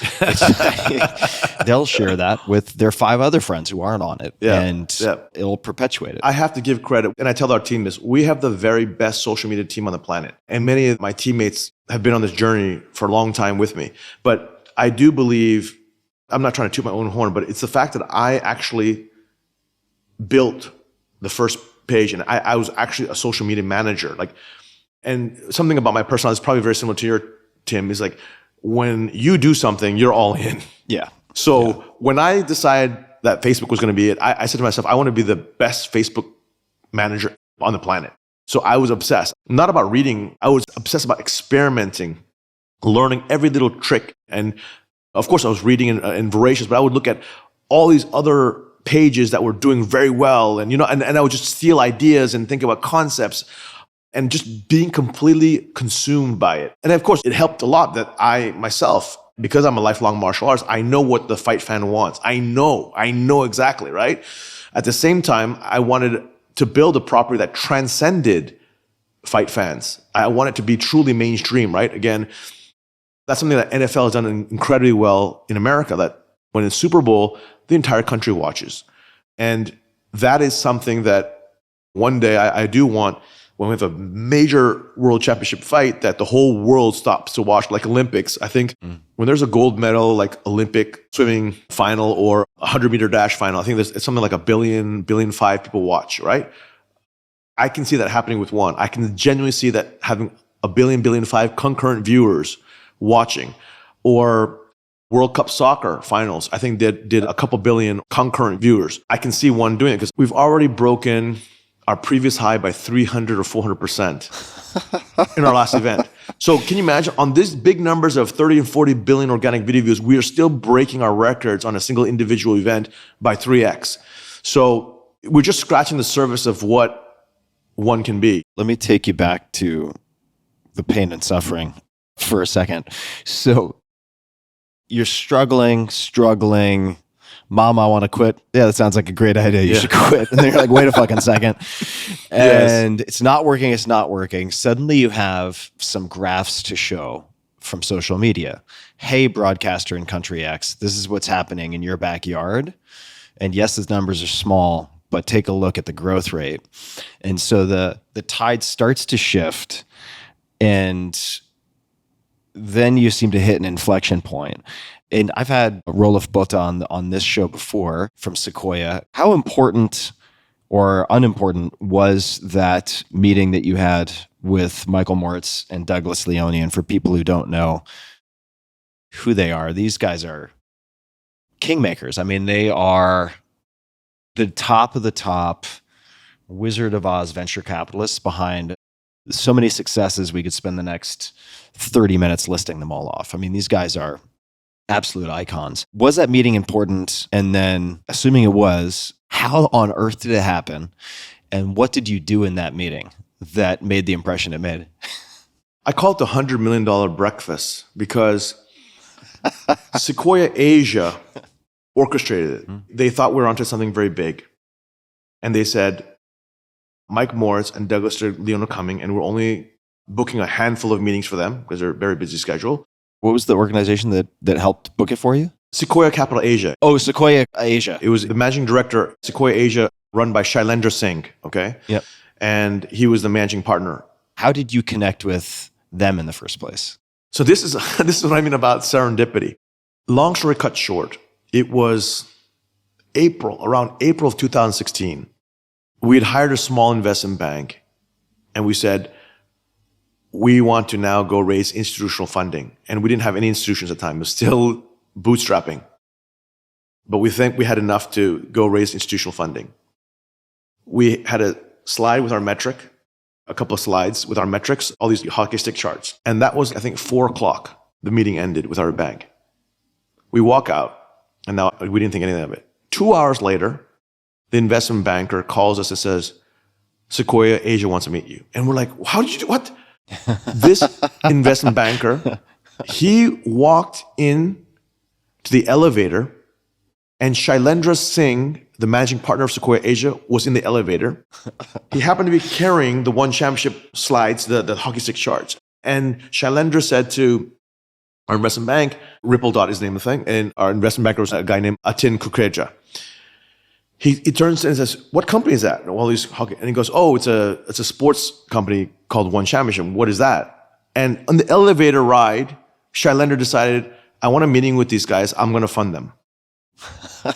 they'll share that with their 5 other friends who aren't on it, and it'll perpetuate it. I have to give credit, and I tell our team this, we have the very best social media team on the planet. And many of my teammates have been on this journey for a long time with me. But I do believe, I'm not trying to toot my own horn, but it's the fact that I actually built the first page, and I was actually a social media manager. And something about my personality is probably very similar to your, Tim, is like, when you do something, you're all in. Yeah. So when I decided that Facebook was going to be it, I said to myself, I want to be the best Facebook manager on the planet. So I was obsessed, not about reading. I was obsessed about experimenting, learning every little trick. And of course, I was reading and voracious, but I would look at all these other pages that were doing very well. And, and I would just steal ideas and think about concepts, and just being completely consumed by it. And of course, it helped a lot that I myself, because I'm a lifelong martial artist, I know what the fight fan wants. I know exactly, right? At the same time, I wanted to build a property that transcended fight fans. I want it to be truly mainstream, right? Again, that's something that NFL has done incredibly well in America, that when it's Super Bowl, the entire country watches. And that is something that one day I do want, when we have a major world championship fight, that the whole world stops to watch, like Olympics. I think when there's a gold medal, like Olympic swimming final or 100-meter dash final, I think it's something like 1 billion, 1.5 billion people watch, right? I can see that happening with one. I can genuinely see that having 1 billion, 1.5 billion concurrent viewers watching. Or World Cup soccer finals, I think did a couple billion concurrent viewers. I can see one doing it because we've already broken our previous high by 300 or 400% in our last event. So can you imagine, on these big numbers of 30 and 40 billion organic video views, we are still breaking our records on a single individual event by 3x. So we're just scratching the surface of what one can be. Let me take you back to the pain and suffering for a second. So you're struggling, Mom, I want to quit. Yeah, that sounds like a great idea. You should quit. And then you're like, wait a fucking second. And it's not working. Suddenly you have some graphs to show from social media. Hey, broadcaster in country X, this is what's happening in your backyard. And yes, the numbers are small, but take a look at the growth rate. And so the tide starts to shift, and then you seem to hit an inflection point. And I've had Rolf Botta on this show before from Sequoia. How important or unimportant was that meeting that you had with Michael Moritz and Douglas Leone? And for people who don't know who they are, these guys are kingmakers. I mean, they are the top of the top Wizard of Oz venture capitalists behind so many successes. We could spend the next 30 minutes listing them all off. I mean, these guys are absolute icons. Was that meeting important? And then, assuming it was, how on earth did it happen? And what did you do in that meeting that made the impression it made? I call it the $100 million breakfast because Sequoia Asia orchestrated it. They thought we were onto something very big. And they said, Mike Moritz and Douglas Leone are coming, and we're only booking a handful of meetings for them because they're a very busy schedule. What was the organization that helped book it for you? Sequoia Capital Asia. Oh, Sequoia Asia. It was the managing director, Sequoia Asia, run by Shailendra Singh, okay? Yep. And he was the managing partner. How did you connect with them in the first place? So this is what I mean about serendipity. Long story cut short, it was around April of 2016. We had hired a small investment bank, and we said, we want to now go raise institutional funding. And we didn't have any institutions at the time. It was still bootstrapping. But we think we had enough to go raise institutional funding. We had a slide with our metric, a couple of slides with our metrics, all these hockey stick charts. And that was, I think, 4 o'clock. the meeting ended with our bank. We walk out, and now we didn't think anything of it. 2 hours later, the investment banker calls us and says, Sequoia Asia wants to meet you. And we're like, how did you do what? This investment banker, he walked in to the elevator, and Shailendra Singh, the managing partner of Sequoia Asia, was in the elevator. He happened to be carrying the One Championship slides, the hockey stick charts. And Shailendra said to our investment bank, Ripple Dot is the name of the thing, and our investment banker was a guy named Atin Kukreja. He turns and says, what company is that? Well, he's hockey. And he goes, oh, it's a sports company called One Championship. What is that? And on the elevator ride, Shailendra decided, I want a meeting with these guys. I'm going to fund them.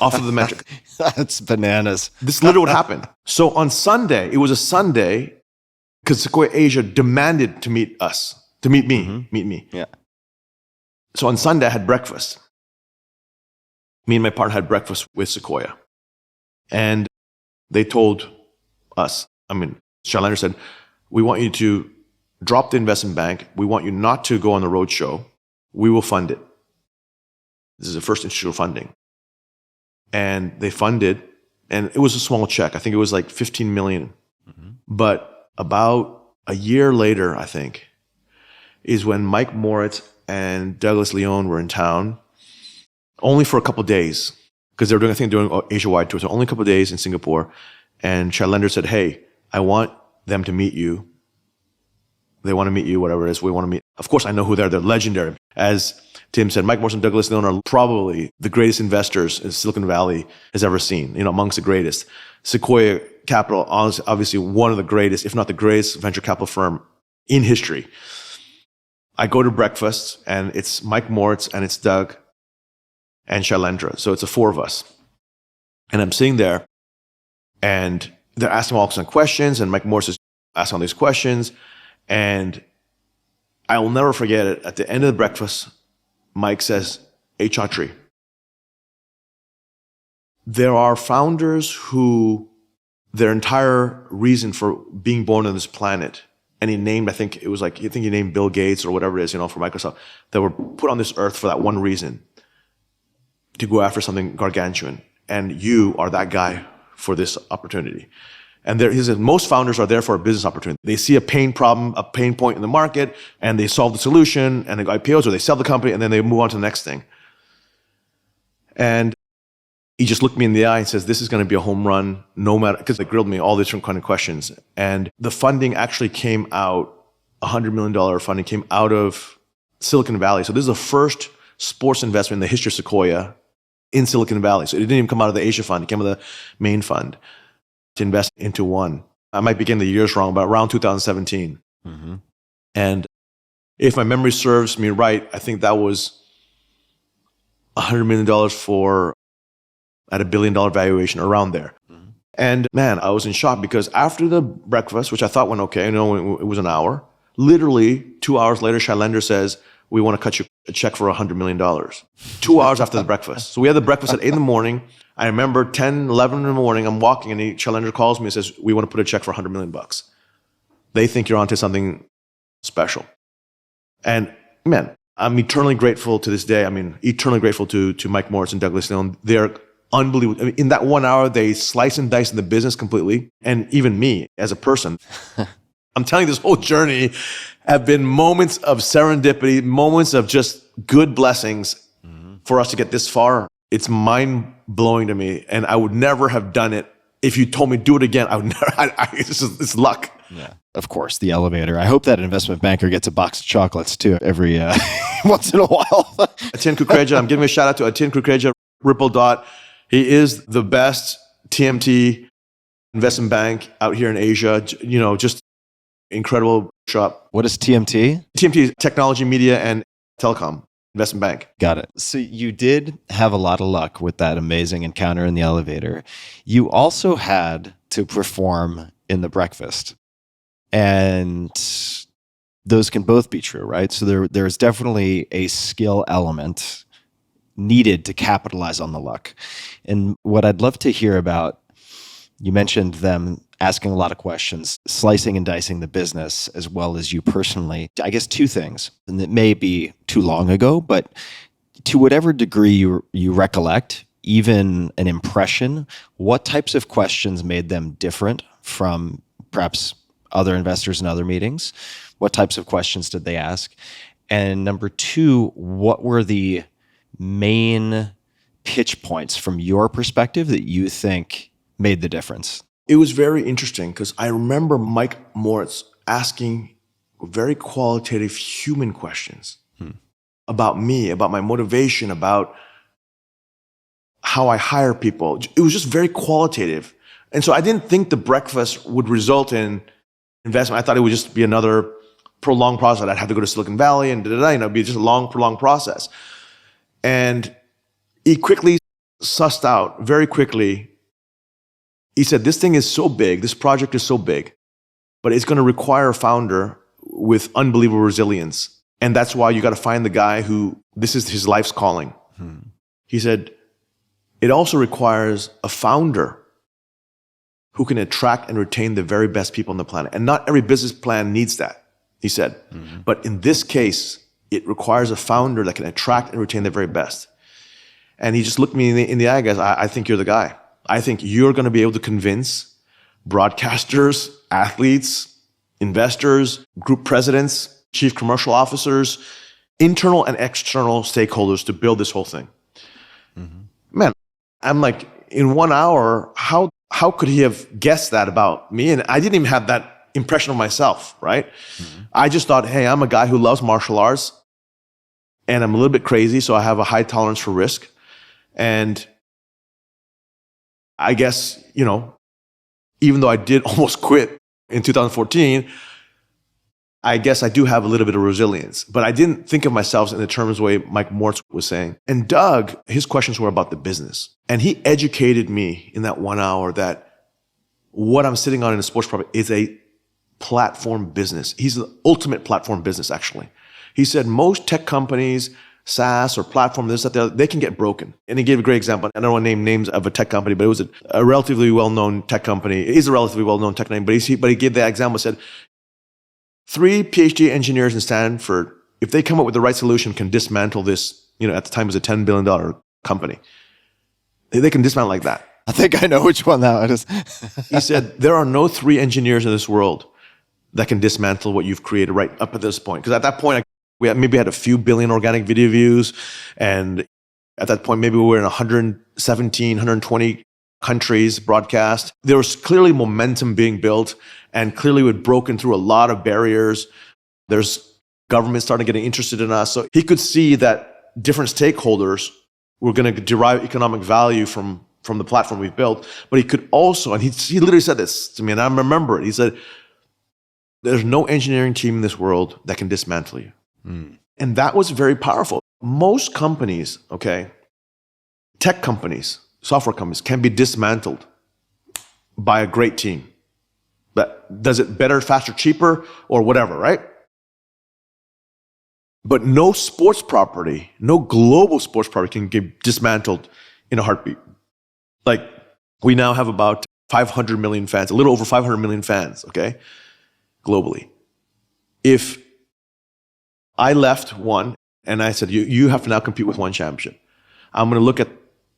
Off of the metric. That's bananas. This literally what happened. So on Sunday, it was a Sunday, because Sequoia Asia demanded to meet us, to meet me, meet me. Yeah. So on Sunday, I had breakfast. Me and my partner had breakfast with Sequoia. And they told us, Shailendra said, we want you to drop the investment bank. We want you not to go on the road show. We will fund it. This is the first institutional funding. And they funded, and it was a small check. I think it was like 15 million. But about a year later, I think, is when Mike Moritz and Douglas Leone were in town, only for a couple of days, because they were doing Asia-wide tour, so only a couple of days in Singapore. And Shailendra said, hey, I want them to meet you. They want to meet you, whatever it is. We want to meet. Of course, I know who they are. They're legendary. As Tim said, Mike Morrison and Douglas Leone are probably the greatest investors in Silicon Valley has ever seen, amongst the greatest. Sequoia Capital, obviously one of the greatest, if not the greatest venture capital firm in history. I go to breakfast, and it's Mike Moritz, and it's Doug, and Shailendra. So it's the four of us. And I'm sitting there, and they're asking all kinds of questions, and Mike Moritz is asking all these questions. And I will never forget it. At the end of the breakfast, Mike says, hey, Chatri, there are founders who their entire reason for being born on this planet, and he named, I think he named Bill Gates or whatever it is, for Microsoft, that were put on this earth for that one reason, to go after something gargantuan. And you are that guy for this opportunity. And he said, most founders are there for a business opportunity. They see a pain problem, a pain point in the market, and they solve the solution, and they go IPOs, or they sell the company, and then they move on to the next thing. And he just looked me in the eye and says, this is going to be a home run, no matter, because they grilled me all these different kind of questions. And the funding actually came out, $100 million funding came out of Silicon Valley. So this is the first sports investment in the history of Sequoia in Silicon Valley. So it didn't even come out of the Asia fund. It came out of the main fund to invest into one. I might be getting the years wrong, but around 2017. And if my memory serves me right, I think that was $100 million for at $1 billion valuation, around there. And man, I was in shock, because after the breakfast, which I thought went okay, it was an hour, literally 2 hours later, Shailendra says, we want to cut you a check for $100 million. 2 hours after the breakfast. So we had the breakfast at 8 in the morning. I remember 10, 11 in the morning, I'm walking, and Shailendra calls me and says, we want to put a check for $100 million. They think you're onto something special. And man, I'm eternally grateful to this day. Eternally grateful to Mike Moritz and Douglas Leone. They're unbelievable. In that 1 hour, they slice and dice in the business completely. And even me as a person, I'm telling you, this whole journey have been moments of serendipity, moments of just good blessings for us to get this far. It's mind-blowing to me, and I would never have done it if you told me do it again. I would never. It's luck. Yeah, of course, the elevator. I hope that investment banker gets a box of chocolates too every once in a while. Atin Kukreja, I'm giving a shout out to Atin Kukreja, Ripple Dot. He is the best TMT investment bank out here in Asia. Just incredible shop. What is TMT? TMT is technology, media, and telecom. Investment bank. Got it. So you did have a lot of luck with that amazing encounter in the elevator. You also had to perform in the breakfast. And those can both be true, right? So there's definitely a skill element needed to capitalize on the luck. And what I'd love to hear about, you mentioned them asking a lot of questions, slicing and dicing the business as well as you personally. I guess two things, and it may be too long ago, but to whatever degree you recollect, even an impression, what types of questions made them different from perhaps other investors in other meetings? What types of questions did they ask? And number two, what were the main pitch points from your perspective that you think made the difference? It was very interesting because I remember Mike Moritz asking very qualitative human questions about me, about my motivation, about how I hire people. It was just very qualitative. And so I didn't think the breakfast would result in investment. I thought it would just be another prolonged process. I'd have to go to Silicon Valley and be just a long, prolonged process. And he quickly sussed out, very quickly, he said, this thing is so big, this project is so big, but it's going to require a founder with unbelievable resilience. And that's why you got to find the guy who, this is his life's calling. He said, it also requires a founder who can attract and retain the very best people on the planet. And not every business plan needs that, he said. But in this case, it requires a founder that can attract and retain the very best. And he just looked me in the eye, guys, I think you're the guy. I think you're going to be able to convince broadcasters, athletes, investors, group presidents, chief commercial officers, internal and external stakeholders to build this whole thing. Man, I'm like, in 1 hour, how could he have guessed that about me? And I didn't even have that impression of myself, right? I just thought, hey, I'm a guy who loves martial arts and I'm a little bit crazy, so I have a high tolerance for risk. And I guess, even though I did almost quit in 2014, I guess I do have a little bit of resilience. But I didn't think of myself in the terms the way Mike Moritz was saying. And Doug, his questions were about the business. And he educated me in that 1 hour that what I'm sitting on in a sports property is a platform business. He's the ultimate platform business, actually. He said most tech companies, SaaS or platform, this, that, they can get broken. And he gave a great example. I don't want to name names of a tech company, but it was a relatively well-known tech company. It is a relatively well-known tech name, but he gave that example, said, 3 PhD engineers in Stanford, if they come up with the right solution, can dismantle this, at the time it was a $10 billion company. They can dismantle like that. I think I know which one that is. He said, there are no 3 engineers in this world that can dismantle what you've created right up at this point. Because at that point, we maybe had a few billion organic video views. And at that point, maybe we were in 117, 120 countries broadcast. There was clearly momentum being built, and clearly we'd broken through a lot of barriers. There's government starting getting interested in us. So he could see that different stakeholders were going to derive economic value from the platform we've built. But he could also, and he literally said this to me, and I remember it. He said, there's no engineering team in this world that can dismantle you. And that was very powerful. Most companies, tech companies, software companies can be dismantled by a great team. But does it better, faster, cheaper, or whatever, right? But no sports property, no global sports property can get dismantled in a heartbeat. Like, we now have about 500 million fans, a little over 500 million fans, globally. If I left one and I said, you have to now compete with One Championship. I'm going to look at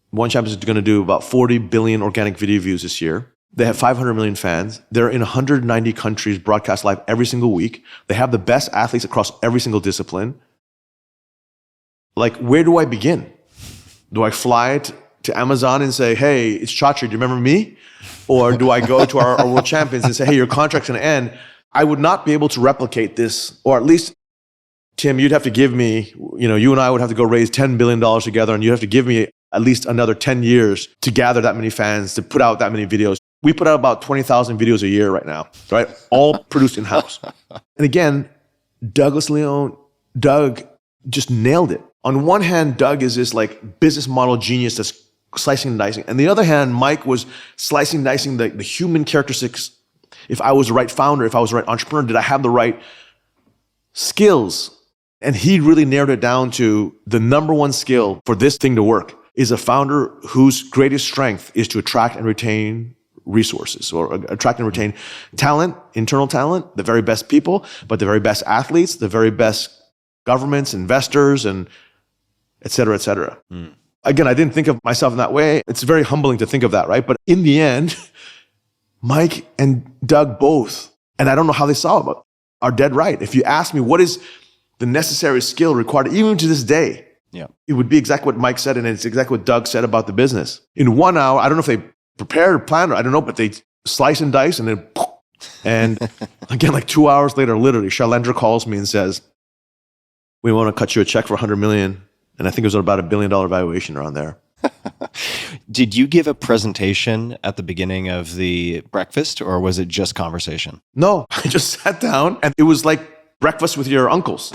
One Championship is going to do about 40 billion organic video views this year. They have 500 million fans. They're in 190 countries, broadcast live every single week. They have the best athletes across every single discipline. Like, where do I begin? Do I fly to Amazon and say, hey, it's Chatri, do you remember me? Or do I go to our world champions and say, hey, your contract's going to end? I would not be able to replicate this, or at least, Tim, you'd have to give me, you and I would have to go raise $10 billion together, and you'd have to give me at least another 10 years to gather that many fans, to put out that many videos. We put out about 20,000 videos a year right now, right? All produced in-house. And again, Doug just nailed it. On one hand, Doug is this like business model genius that's slicing and dicing. And the other hand, Mike was slicing and dicing the human characteristics. If I was the right founder, if I was the right entrepreneur, did I have the right skills? And he really narrowed it down to the number one skill for this thing to work is a founder whose greatest strength is to attract and retain resources, or attract and retain talent, internal talent, the very best people, but the very best athletes, the very best governments, investors, and et cetera, et cetera. Again, I didn't think of myself in that way. It's very humbling to think of that, right? But in the end, Mike and Doug both, and I don't know how they saw it, but are dead right. If you ask me what is the necessary skill required, even to this day, it would be exactly what Mike said, and it's exactly what Doug said about the business. In 1 hour, I don't know if they prepared or planned, or I don't know, but they slice and dice, and then, and again, like 2 hours later, literally, Shailendra calls me and says, we want to cut you a check for 100 million. And I think it was about $1 billion valuation around there. Did you give a presentation at the beginning of the breakfast, or was it just conversation? No, I just sat down, and it was like breakfast with your uncles.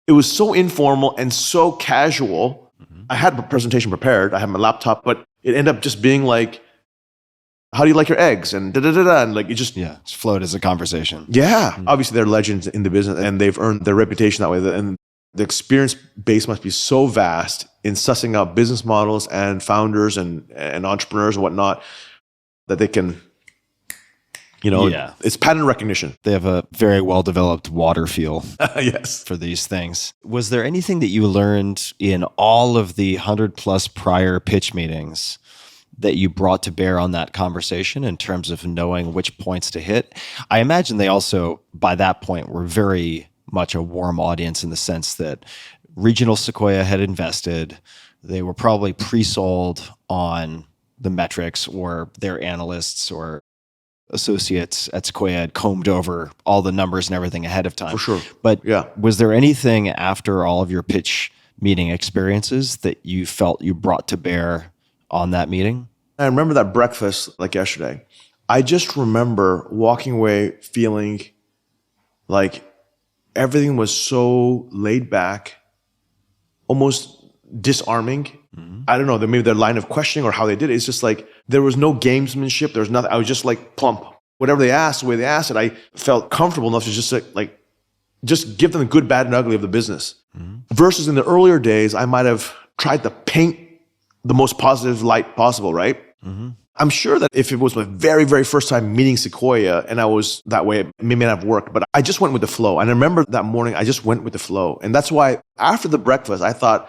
It was so informal and so casual. I had a presentation prepared. I had my laptop, but it ended up just being like, how do you like your eggs? And da-da-da-da. And like, it just flowed as a conversation. Yeah. Obviously, they're legends in the business, and they've earned their reputation that way. And the experience base must be so vast in sussing out business models and founders and entrepreneurs and whatnot that they can, it's pattern recognition. They have a very well-developed water feel yes. for these things. Was there anything that you learned in all of the 100+ prior pitch meetings that you brought to bear on that conversation in terms of knowing which points to hit? I imagine they also, by that point, were very much a warm audience in the sense that Regional Sequoia had invested. They were probably pre-sold on the metrics, or their analysts or associates at Sequoia had combed over all the numbers and everything ahead of time. For sure. But was there anything after all of your pitch meeting experiences that you felt you brought to bear on that meeting? I remember that breakfast like yesterday. I just remember walking away feeling like everything was so laid back, almost disarming. I don't know, maybe their line of questioning or how they did it. It's just like, there was no gamesmanship. There was nothing. I was just like plump. Whatever they asked, the way they asked it, I felt comfortable enough to just like just give them the good, bad, and ugly of the business. Versus in the earlier days, I might have tried to paint the most positive light possible, right? I'm sure that if it was my very, very first time meeting Sequoia and I was that way, it may not have worked, but I just went with the flow. And I remember that morning, I just went with the flow. And that's why after the breakfast, I thought,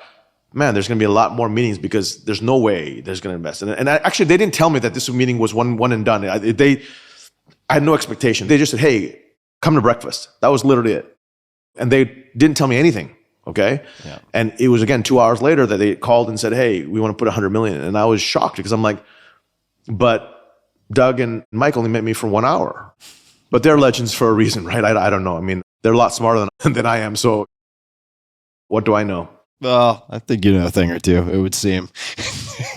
man, there's going to be a lot more meetings because there's no way there's going to invest. And actually, they didn't tell me that this meeting was one and done. I had no expectation. They just said, hey, come to breakfast. That was literally it. And they didn't tell me anything. Okay. Yeah. And it was, again, 2 hours later that they called and said, hey, we want to put 100 million. And I was shocked because I'm like, but Doug and Mike only met me for 1 hour. But they're legends for a reason, right? I don't know. I mean, they're a lot smarter than I am. So what do I know? Well, I think you know a thing or two, it would seem.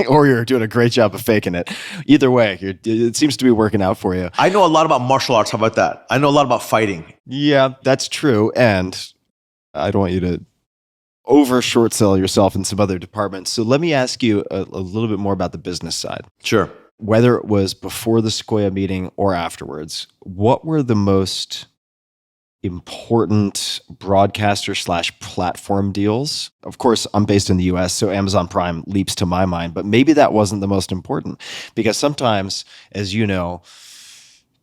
Or you're doing a great job of faking it. Either way, it seems to be working out for you. I know a lot about martial arts. How about that? I know a lot about fighting. Yeah, that's true. And I don't want you to over short sell yourself in some other departments. So let me ask you a little bit more about the business side. Sure. Whether it was before the Sequoia meeting or afterwards, what were the most important broadcaster / platform deals? Of course, I'm based in the US, so Amazon Prime leaps to my mind, but maybe that wasn't the most important, because sometimes, as you know,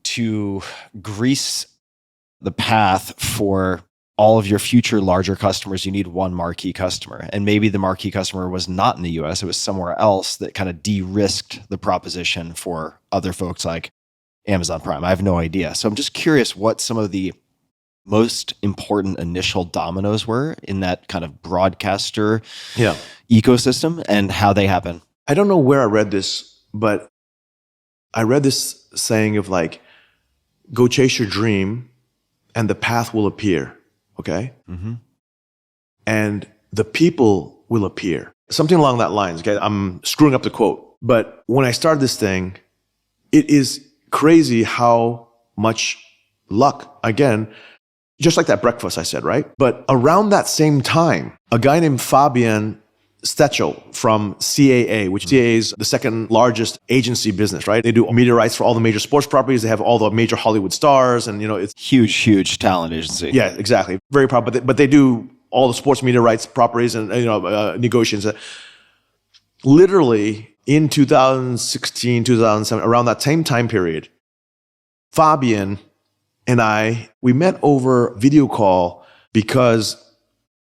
to grease the path for all of your future larger customers, you need one marquee customer. And maybe the marquee customer was not in the US, it was somewhere else that kind of de-risked the proposition for other folks like Amazon Prime. I have no idea. So I'm just curious what some of the most important initial dominoes were in that kind of broadcaster ecosystem and how they happen. I don't know where I read this, but I read this saying of like, go chase your dream and the path will appear. Okay. And the people will appear. Something along that lines. Okay. I'm screwing up the quote, but when I started this thing, it is crazy how much luck, again, just like that breakfast I said, right? But around that same time, a guy named Fabian Stechel from CAA, which CAA is the second largest agency business, right? They do media rights for all the major sports properties. They have all the major Hollywood stars, and it's huge talent agency. Yeah, exactly. Very proud, but they do all the sports media rights properties and negotiations. Literally, in 2016, 2007, around that same time period, Fabian and we met over video call because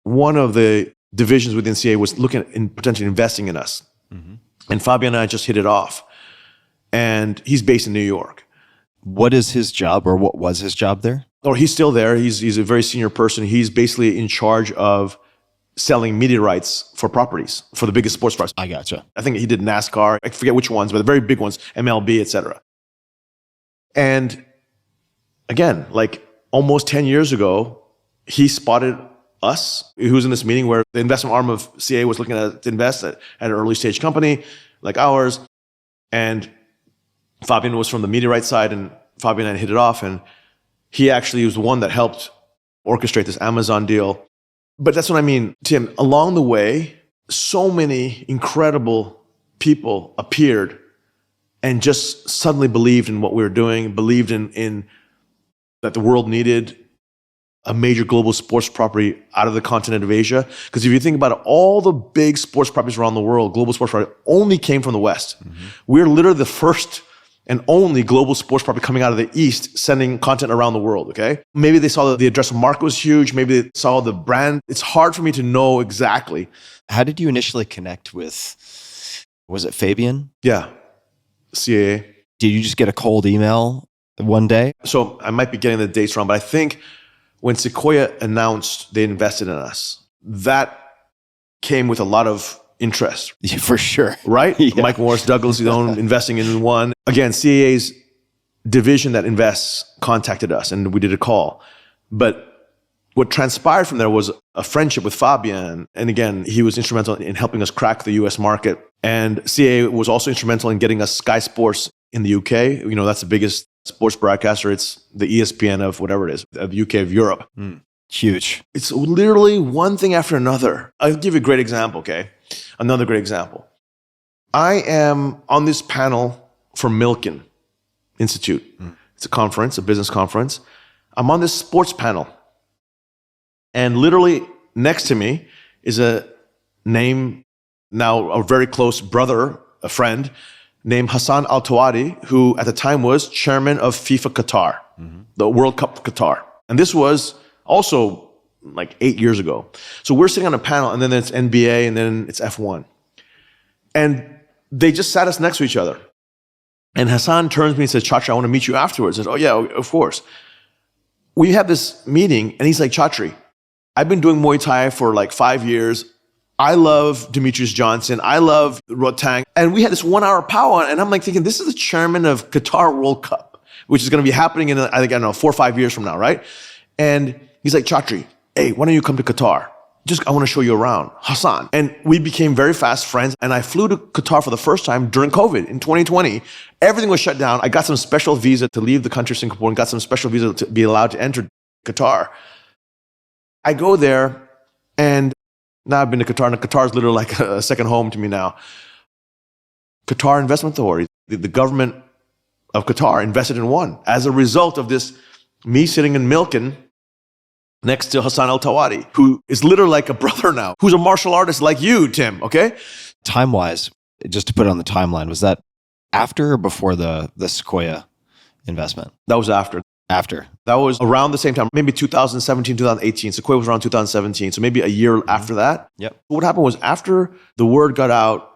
one of the divisions within CA was looking at potentially investing in us. Mm-hmm. And Fabian and I just hit it off. And he's based in New York. What is his job, or what was his job there? Oh, he's still there. He's a very senior person. He's basically in charge of selling media rights for properties, for the biggest sports properties. I gotcha. I think he did NASCAR. I forget which ones, but the very big ones, MLB, etc. And again, like almost 10 years ago, he spotted us. He was in this meeting where the investment arm of CA was looking to invest at an early stage company like ours. And Fabian was from the media rights side, and Fabian and I hit it off. And he actually was the one that helped orchestrate this Amazon deal. But that's what I mean, Tim. Along the way, so many incredible people appeared and just suddenly believed in what we were doing, believed in that the world needed a major global sports property out of the continent of Asia. Because if you think about it, all the big sports properties around the world, global sports properties, only came from the West. Mm-hmm. We're literally the first and only global sports property coming out of the East, sending content around the world, okay? Maybe they saw that the addressable market was huge. Maybe they saw the brand. It's hard for me to know exactly. How did you initially connect with, was it Fabian? Yeah, CAA. Did you just get a cold email one day? So I might be getting the dates wrong, but I think when Sequoia announced they invested in us, that came with a lot of interest. Yeah, for sure. Right? Yeah. Mike Morris, Douglas, investing in one. Again, CAA's division that invests contacted us and we did a call. But what transpired from there was a friendship with Fabian. And again, he was instrumental in helping us crack the US market. And CAA was also instrumental in getting us Sky Sports in the UK. You know, that's the biggest sports broadcaster. It's the ESPN of whatever it is, of the UK of Europe. Huge. It's literally one thing after another. I'll give you a great example, okay? Another great example. I am on this panel for Milken Institute. It's a conference, a business conference. I'm on this sports panel. And literally next to me is a name, now a very close brother, a friend, named Hassan Al-Tawadi, who at the time was chairman of FIFA Qatar, the World Cup Qatar. And this was also like 8 years ago. So we're sitting on a panel, and then it's NBA, and then it's F1. And they just sat us next to each other. And Hassan turns to me and says, Chatri, I want to meet you afterwards. I said, oh yeah, of course. We have this meeting, and he's like, Chatri, I've been doing Muay Thai for like 5 years. I love Demetrius Johnson. I love Rotang. And we had this 1 hour powwow, and I'm like thinking, this is the chairman of Qatar World Cup, which is going to be happening in, I think, I don't know, 4 or 5 years from now, right? And he's like, Chatri, hey, why don't you come to Qatar? I want to show you around. Hassan. And we became very fast friends. And I flew to Qatar for the first time during COVID in 2020. Everything was shut down. I got some special visa to leave the country of Singapore and got some special visa to be allowed to enter Qatar. I go there, and now I've been to Qatar, and Qatar is literally like a second home to me now. Qatar Investment Authority, the government of Qatar invested in one. As a result of this, me sitting in Milken next to Hassan Al-Tawadi, who is literally like a brother now, who's a martial artist like you, Tim, okay? Time-wise, just to put it on the timeline, was that after or before the Sequoia investment? That was after. After. That was around the same time, maybe 2017, 2018. Sequoia was around 2017, so maybe a year after that. Yep. What happened was after the word got out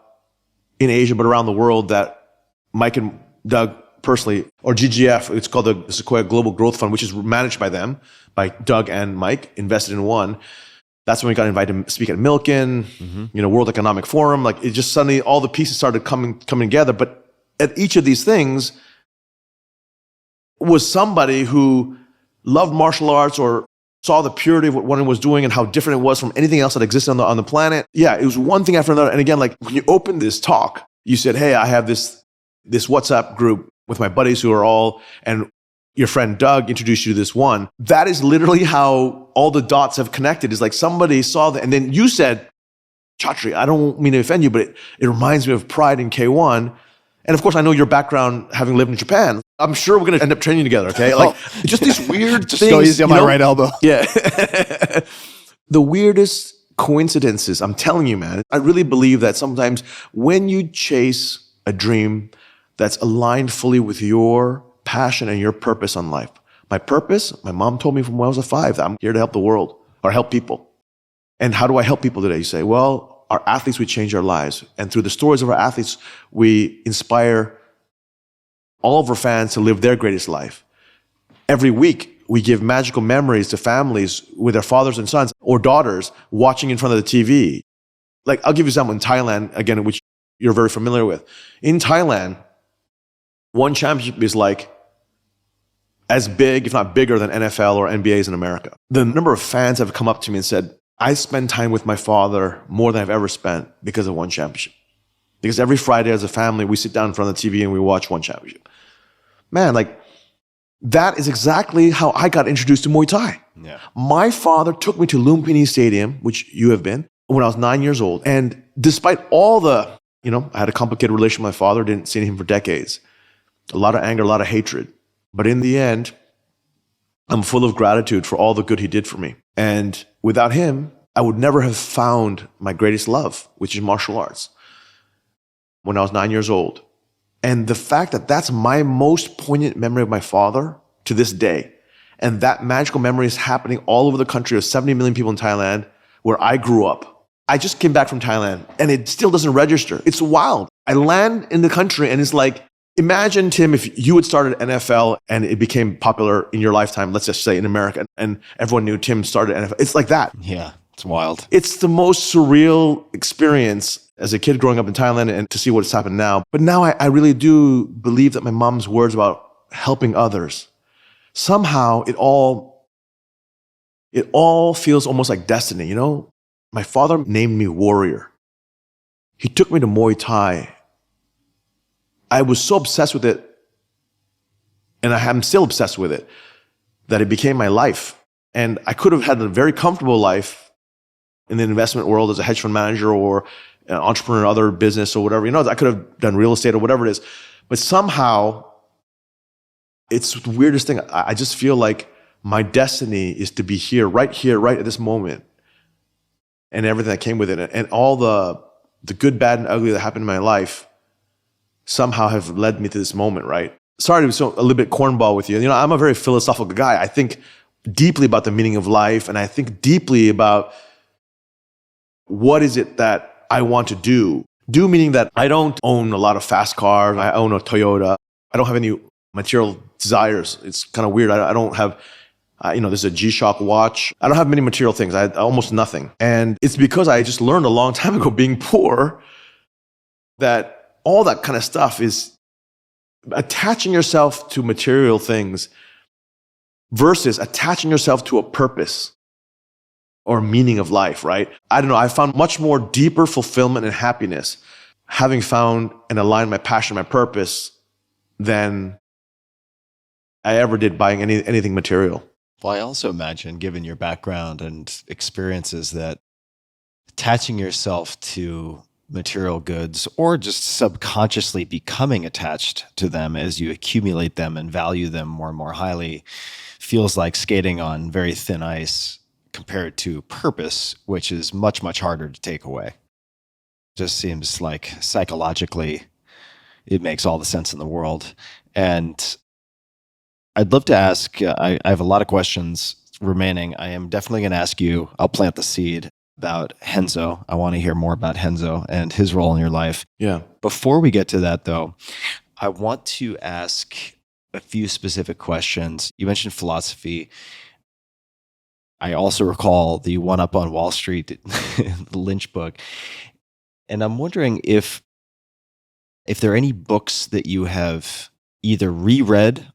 in Asia, but around the world, that Mike and Doug personally, or GGF, it's called the Sequoia Global Growth Fund, which is managed by them, by Doug and Mike, invested in one. That's when we got invited to speak at Milken, World Economic Forum. Like it just suddenly, all the pieces started coming together. But at each of these things was somebody who loved martial arts or saw the purity of what one was doing and how different it was from anything else that existed on the planet. Yeah, it was one thing after another. And again, like when you opened this talk, you said, hey, I have this WhatsApp group with my buddies who are all, and your friend Doug introduced you to this one. That is literally how all the dots have connected. Is like somebody saw that, and then you said, Chatri, I don't mean to offend you, but it reminds me of Pride in K1. And of course, I know your background, having lived in Japan. I'm sure we're going to end up training together, okay? Like, just these weird just things. go easy on my right elbow. Yeah. The weirdest coincidences. I'm telling you, man. I really believe that sometimes when you chase a dream that's aligned fully with your passion and your purpose on life. My purpose, my mom told me from when I was 5 that I'm here to help the world or help people. And how do I help people today? You say, well, our athletes, we change our lives. And through the stories of our athletes, we inspire all of our fans to live their greatest life. Every week, we give magical memories to families with their fathers and sons or daughters watching in front of the TV. Like, I'll give you example in Thailand, again, which you're very familiar with. In Thailand, one championship is like as big, if not bigger, than NFL or NBA's in America. The number of fans have come up to me and said, I spend time with my father more than I've ever spent because of one championship. Because every Friday as a family, we sit down in front of the TV and we watch one championship. Man, like, that is exactly how I got introduced to Muay Thai. Yeah. My father took me to Lumpini Stadium, which you have been, when I was 9 years old. And despite all the, I had a complicated relationship with my father, didn't see him for decades. A lot of anger, a lot of hatred. But in the end, I'm full of gratitude for all the good he did for me. And without him, I would never have found my greatest love, which is martial arts, when I was 9 years old. And the fact that that's my most poignant memory of my father to this day, and that magical memory is happening all over the country of 70 million people in Thailand, where I grew up. I just came back from Thailand, and it still doesn't register. It's wild. I land in the country, and it's like, imagine, Tim, if you had started NFL and it became popular in your lifetime, let's just say in America, and everyone knew Tim started NFL. It's like that. Yeah, it's wild. It's the most surreal experience as a kid growing up in Thailand and to see what's happened now. But now I really do believe that my mom's words about helping others, somehow it all feels almost like destiny, My father named me warrior. He took me to Muay Thai. I was so obsessed with it, and I'm still obsessed with it, that it became my life. And I could have had a very comfortable life in the investment world as a hedge fund manager or an entrepreneur in other business or whatever. I could have done real estate or whatever it is. But somehow, it's the weirdest thing. I just feel like my destiny is to be here, right at this moment, and everything that came with it. And all the good, bad, and ugly that happened in my life somehow have led me to this moment, right? Sorry to be a little bit cornball with you. I'm a very philosophical guy. I think deeply about the meaning of life, and I think deeply about what is it that I want to do. Do meaning that I don't own a lot of fast cars. I own a Toyota. I don't have any material desires. It's kind of weird. I don't have, there's a G-Shock watch. I don't have many material things. I almost nothing. And it's because I just learned a long time ago, being poor, that all that kind of stuff is attaching yourself to material things versus attaching yourself to a purpose or meaning of life, right? I don't know. I found much more deeper fulfillment and happiness having found and aligned my passion, my purpose, than I ever did buying anything material. Well, I also imagine, given your background and experiences, that attaching yourself to material goods or just subconsciously becoming attached to them as you accumulate them and value them more and more highly feels like skating on very thin ice compared to purpose, which is much, much harder to take away. Just seems like psychologically it makes all the sense in the world. And I'd love to ask, I have a lot of questions remaining. I am definitely going to ask you, I'll plant the seed, about Renzo. I want to hear more about Renzo and his role in your life. Yeah. Before we get to that, though, I want to ask a few specific questions. You mentioned philosophy. I also recall the One Up on Wall Street, the Lynch book. And I'm wondering if there are any books that you have either reread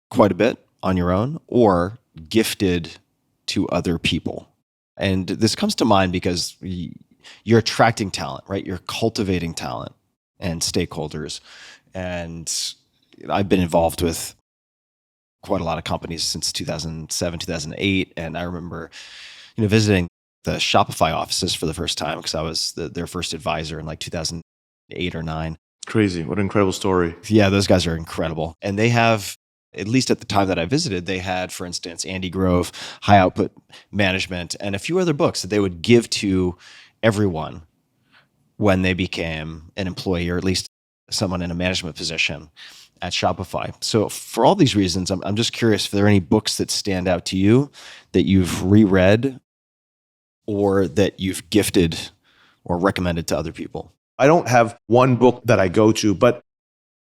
quite a bit on your own or gifted to other people. And this comes to mind because you're attracting talent, right? You're cultivating talent and stakeholders. And I've been involved with quite a lot of companies since 2007, 2008. And I remember, visiting the Shopify offices for the first time because I was their first advisor in like 2008 or 9. Crazy. What an incredible story. Yeah, those guys are incredible. And they have at least at the time that I visited, they had, for instance, Andy Grove, High Output Management, and a few other books that they would give to everyone when they became an employee, or at least someone in a management position at Shopify. So for all these reasons, I'm just curious if there are any books that stand out to you that you've reread or that you've gifted or recommended to other people. I don't have one book that I go to, but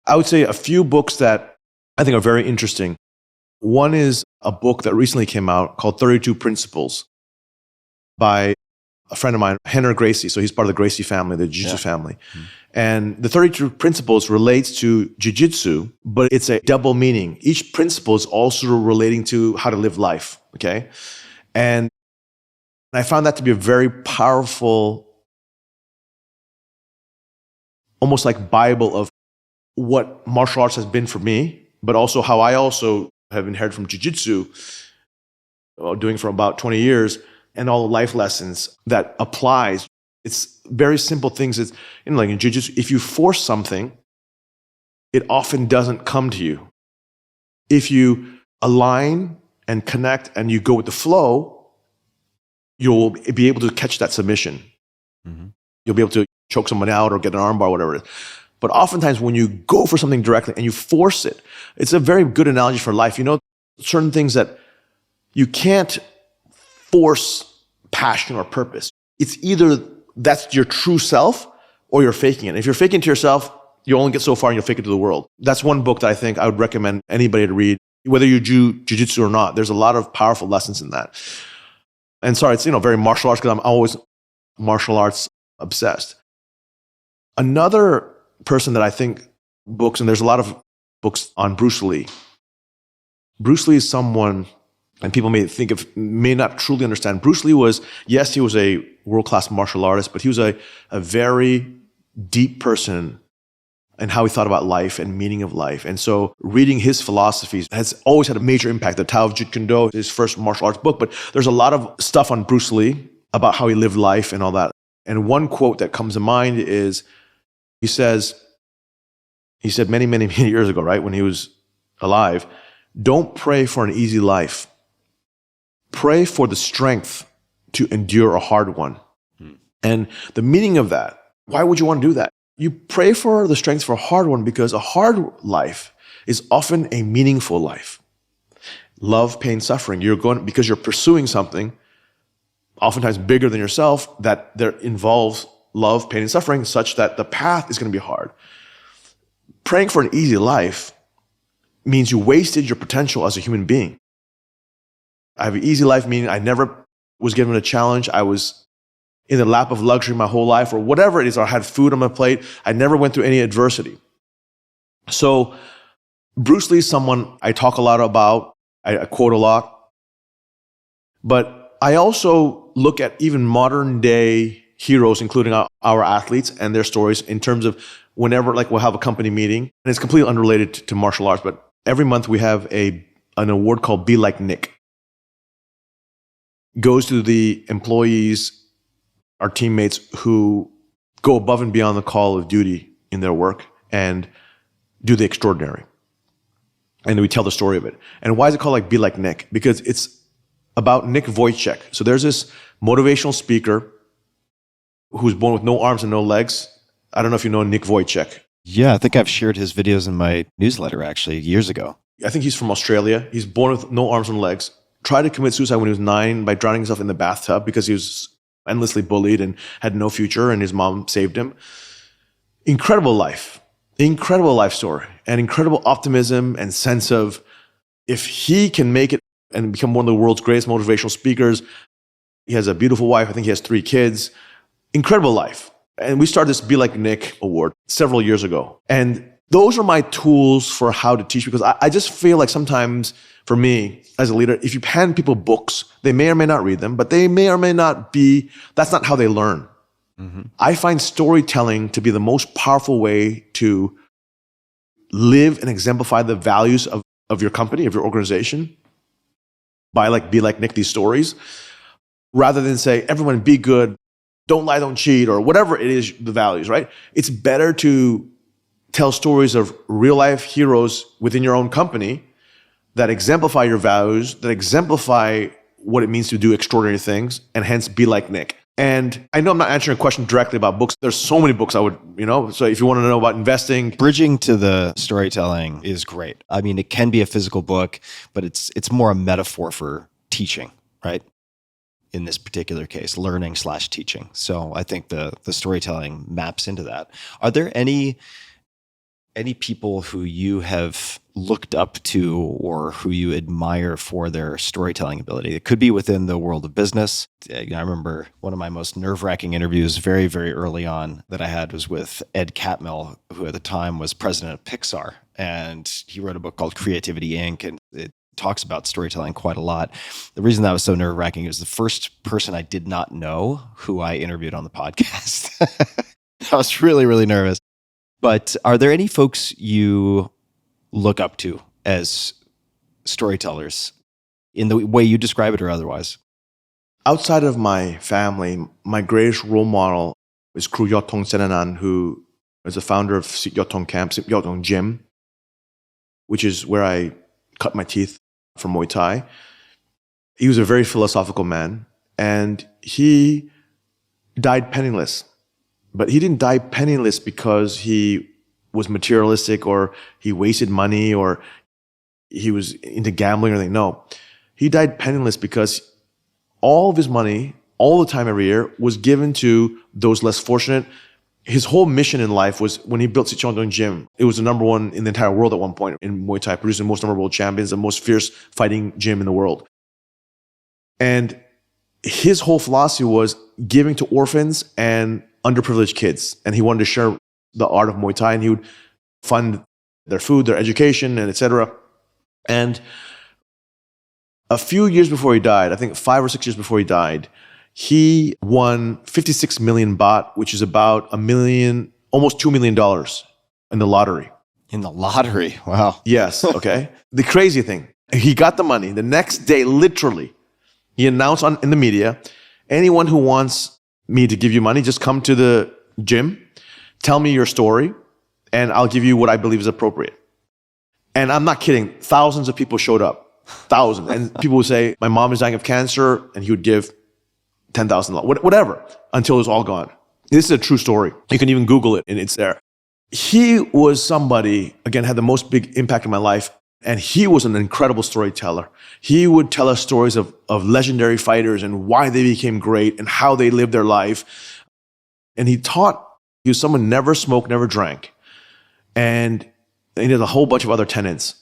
I would say a few books that I think are very interesting. One is a book that recently came out called 32 Principles by a friend of mine, Renzo Gracie. So he's part of the Gracie family, the Jiu-Jitsu family. Mm-hmm. And the 32 Principles relates to Jiu-Jitsu, but it's a double meaning. Each principle is also relating to how to live life, okay? And I found that to be a very powerful, almost like Bible of what martial arts has been for me, but also how I also have inherited from Jiu-Jitsu, doing for about 20 years, and all the life lessons that applies. It's very simple things. It's like in Jiu-Jitsu, if you force something, it often doesn't come to you. If you align and connect and you go with the flow, you'll be able to catch that submission. Mm-hmm. You'll be able to choke someone out or get an armbar, whatever it is. But oftentimes when you go for something directly and you force it, it's a very good analogy for life. You know, certain things that you can't force passion or purpose. It's either that's your true self or you're faking it. If you're faking it to yourself, you only get so far and you'll fake it to the world. That's one book that I think I would recommend anybody to read, whether you do jiu-jitsu or not. There's a lot of powerful lessons in that. And sorry, it's very martial arts because I'm always martial arts obsessed. Another person that I think books, and there's a lot of books on Bruce Lee. Bruce Lee is someone, and people may not truly understand. Bruce Lee was, yes, he was a world-class martial artist, but he was a very deep person in how he thought about life and meaning of life. And so reading his philosophies has always had a major impact. The Tao of Jeet Kune Do, his first martial arts book, but there's a lot of stuff on Bruce Lee about how he lived life and all that. And one quote that comes to mind is, he said many, many, many years ago, right, when he was alive, don't pray for an easy life. Pray for the strength to endure a hard one. And the meaning of that, why would you want to do that? You pray for the strength for a hard one because a hard life is often a meaningful life. Love, pain, suffering. Because you're pursuing something oftentimes bigger than yourself that there involves love, pain, and suffering such that the path is going to be hard. Praying for an easy life means you wasted your potential as a human being. I have an easy life, meaning I never was given a challenge. I was in the lap of luxury my whole life, or whatever it is, or I had food on my plate. I never went through any adversity. So Bruce Lee is someone I talk a lot about, I quote a lot, but I also look at even modern day heroes, including our athletes and their stories in terms of whenever, like we'll have a company meeting, and it's completely unrelated to martial arts, but every month we have an award called Be Like Nick. Goes to the employees, our teammates who go above and beyond the call of duty in their work and do the extraordinary. And we tell the story of it. And why is it called like Be Like Nick? Because it's about Nick Vujicic. So there's this motivational speaker who's born with no arms and no legs. I don't know if you know Nick Vujicic. Yeah, I think I've shared his videos in my newsletter actually years ago. I think he's from Australia. He's born with no arms and legs. Tried to commit suicide when he was 9 by drowning himself in the bathtub because he was endlessly bullied and had no future, and his mom saved him. Incredible life story, and incredible optimism and sense of if he can make it and become one of the world's greatest motivational speakers. He has a beautiful wife. I think he has 3 kids. Incredible life. And we started this Be Like Nick award several years ago. And those are my tools for how to teach, because I just feel like sometimes for me as a leader, if you hand people books, they may or may not read them, but they may or may not that's not how they learn. Mm-hmm. I find storytelling to be the most powerful way to live and exemplify the values of your company, of your organization, by Be Like Nick, these stories, rather than say, everyone be good, don't lie, don't cheat, or whatever it is, the values, right? It's better to tell stories of real life heroes within your own company that exemplify your values, that exemplify what it means to do extraordinary things, and hence be like Nick. And I know I'm not answering a question directly about books. There's so many books I would, so if you want to know about investing. Bridging to the storytelling is great. I mean, it can be a physical book, but it's more a metaphor for teaching, right? In this particular case, learning/teaching. So I think the storytelling maps into that. Are there any people who you have looked up to or who you admire for their storytelling ability? It could be within the world of business. I remember one of my most nerve-wracking interviews very, very early on that I had was with Ed Catmull, who at the time was president of Pixar. And he wrote a book called Creativity Inc. And it talks about storytelling quite a lot. The reason that was so nerve-wracking is the first person I did not know who I interviewed on the podcast. I was really, really nervous. But are there any folks you look up to as storytellers in the way you describe it or otherwise? Outside of my family, my greatest role model is Kru Yotong Senanan, who is the founder of Sityodtong Camp, Sityodtong Gym, which is where I cut my teeth for Muay Thai. He was a very philosophical man, and he died penniless. But he didn't die penniless because he was materialistic or he wasted money or he was into gambling or anything. No, he died penniless because all of his money, all the time every year, was given to those less fortunate. His whole mission in life was when he built Sityodtong Gym. It was the number one in the entire world at one point in Muay Thai, producing the most number of world champions, the most fierce fighting gym in the world. And his whole philosophy was giving to orphans and underprivileged kids. And he wanted to share the art of Muay Thai, and he would fund their food, their education, and etc. And a few years before he died, I think 5 or 6 years before he died, he won 56 million baht, which is about almost $2 million in the lottery. In the lottery? Wow. Yes, okay. The crazy thing, he got the money. The next day, literally, he announced in the media, anyone who wants me to give you money, just come to the gym, tell me your story, and I'll give you what I believe is appropriate. And I'm not kidding. Thousands of people showed up. Thousands. And people would say, my mom is dying of cancer, and he would give $10,000, whatever, until it was all gone. This is a true story. You can even Google it, and it's there. He was somebody, again, had the most big impact in my life, and he was an incredible storyteller. He would tell us stories of legendary fighters and why they became great and how they lived their life. And he was someone never smoked, never drank. And he had a whole bunch of other tenets.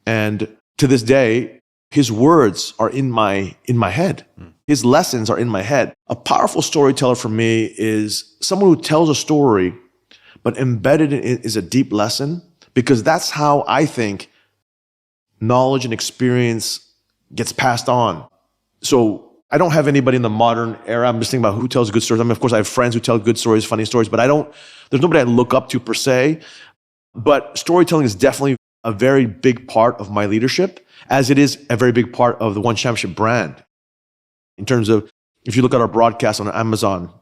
And to this day, his words are in my head. His lessons are in my head. A powerful storyteller for me is someone who tells a story, but embedded in it is a deep lesson, because that's how I think knowledge and experience gets passed on. So I don't have anybody in the modern era. I'm just thinking about who tells good stories. I mean, of course, I have friends who tell good stories, funny stories, but there's nobody I look up to per se. But storytelling is definitely a very big part of my leadership, as it is a very big part of the One Championship brand. In terms of, if you look at our broadcast on Amazon,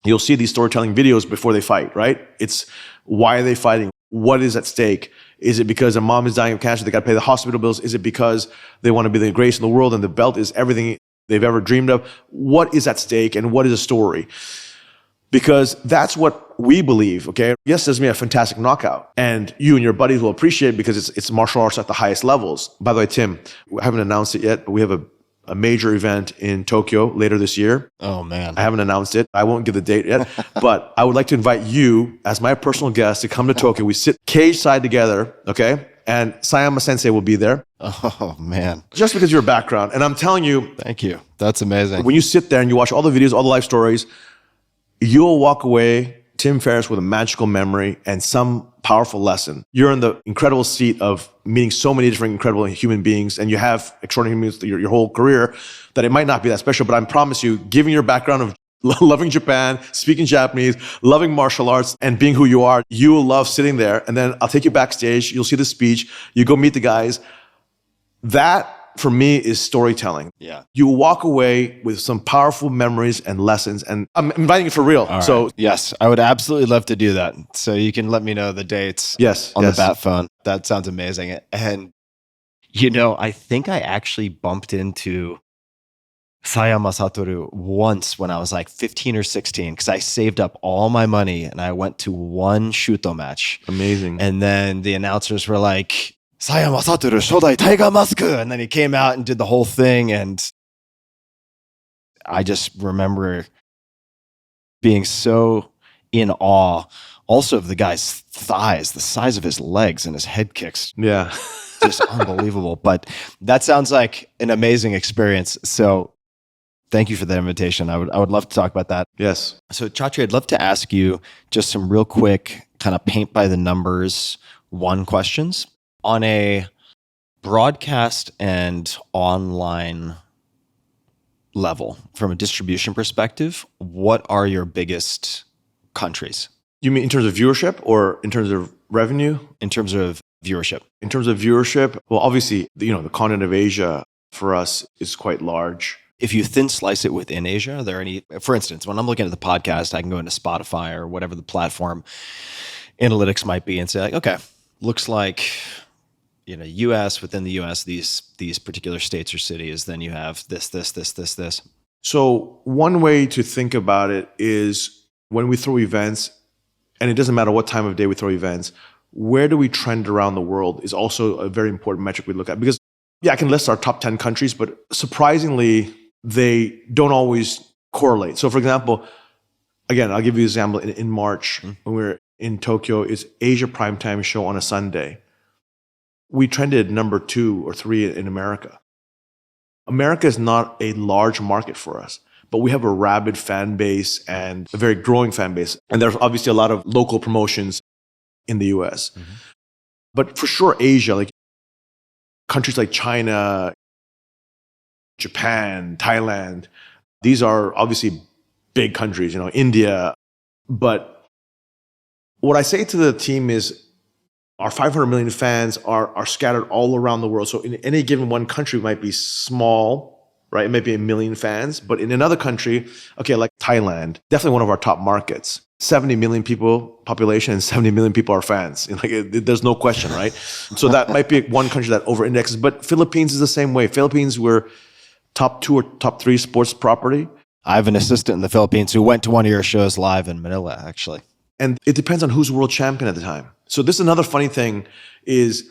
you'll see these storytelling videos before they fight, right? It's why are they fighting? What is at stake? Is it because a mom is dying of cancer, they got to pay the hospital bills? Is it because they want to be the greatest in the world and the belt is everything they've ever dreamed of? What is at stake and what is a story? Because that's what we believe, okay? Yes, there's going to be a fantastic knockout, and you and your buddies will appreciate it because it's martial arts at the highest levels. By the way, Tim, we haven't announced it yet, but we have a major event in Tokyo later this year. Oh, man. I haven't announced it. I won't give the date yet, but I would like to invite you as my personal guest to come to Tokyo. We sit cage side together, okay? And Sayama Sensei will be there. Oh, man. Just because of your background. And I'm telling you. Thank you. That's amazing. When you sit there and you watch all the videos, all the life stories, you'll walk away, Tim Ferriss, with a magical memory and some powerful lesson. You're in the incredible seat of meeting so many different incredible human beings, and you have extraordinary human beings your whole career, that it might not be that special, but I promise you, given your background of loving Japan, speaking Japanese, loving martial arts, and being who you are, you will love sitting there. And then I'll take you backstage, you'll see the speech, you go meet the guys. That, for me, is storytelling. Yeah. You walk away with some powerful memories and lessons, and I'm inviting you for real. All so right. Yes, I would absolutely love to do that. So you can let me know the dates yes, on the bat phone. That sounds amazing. And I think I actually bumped into Sayama Satoru once when I was like 15 or 16 because I saved up all my money and I went to one Shuto match. Amazing. And then the announcers were like, Sayama Satoru Shodai Taiga Mask. And then he came out and did the whole thing. And I just remember being so in awe also of the guy's thighs, the size of his legs and his head kicks. Yeah. Just unbelievable. But that sounds like an amazing experience. So thank you for that invitation. I would love to talk about that. Yes. So Chatri, I'd love to ask you just some real quick kind of paint by the numbers one questions. On a broadcast and online level, from a distribution perspective, what are your biggest countries? You mean in terms of viewership or in terms of revenue? In terms of viewership. In terms of viewership, well, obviously, the continent of Asia for us is quite large. If you thin slice it within Asia, are there any, for instance, when I'm looking at the podcast, I can go into Spotify or whatever the platform analytics might be and say like, okay, looks like, US, within the US, these particular states or cities, then you have this. So one way to think about it is when we throw events, and it doesn't matter what time of day we throw events, where do we trend around the world is also a very important metric we look at. Because, I can list our top 10 countries, but surprisingly, they don't always correlate. So for example, again, I'll give you an example. In March, when we were in Tokyo, it's Asia Primetime Show on a Sunday. We trended number 2 or 3 in America. America is not a large market for us, but we have a rabid fan base and a very growing fan base. And there's obviously a lot of local promotions in the US. Mm-hmm. But for sure, Asia, like countries like China, Japan, Thailand, these are obviously big countries, India. But what I say to the team is our 500 million fans are scattered all around the world. So in any given one country, it might be small, right? It might be 1 million fans. But in another country, okay, like Thailand, definitely one of our top markets. 70 million people population and 70 million people are fans. There's no question, right? So that might be one country that over-indexes. But Philippines is the same way. Philippines, we're top 2 or top 3 sports property. I have an assistant in the Philippines who went to one of your shows live in Manila, actually. And it depends on who's world champion at the time. So this is another funny thing is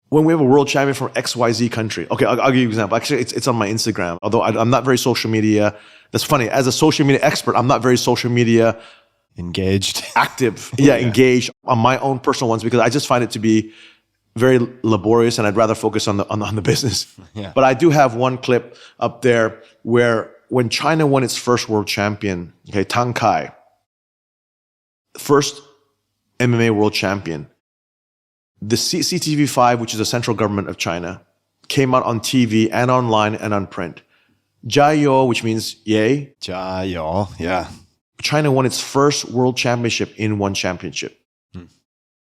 when we have a world champion from XYZ country. Okay, I'll give you an example. Actually, it's on my Instagram. Although I'm not very social media. That's funny. As a social media expert, I'm not very social media engaged, active. Yeah, engaged on my own personal ones because I just find it to be very laborious and I'd rather focus on the business. Yeah. But I do have one clip up there where when China won its first world champion, okay, Tang Kai, first MMA world champion, the CCTV5, which is the central government of China, came out on TV and online and on print. Jiao, which means yay. Jiao, yeah. China won its first world championship in one championship.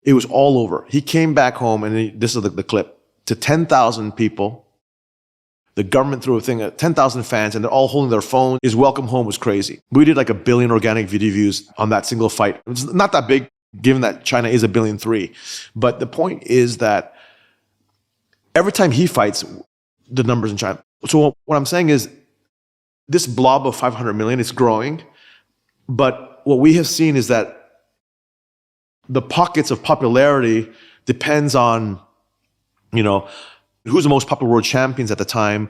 It was all over. He came back home, and this is the clip, to 10,000 people. The government threw a thing at 10,000 fans, and they're all holding their phones. His welcome home was crazy. We did like 1 billion organic video views on that single fight. It's not that big, given that China is 1.3 billion. But the point is that every time he fights, the numbers in China. So what I'm saying is this blob of 500 million is growing. But what we have seen is that the pockets of popularity depends on, who's the most popular world champions at the time,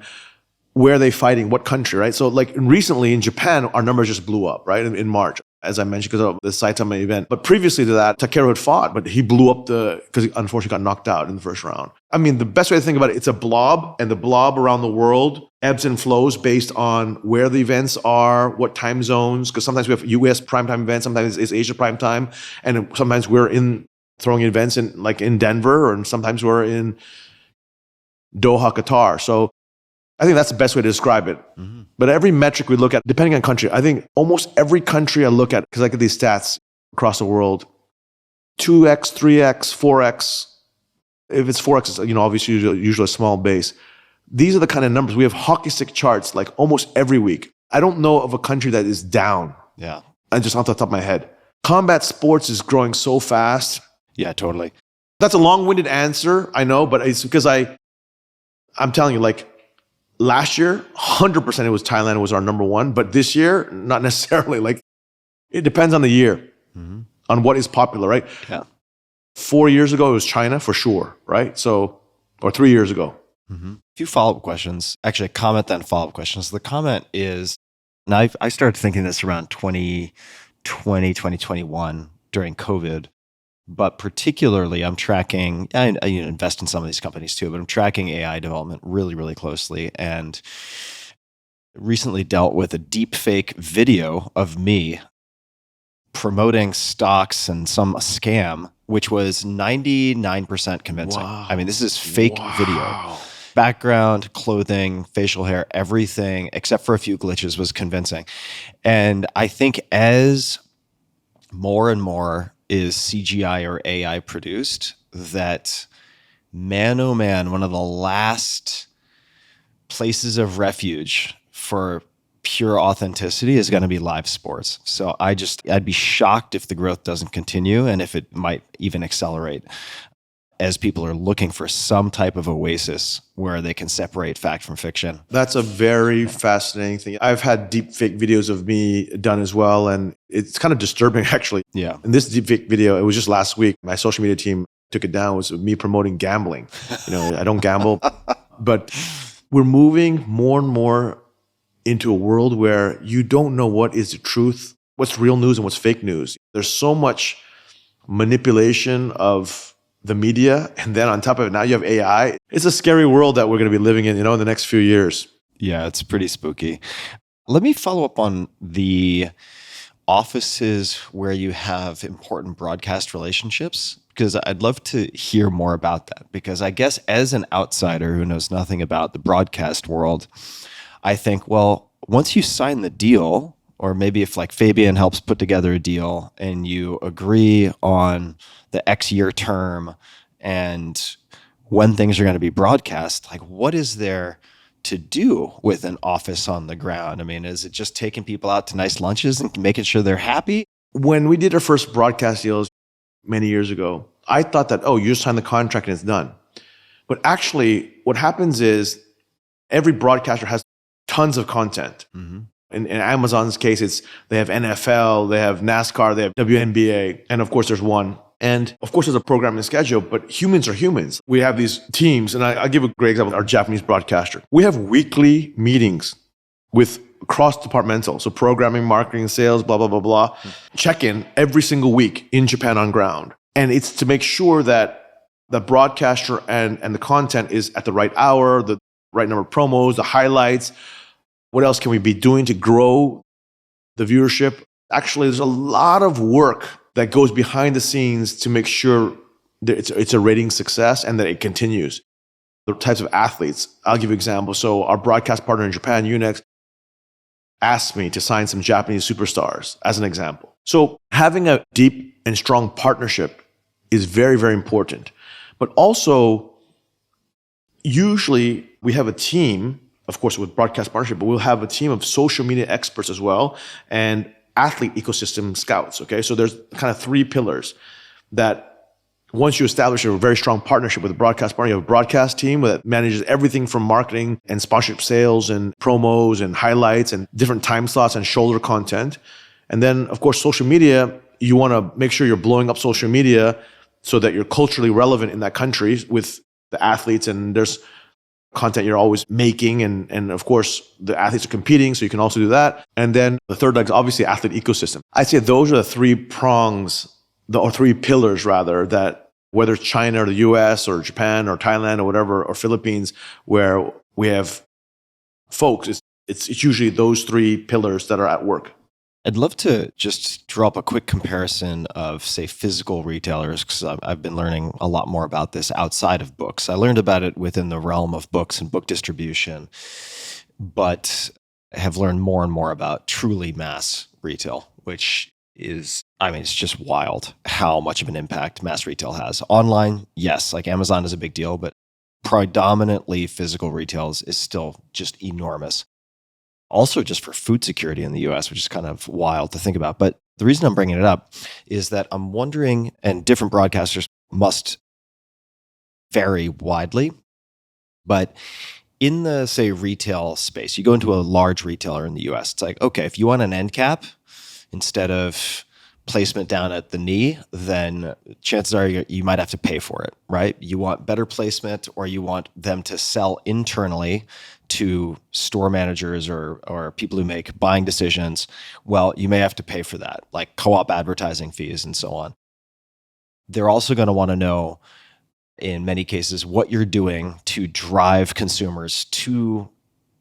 where are they fighting, what country, right? So like recently in Japan, our numbers just blew up, right? In March, as I mentioned, because of the Saitama event. But previously to that, Takeru had fought, but he blew up because he unfortunately got knocked out in the first round. I mean, the best way to think about it, it's a blob, and the blob around the world ebbs and flows based on where the events are, what time zones, because sometimes we have US primetime events, sometimes it's Asia primetime, and sometimes we're throwing events in Denver, and sometimes we're in Doha, Qatar. So I think that's the best way to describe it. Mm-hmm. But every metric we look at, depending on country, I think almost every country I look at, because I get these stats across the world, 2x, 3x, 4x. If it's 4x, it's obviously usually a small base. These are the kind of numbers. We have hockey stick charts like almost every week. I don't know of a country that is down. Yeah. And just off the top of my head. Combat sports is growing so fast. Yeah, totally. That's a long-winded answer, I know, but it's because I'm telling you, like last year, 100% it was Thailand was our number one, but this year, not necessarily. Like it depends on the year, on what is popular, right? Yeah. 4 years ago, it was China for sure, right? So, or 3 years ago. A few follow-up questions. Actually, a comment, then follow-up questions. The comment is, and I started thinking this around 2020, 2021 during COVID, but particularly I'm tracking, I invest in some of these companies too, but I'm tracking AI development really, really closely, and recently dealt with a deep fake video of me promoting stocks and some scam, which was 99% convincing. Wow. I mean, this is fake video. Background, clothing, facial hair, everything except for a few glitches was convincing. And I think as more and more is CGI or AI produced, that man, oh man, one of the last places of refuge for pure authenticity is going to be live sports. So I'd be shocked if the growth doesn't continue and if it might even accelerate as people are looking for some type of oasis where they can separate fact from fiction. That's a very fascinating thing. I've had deep fake videos of me done as well, and it's kind of disturbing actually. Yeah. And this deep fake video, it was just last week. My social media team took it down. It was me promoting gambling. I don't gamble, but we're moving more and more into a world where you don't know what is the truth, what's real news and what's fake news. There's so much manipulation of the media, and then on top of it, now you have AI. It's a scary world that we're going to be living in, in the next few years. Yeah, it's pretty spooky. Let me follow up on the offices where you have important broadcast relationships, because I'd love to hear more about that. Because I guess as an outsider who knows nothing about the broadcast world, I think, well, once you sign the deal, or maybe if like Fabian helps put together a deal and you agree on the X year term and when things are going to be broadcast, like what is there to do with an office on the ground? I mean, is it just taking people out to nice lunches and making sure they're happy? When we did our first broadcast deals many years ago, I thought that, you just sign the contract and it's done. But actually, what happens is every broadcaster has tons of content. In Amazon's case, they have NFL, they have NASCAR, they have WNBA, and of course there's one. And of course there's a programming schedule, but humans are humans. We have these teams, and I'll give a great example, our Japanese broadcaster. We have weekly meetings with cross-departmental, so programming, marketing, sales, blah, blah, blah, blah, check-in every single week in Japan on ground. And it's to make sure that the broadcaster and the content is at the right hour, the right number of promos, the highlights. What else can we be doing to grow the viewership? Actually, there's a lot of work that goes behind the scenes to make sure that it's a rating success and that it continues. The types of athletes, I'll give you an example. So our broadcast partner in Japan, Unex, asked me to sign some Japanese superstars as an example. So having a deep and strong partnership is very, very important. But also, usually we have a team, of course, with broadcast partnership, but we'll have a team of social media experts as well and athlete ecosystem scouts, okay? So there's kind of three pillars that once you establish a very strong partnership with a broadcast partner, you have a broadcast team that manages everything from marketing and sponsorship sales and promos and highlights and different time slots and shoulder content. And then, of course, social media, you want to make sure you're blowing up social media so that you're culturally relevant in that country with the athletes, and there's content you're always making, and of course the athletes are competing, so you can also do that. And then the third leg is obviously athlete ecosystem. I'd say those are the three prongs, or three pillars rather, that whether it's China or the US or Japan or Thailand or whatever, or Philippines, where we have folks, it's usually those three pillars that are at work. I'd love to just draw up a quick comparison of, say, physical retailers, because I've been learning a lot more about this outside of books. I learned about it within the realm of books and book distribution, but have learned more and more about truly mass retail, which is, it's just wild how much of an impact mass retail has. Online, yes, like Amazon is a big deal, but predominantly physical retail is still just enormous. Also just for food security in the US, which is kind of wild to think about. But the reason I'm bringing it up is that I'm wondering, and different broadcasters must vary widely. But in the, say, retail space, you go into a large retailer in the US, it's like, okay, if you want an end cap instead of placement down at the knee, then chances are you might have to pay for it, right? You want better placement, or you want them to sell internally to store managers or people who make buying decisions. Well, you may have to pay for that, like co-op advertising fees and so on. They're also going to want to know, in many cases, what you're doing to drive consumers to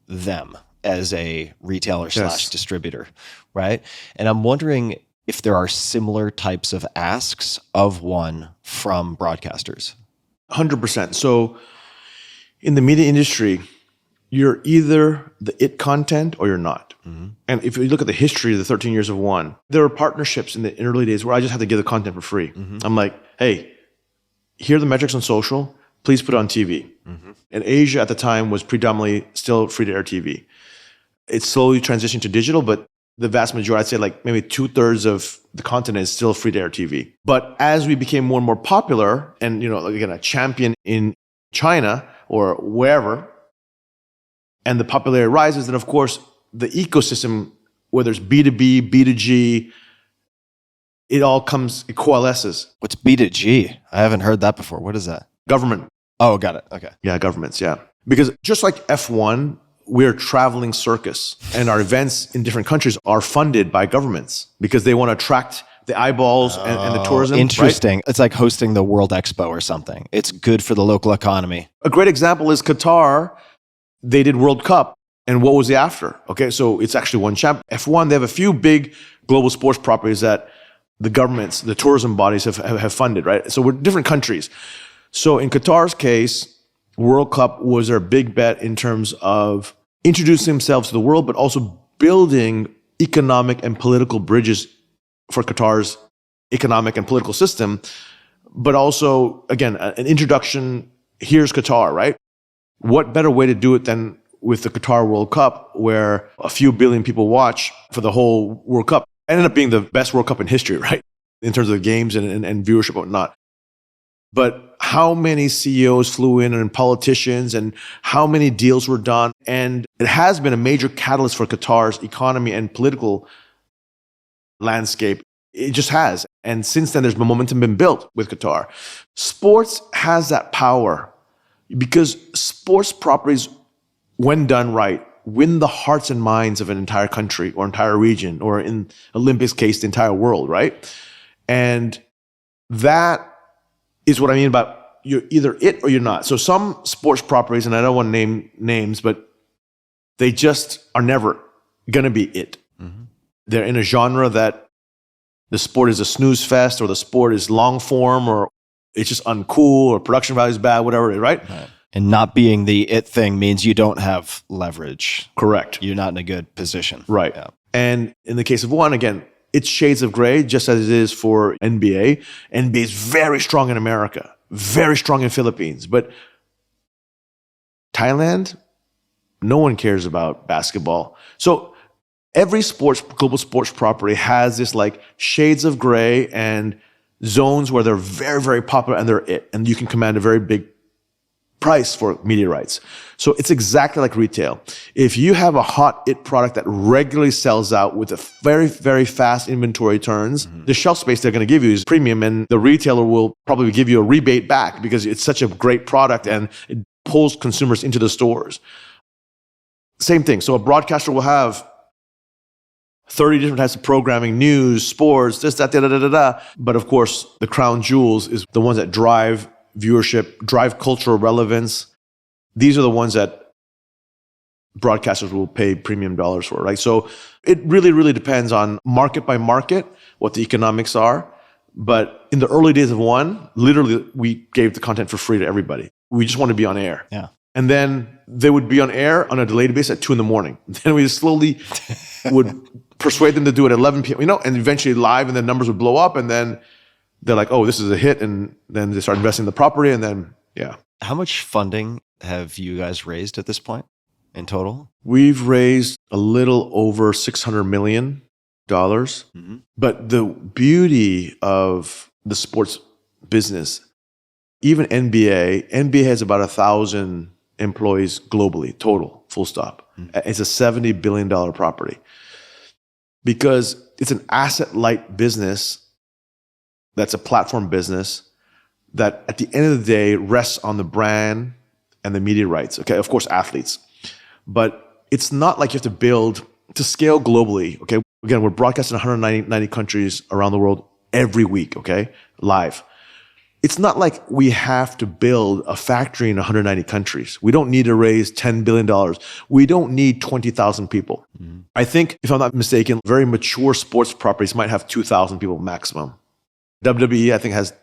them as a retailer slash distributor, right? And I'm wondering if there are similar types of asks of one from broadcasters. 100%. So in the media industry, you're either the it content or you're not. Mm-hmm. And if you look at the history of the 13 years of one, there were partnerships in the early days where I just had to give the content for free. Mm-hmm. I'm like, hey, here are the metrics on social. Please put it on TV. Mm-hmm. And Asia at the time was predominantly still free-to-air TV. It slowly transitioned to digital, but the vast majority, I'd say like maybe 2/3 of the content is still free-to-air TV. But as we became more and more popular and, again, a champion in China or wherever, and the popularity rises, then of course, the ecosystem, whether it's B2B, B2G, it coalesces. What's B2G? I haven't heard that before. What is that? Government. Oh, got it. Okay. Yeah, governments, yeah. Because just like F1, we're a traveling circus, and our events in different countries are funded by governments because they want to attract the eyeballs and the tourism. Interesting. Right? It's like hosting the World Expo or something. It's good for the local economy. A great example is Qatar. They did World Cup, and what was the after? Okay, so it's actually one champ. F1, they have a few big global sports properties that the governments, the tourism bodies have funded, right? So we're different countries. So in Qatar's case, World Cup was their big bet in terms of introducing themselves to the world, but also building economic and political bridges for Qatar's economic and political system. But also, again, an introduction, here's Qatar, right? What better way to do it than with the Qatar World Cup, where a few billion people watch for the whole World Cup? It ended up being the best World Cup in history, right? In terms of the games and viewership and whatnot. But how many CEOs flew in and politicians, and how many deals were done? And it has been a major catalyst for Qatar's economy and political landscape. It just has. And since then, there's momentum been built with Qatar. Sports has that power because sports properties, when done right, win the hearts and minds of an entire country or entire region, or in Olympics case, the entire world, right? And that is what I mean about you're either it or you're not. So some sports properties, and I don't want to name names, but they just are never going to be it. Mm-hmm. They're in a genre that the sport is a snooze fest, or the sport is long form, or it's just uncool, or production value is bad, whatever, right? And not being the it thing means you don't have leverage. Correct. You're not in a good position. Right. Yeah. And in the case of one, again, it's shades of gray, just as it is for NBA. NBA is very strong in America, very strong in Philippines. But Thailand, no one cares about basketball. So every global sports property has this like shades of gray and zones where they're very, very popular and they're it. And you can command a very big price for media rights. So it's exactly like retail. If you have a hot it product that regularly sells out with a very, very fast inventory turns, the shelf space they're going to give you is premium, and the retailer will probably give you a rebate back because it's such a great product and it pulls consumers into the stores. Same thing. So a broadcaster will have 30 different types of programming, news, sports, this, that, da, da, da, da, da. But of course, the crown jewels is the ones that drive viewership, drive cultural relevance. These are the ones that broadcasters will pay premium dollars for, right? So it really, really depends on market by market, what the economics are. But in the early days of one, literally, we gave the content for free to everybody. We just wanted to be on air. Yeah. And then they would be on air on a delayed basis at 2 a.m. Then we slowly would persuade them to do it at 11 p.m., and eventually live, and the numbers would blow up, and then they're like, oh, this is a hit, and then they start investing in the property, and then, yeah. How much funding have you guys raised at this point in total? We've raised a little over $600 million. Mm-hmm. But the beauty of the sports business Even NBA has about 1,000 employees globally, total, full stop. It's a $70 billion property because it's an asset-light business that's a platform business that at the end of the day rests on the brand and the media rights. Okay, of course, athletes. But it's not like you have to build to scale globally. Okay, again, we're broadcasting in 190 countries around the world every week, okay, live. It's not like we have to build a factory in 190 countries. We don't need to raise $10 billion. We don't need 20,000 people. Mm-hmm. I think, if I'm not mistaken, very mature sports properties might have 2,000 people maximum. WWE, I think, has,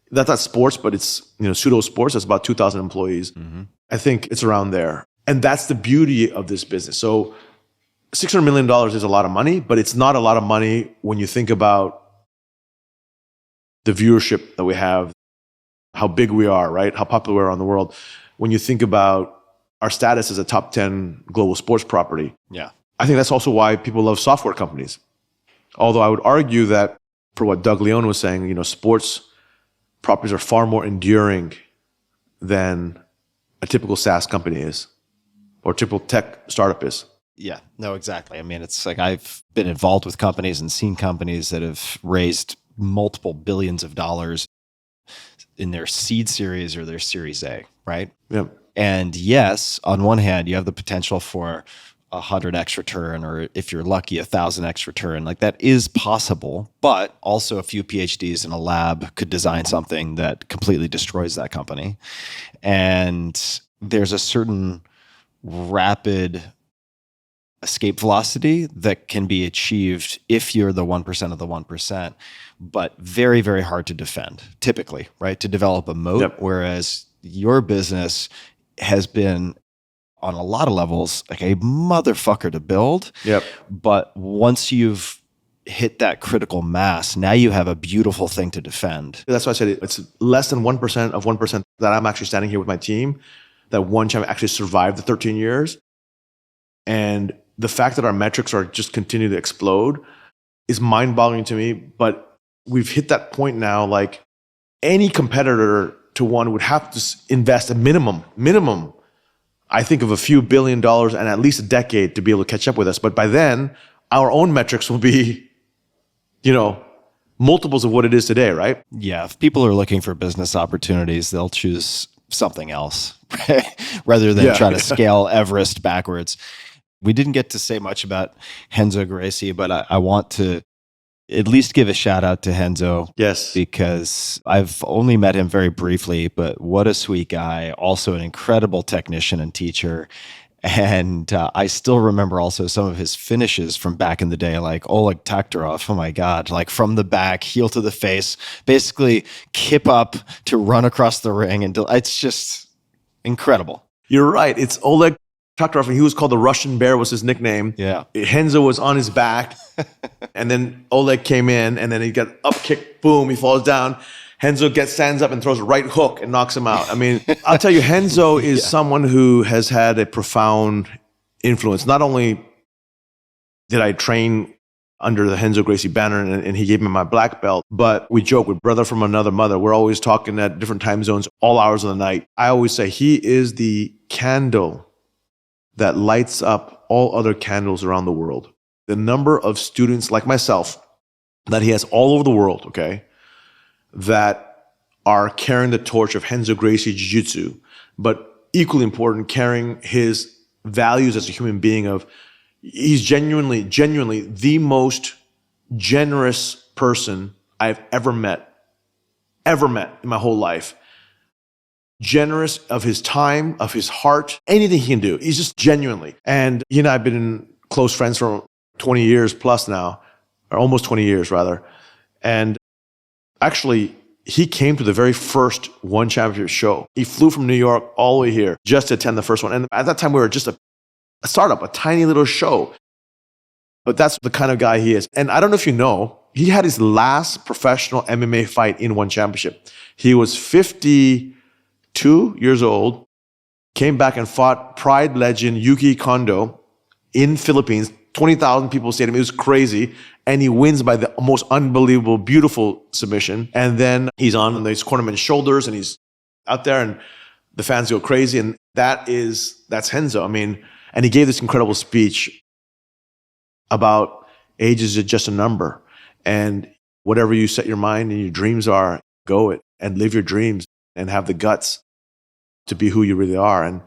that's not sports, but it's pseudo sports. That's about 2,000 employees. Mm-hmm. I think it's around there. And that's the beauty of this business. So $600 million is a lot of money, but it's not a lot of money when you think about the viewership that we have, how big we are, right? How popular we are around the world. When you think about our status as a top 10 global sports property. Yeah. I think that's also why people love software companies. Although I would argue that, for what Doug Leone was saying, sports properties are far more enduring than a typical SaaS company is, or typical tech startup is. Yeah, no, exactly. I mean, it's like I've been involved with companies and seen companies that have raised multiple billions of dollars in their seed series or their series A, right? Yeah. And yes, on one hand, you have the potential for 100x return, or if you're lucky, 1,000x return. Like that is possible, but also a few PhDs in a lab could design something that completely destroys that company. And there's a certain rapid escape velocity that can be achieved if you're the 1% of the 1%, but very, very hard to defend, typically, right? To develop a moat, yep. Whereas your business has been, on a lot of levels, like a motherfucker to build. Yep. But once you've hit that critical mass, now you have a beautiful thing to defend. That's why I said it's less than 1% of 1% that I'm actually standing here with my team, that one champ actually survived the 13 years. And the fact that our metrics are just continue to explode is mind-boggling to me. But we've hit that point now, like any competitor to one would have to invest a minimum, I think, of a few $1 billion and at least a decade to be able to catch up with us. But by then, our own metrics will be, multiples of what it is today, right? Yeah. If people are looking for business opportunities, they'll choose something else rather than try to scale Everest backwards. We didn't get to say much about Renzo Gracie, but I want to at least give a shout out to Renzo. Yes. Because I've only met him very briefly, but what a sweet guy. Also an incredible technician and teacher. And I still remember also some of his finishes from back in the day, like Oleg Taktarov. Oh my God. Like from the back, heel to the face, basically kip up to run across the ring. And it's just incredible. You're right. It's Oleg Taktarov, and he was called the Russian Bear, was his nickname. Yeah. Renzo was on his back, and then Oleg came in, and then he got up kick, boom, he falls down. Renzo stands up and throws a right hook and knocks him out. I mean, I'll tell you, Renzo is someone who has had a profound influence. Not only did I train under the Renzo Gracie banner, and he gave me my black belt, but we joke, with brother from another mother. We're always talking at different time zones, all hours of the night. I always say he is the candle that lights up all other candles around the world. The number of students like myself that he has all over the world, okay, that are carrying the torch of Renzo Gracie Jiu-Jitsu, but equally important, carrying his values as a human being of, he's genuinely the most generous person I've ever met in my whole life. Generous of his time, of his heart, anything he can do. He's just genuinely. And he and I have been close friends for 20 years plus now, or almost 20 years rather. And actually, he came to the very first One Championship show. He flew from New York all the way here just to attend the first one. And at that time, we were just a startup, a tiny little show. But that's the kind of guy he is. And I don't know if you know, he had his last professional MMA fight in One Championship. He was 52 years old, came back and fought Pride legend Yuki Kondo in Philippines. 20,000 people stayed him. It was crazy. And he wins by the most unbelievable, beautiful submission. And then he's on his cornerman's shoulders and he's out there and the fans go crazy. And that's Renzo. I mean, and he gave this incredible speech about age is just a number. And whatever you set your mind and your dreams are, go it and live your dreams and have the guts to be who you really are. And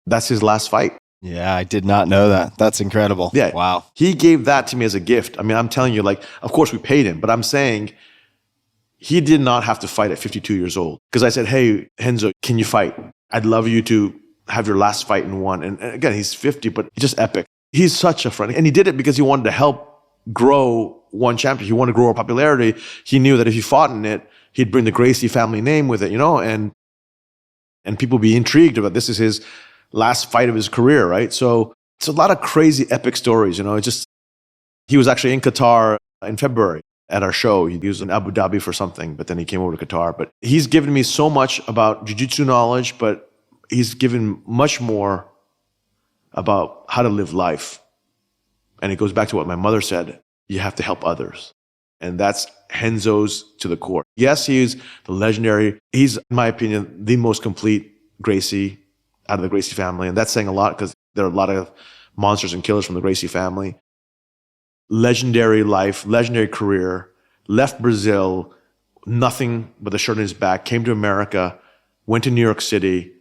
that's his last fight. Yeah, I did not know that. That's incredible. Yeah. Wow. He gave that to me as a gift. I mean, I'm telling you, like, of course we paid him, but I'm saying he did not have to fight at 52 years old. Because I said, hey, Renzo, can you fight? I'd love you to have your last fight in one. And again, he's 50, but he's just epic. He's such a friend. And he did it because he wanted to help grow one champion. He wanted to grow our popularity. He knew that if he fought in it, he'd bring the Gracie family name with it, and people be intrigued about this is his last fight of his career, right? So it's a lot of crazy epic stories, he was actually in Qatar in February at our show. He was in Abu Dhabi for something, but then he came over to Qatar. But he's given me so much about jiu-jitsu knowledge, but he's given much more about how to live life. And it goes back to what my mother said, you have to help others. And that's Renzo's to the core. Yes, he's the legendary, he's, in my opinion, the most complete Gracie out of the Gracie family. And that's saying a lot because there are a lot of monsters and killers from the Gracie family. Legendary life, legendary career, left Brazil, nothing but the shirt on his back, came to America, went to New York City,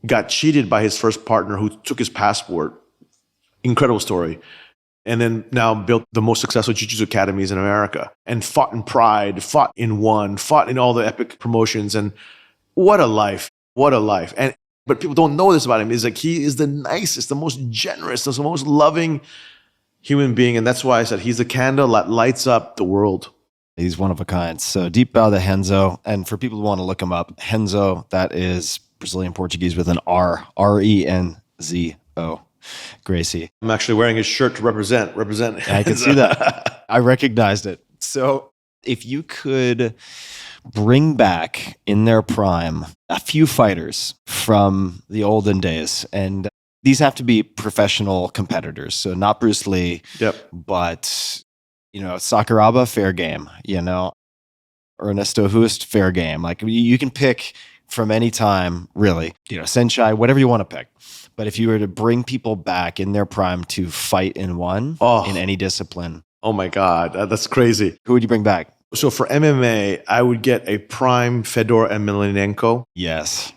got cheated by his first partner who took his passport. Incredible story. And then now built the most successful jiu-jitsu academies in America and fought in Pride, fought in One, fought in all the epic promotions. And what a life. What a life. But people don't know this about him. Is like he is the nicest, the most generous, the most loving human being. And that's why I said he's the candle that lights up the world. He's one of a kind. So deep bow to Renzo. And for people who want to look him up, Renzo, that is Brazilian Portuguese with an R, R-E-N-Z-O. Gracie. I'm actually wearing his shirt to represent. I can see that. I recognized it. So if you could bring back in their prime a few fighters from the olden days, and these have to be professional competitors, so not Bruce Lee, but Sakuraba, fair game, Ernesto Hust, fair game. Like you can pick from any time, really, Senshai, whatever you want to pick. But if you were to bring people back in their prime to fight in one, in any discipline. Oh my God, that's crazy. Who would you bring back? So for MMA, I would get a prime Fedor Emelianenko. Yes,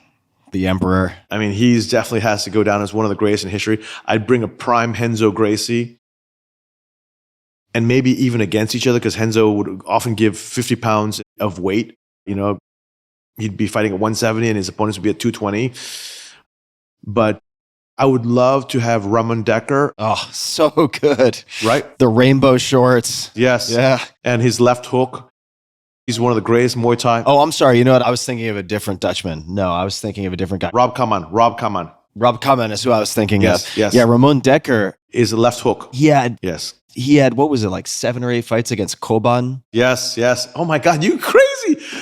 the Emperor. I mean, he's definitely has to go down as one of the greatest in history. I'd bring a prime Renzo Gracie. And maybe even against each other, because Renzo would often give 50 pounds of weight. He'd be fighting at 170 and his opponents would be at 220. But I would love to have Ramon Decker. Oh, so good. Right? The rainbow shorts. Yes. Yeah. And his left hook. He's one of the greatest Muay Thai. Oh, I'm sorry. You know what? I was thinking of a different Dutchman. No, I was thinking of a different guy. Rob Kaman. Rob Kaman is who I was thinking of. Yes. Yeah, Ramon Decker. Is a left hook. Yes. He had, what was it, like 7 or 8 fights against Koban? Yes. Oh my God, you crazy.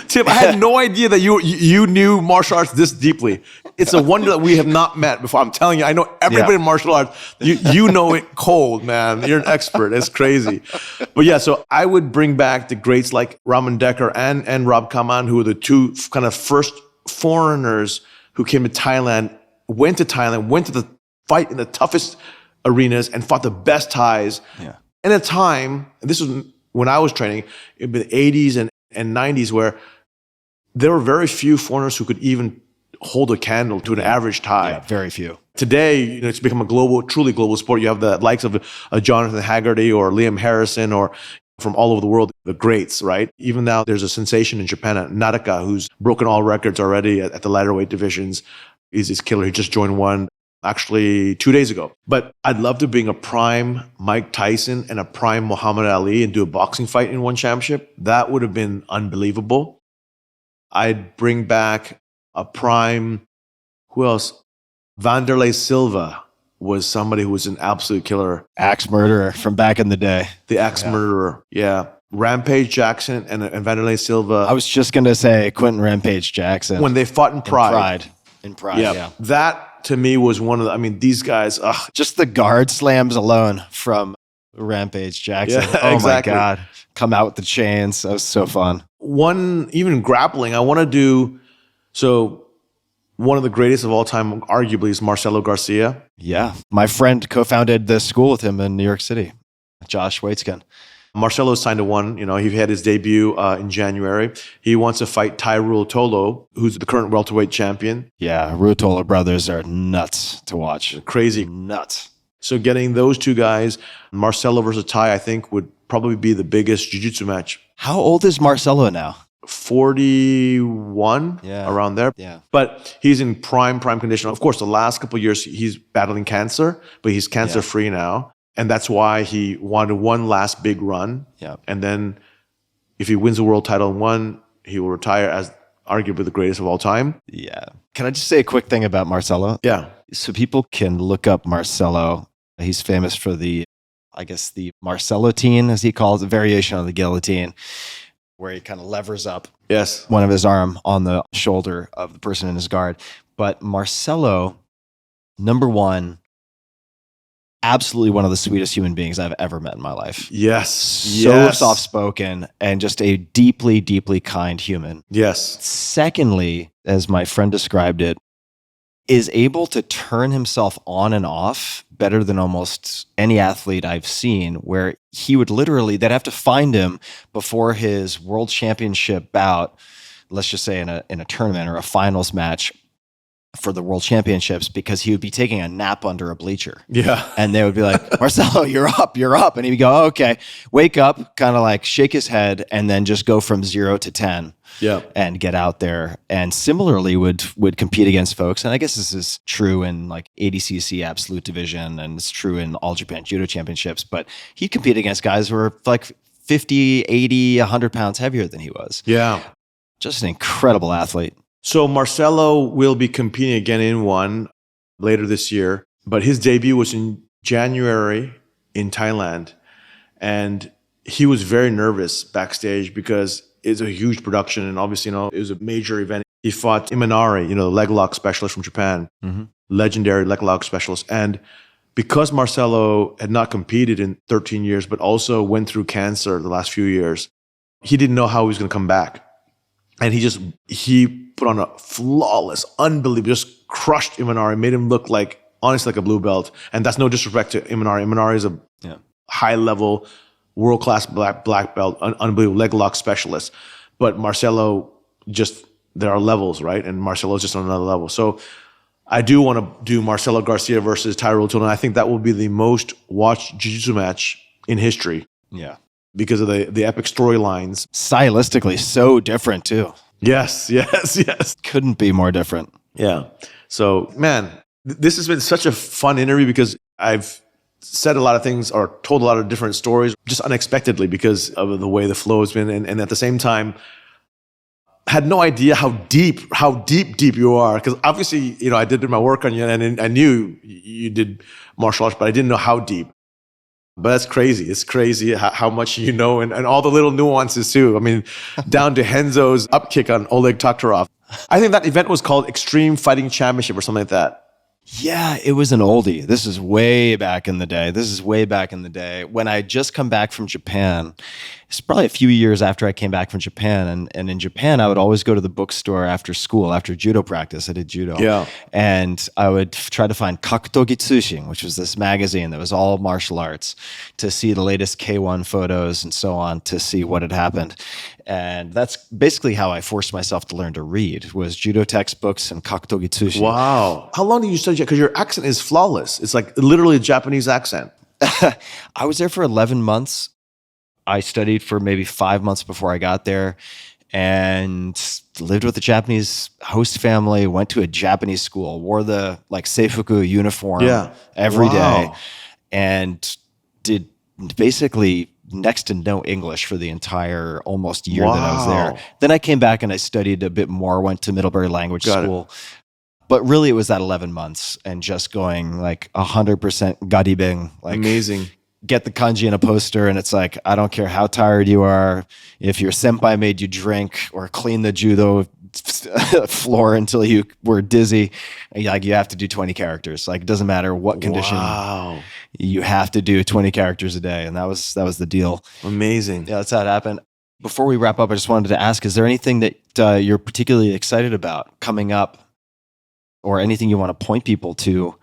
Tim, I had no idea that you knew martial arts this deeply. It's a wonder that we have not met before. I'm telling you, I know everybody in martial arts. You know it cold, man. You're an expert. It's crazy. But yeah, so I would bring back the greats like Ramon Decker and Rob Kaman, who were the two kind of first foreigners who came to Thailand, went to the fight in the toughest arenas and fought the best Thais. Yeah. In a time, and this was when I was training, in the 80s and 90s, where there were very few foreigners who could even hold a candle to an average Thai. Yeah, very few. Today, it's become a truly global sport. You have the likes of Jonathan Haggerty or Liam Harrison or from all over the world, the greats, right? Even now, there's a sensation in Japan, Naraka, who's broken all records already at the lighter weight divisions. He's this killer. He just joined one actually 2 days ago. But I'd love to bring a prime Mike Tyson and a prime Muhammad Ali and do a boxing fight in one championship. That would have been unbelievable. I'd bring back a prime, who else? Vanderlei Silva was somebody who was an absolute killer. Axe murderer from back in the day. The axe murderer, yeah. Rampage Jackson and Vanderlei Silva. I was just going to say Quentin Rampage Jackson. When they fought in Pride. In Pride, yeah. That to me was one of these guys. Just the guard slams alone from Rampage Jackson. Yeah, oh exactly. My God. Come out with the chains. That was so fun. Even grappling, I want to do So one of the greatest of all time, arguably, is Marcelo Garcia. Yeah. My friend co-founded the school with him in New York City, Josh Waitzkin. Marcelo signed he had his debut in January. He wants to fight Tai Ruotolo, who's the current welterweight champion. Yeah, Ruotolo brothers are nuts to watch. Crazy. Nuts. So getting those two guys, Marcelo versus Tai, I think would probably be the biggest jiu-jitsu match. How old is Marcelo now? 41, around there. Yeah. But he's in prime condition. Of course, the last couple of years, he's battling cancer, but he's cancer-free now. And that's why he wanted one last big run. Yeah. And then if he wins the world title in one, he will retire as arguably the greatest of all time. Yeah. Can I just say a quick thing about Marcelo? Yeah. So people can look up Marcelo. He's famous for the Marcelotine, as he calls it, variation on the guillotine, where he kind of levers up one of his arm on the shoulder of the person in his guard. But Marcelo, number one, absolutely one of the sweetest human beings I've ever met in my life. Yes. So soft-spoken and just a deeply, deeply kind human. Yes. Secondly, as my friend described it, is able to turn himself on and off better than almost any athlete I've seen, where he would literally, they'd have to find him before his world championship bout, let's just say in a tournament or a finals match for the world championships, because he would be taking a nap under a bleacher. Yeah. And they would be like, Marcelo, you're up. And he would go, oh, okay, wake up, kind of like shake his head, and then just go from 0 to 10 and get out there. And similarly would compete against folks. And I guess this is true in like ADCC absolute division, and it's true in all Japan judo championships, but he'd compete against guys who were like 50, 80, 100 pounds heavier than he was. Yeah. Just an incredible athlete. So Marcelo will be competing again in one later this year, but his debut was in January in Thailand. And he was very nervous backstage because it's a huge production. And obviously, it was a major event. He fought Imanari, the leg lock specialist from Japan, legendary leg lock specialist. And because Marcelo had not competed in 13 years, but also went through cancer the last few years, he didn't know how he was going to come back. And he put on a flawless, unbelievable, just crushed Imanari, made him look like, honestly, like a blue belt. And that's no disrespect to Imanari. Imanari is a high-level, world-class black belt, unbelievable leg lock specialist. But Marcelo, there are levels, right? And Marcelo's just on another level. So I do want to do Marcelo Garcia versus Tai Ruotolo, and I think that will be the most watched jiu-jitsu match in history. Yeah. Because of the epic storylines. Stylistically, so different too. Yes. Couldn't be more different. Yeah. So, man, this has been such a fun interview because I've said a lot of things or told a lot of different stories just unexpectedly because of the way the flow has been. And at the same time, had no idea how deep you are. Because obviously, I did my work on you and I knew you did martial arts, but I didn't know how deep. But that's crazy. It's crazy how much you know and all the little nuances too. I mean, down to Renzo's upkick on Oleg Taktarov. I think that event was called Extreme Fighting Championship or something like that. Yeah, it was an oldie. This is way back in the day. When I had just come back from Japan, it's probably a few years after I came back from Japan. And in Japan, I would always go to the bookstore after school, after judo practice. I did judo. Yeah. And I would try to find Kakutogi Tsushin, which was this magazine that was all martial arts, to see the latest K1 photos and so on, to see what had happened. And that's basically how I forced myself to learn to read, was judo textbooks and Kakutogi Tsushin. Wow. How long did you study? Because your accent is flawless. It's like literally a Japanese accent. I was there for 11 months. I studied for maybe 5 months before I got there and lived with a Japanese host family, went to a Japanese school, wore the seifuku uniform every day, and did basically next to no English for the entire almost year that I was there. Then I came back and I studied a bit more, went to Middlebury Language School. But really it was that 11 months and just going 100% garibeng. Amazing. Get the kanji in a poster and it's like, I don't care how tired you are. If your senpai made you drink or clean the judo floor until you were dizzy, you have to do 20 characters. It doesn't matter what condition. Wow. You have to do 20 characters a day. And that was the deal. Amazing. Yeah, that's how it happened. Before we wrap up, I just wanted to ask, is there anything that you're particularly excited about coming up, or anything you want to point people to.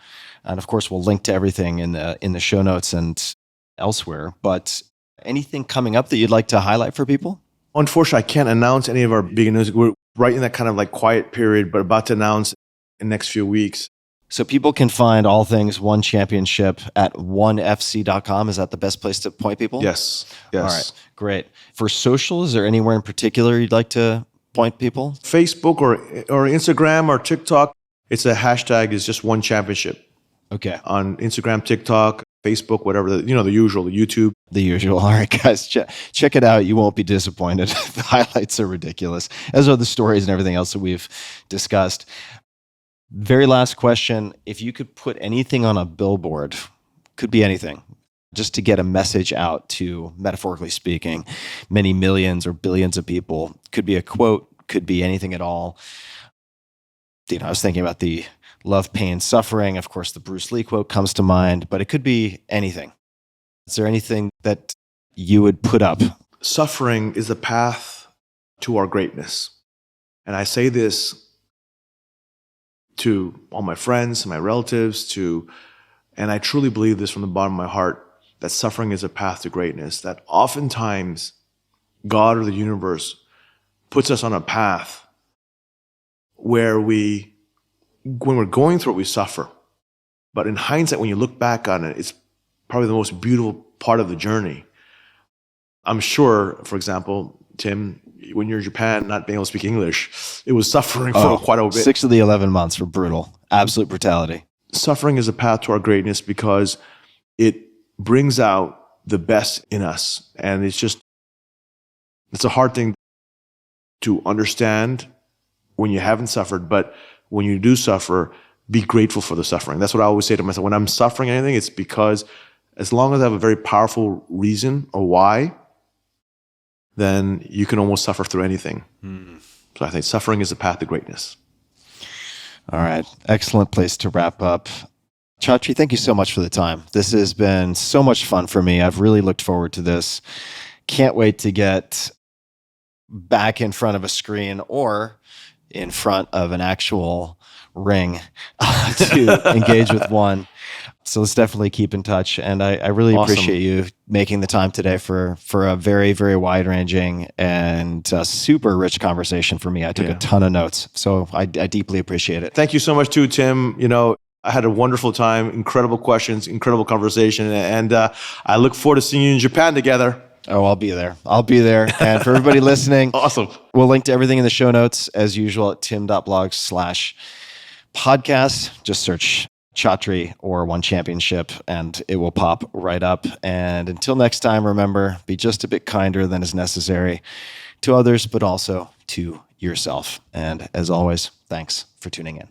And of course, we'll link to everything in the show notes and elsewhere. But anything coming up that you'd like to highlight for people? Unfortunately, I can't announce any of our big news. We're right in that kind of like quiet period, but about to announce in the next few weeks. So people can find all things One Championship at onefc.com. Is that the best place to point people? Yes. All right, great. For social, is there anywhere in particular you'd like to point people? Facebook or Instagram or TikTok. It's a hashtag is just One Championship. Okay. On Instagram, TikTok, Facebook, whatever, the usual, the YouTube. The usual. All right, guys, check it out. You won't be disappointed. The highlights are ridiculous, as are the stories and everything else that we've discussed. Very last question. If you could put anything on a billboard, could be anything, just to get a message out to, metaphorically speaking, many millions or billions of people, could be a quote, could be anything at all. I was thinking about the love, pain, suffering. Of course, the Bruce Lee quote comes to mind, but it could be anything. Is there anything that you would put up? Suffering is a path to our greatness. And I say this to all my friends, my relatives, and I truly believe this from the bottom of my heart, that suffering is a path to greatness, that oftentimes God or the universe puts us on a path where when we're going through it, we suffer. But in hindsight, when you look back on it, it's probably the most beautiful part of the journey. I'm sure, for example, Tim, when you're in Japan, not being able to speak English, it was suffering for quite a bit. 6 of the 11 months were brutal. Absolute brutality. Suffering is a path to our greatness because it brings out the best in us. And it's a hard thing to understand when you haven't suffered, but when you do suffer, be grateful for the suffering. That's what I always say to myself. When I'm suffering anything, it's because as long as I have a very powerful reason or why, then you can almost suffer through anything. So I think suffering is a path to greatness. All right. Excellent place to wrap up. Chatri, thank you so much for the time. This has been so much fun for me. I've really looked forward to this. Can't wait to get back in front of a screen or in front of an actual ring to engage with one. So let's definitely keep in touch. And I really appreciate you making the time today for a very, very wide-ranging and super rich conversation for me. I took a ton of notes. So I deeply appreciate it. Thank you so much too, Tim. I had a wonderful time, incredible questions, incredible conversation. And I look forward to seeing you in Japan together. Oh, I'll be there. And for everybody listening, awesome. We'll link to everything in the show notes as usual at tim.blog/podcast. Just search Chatri or One Championship and it will pop right up. And until next time, remember, be just a bit kinder than is necessary to others, but also to yourself. And as always, thanks for tuning in.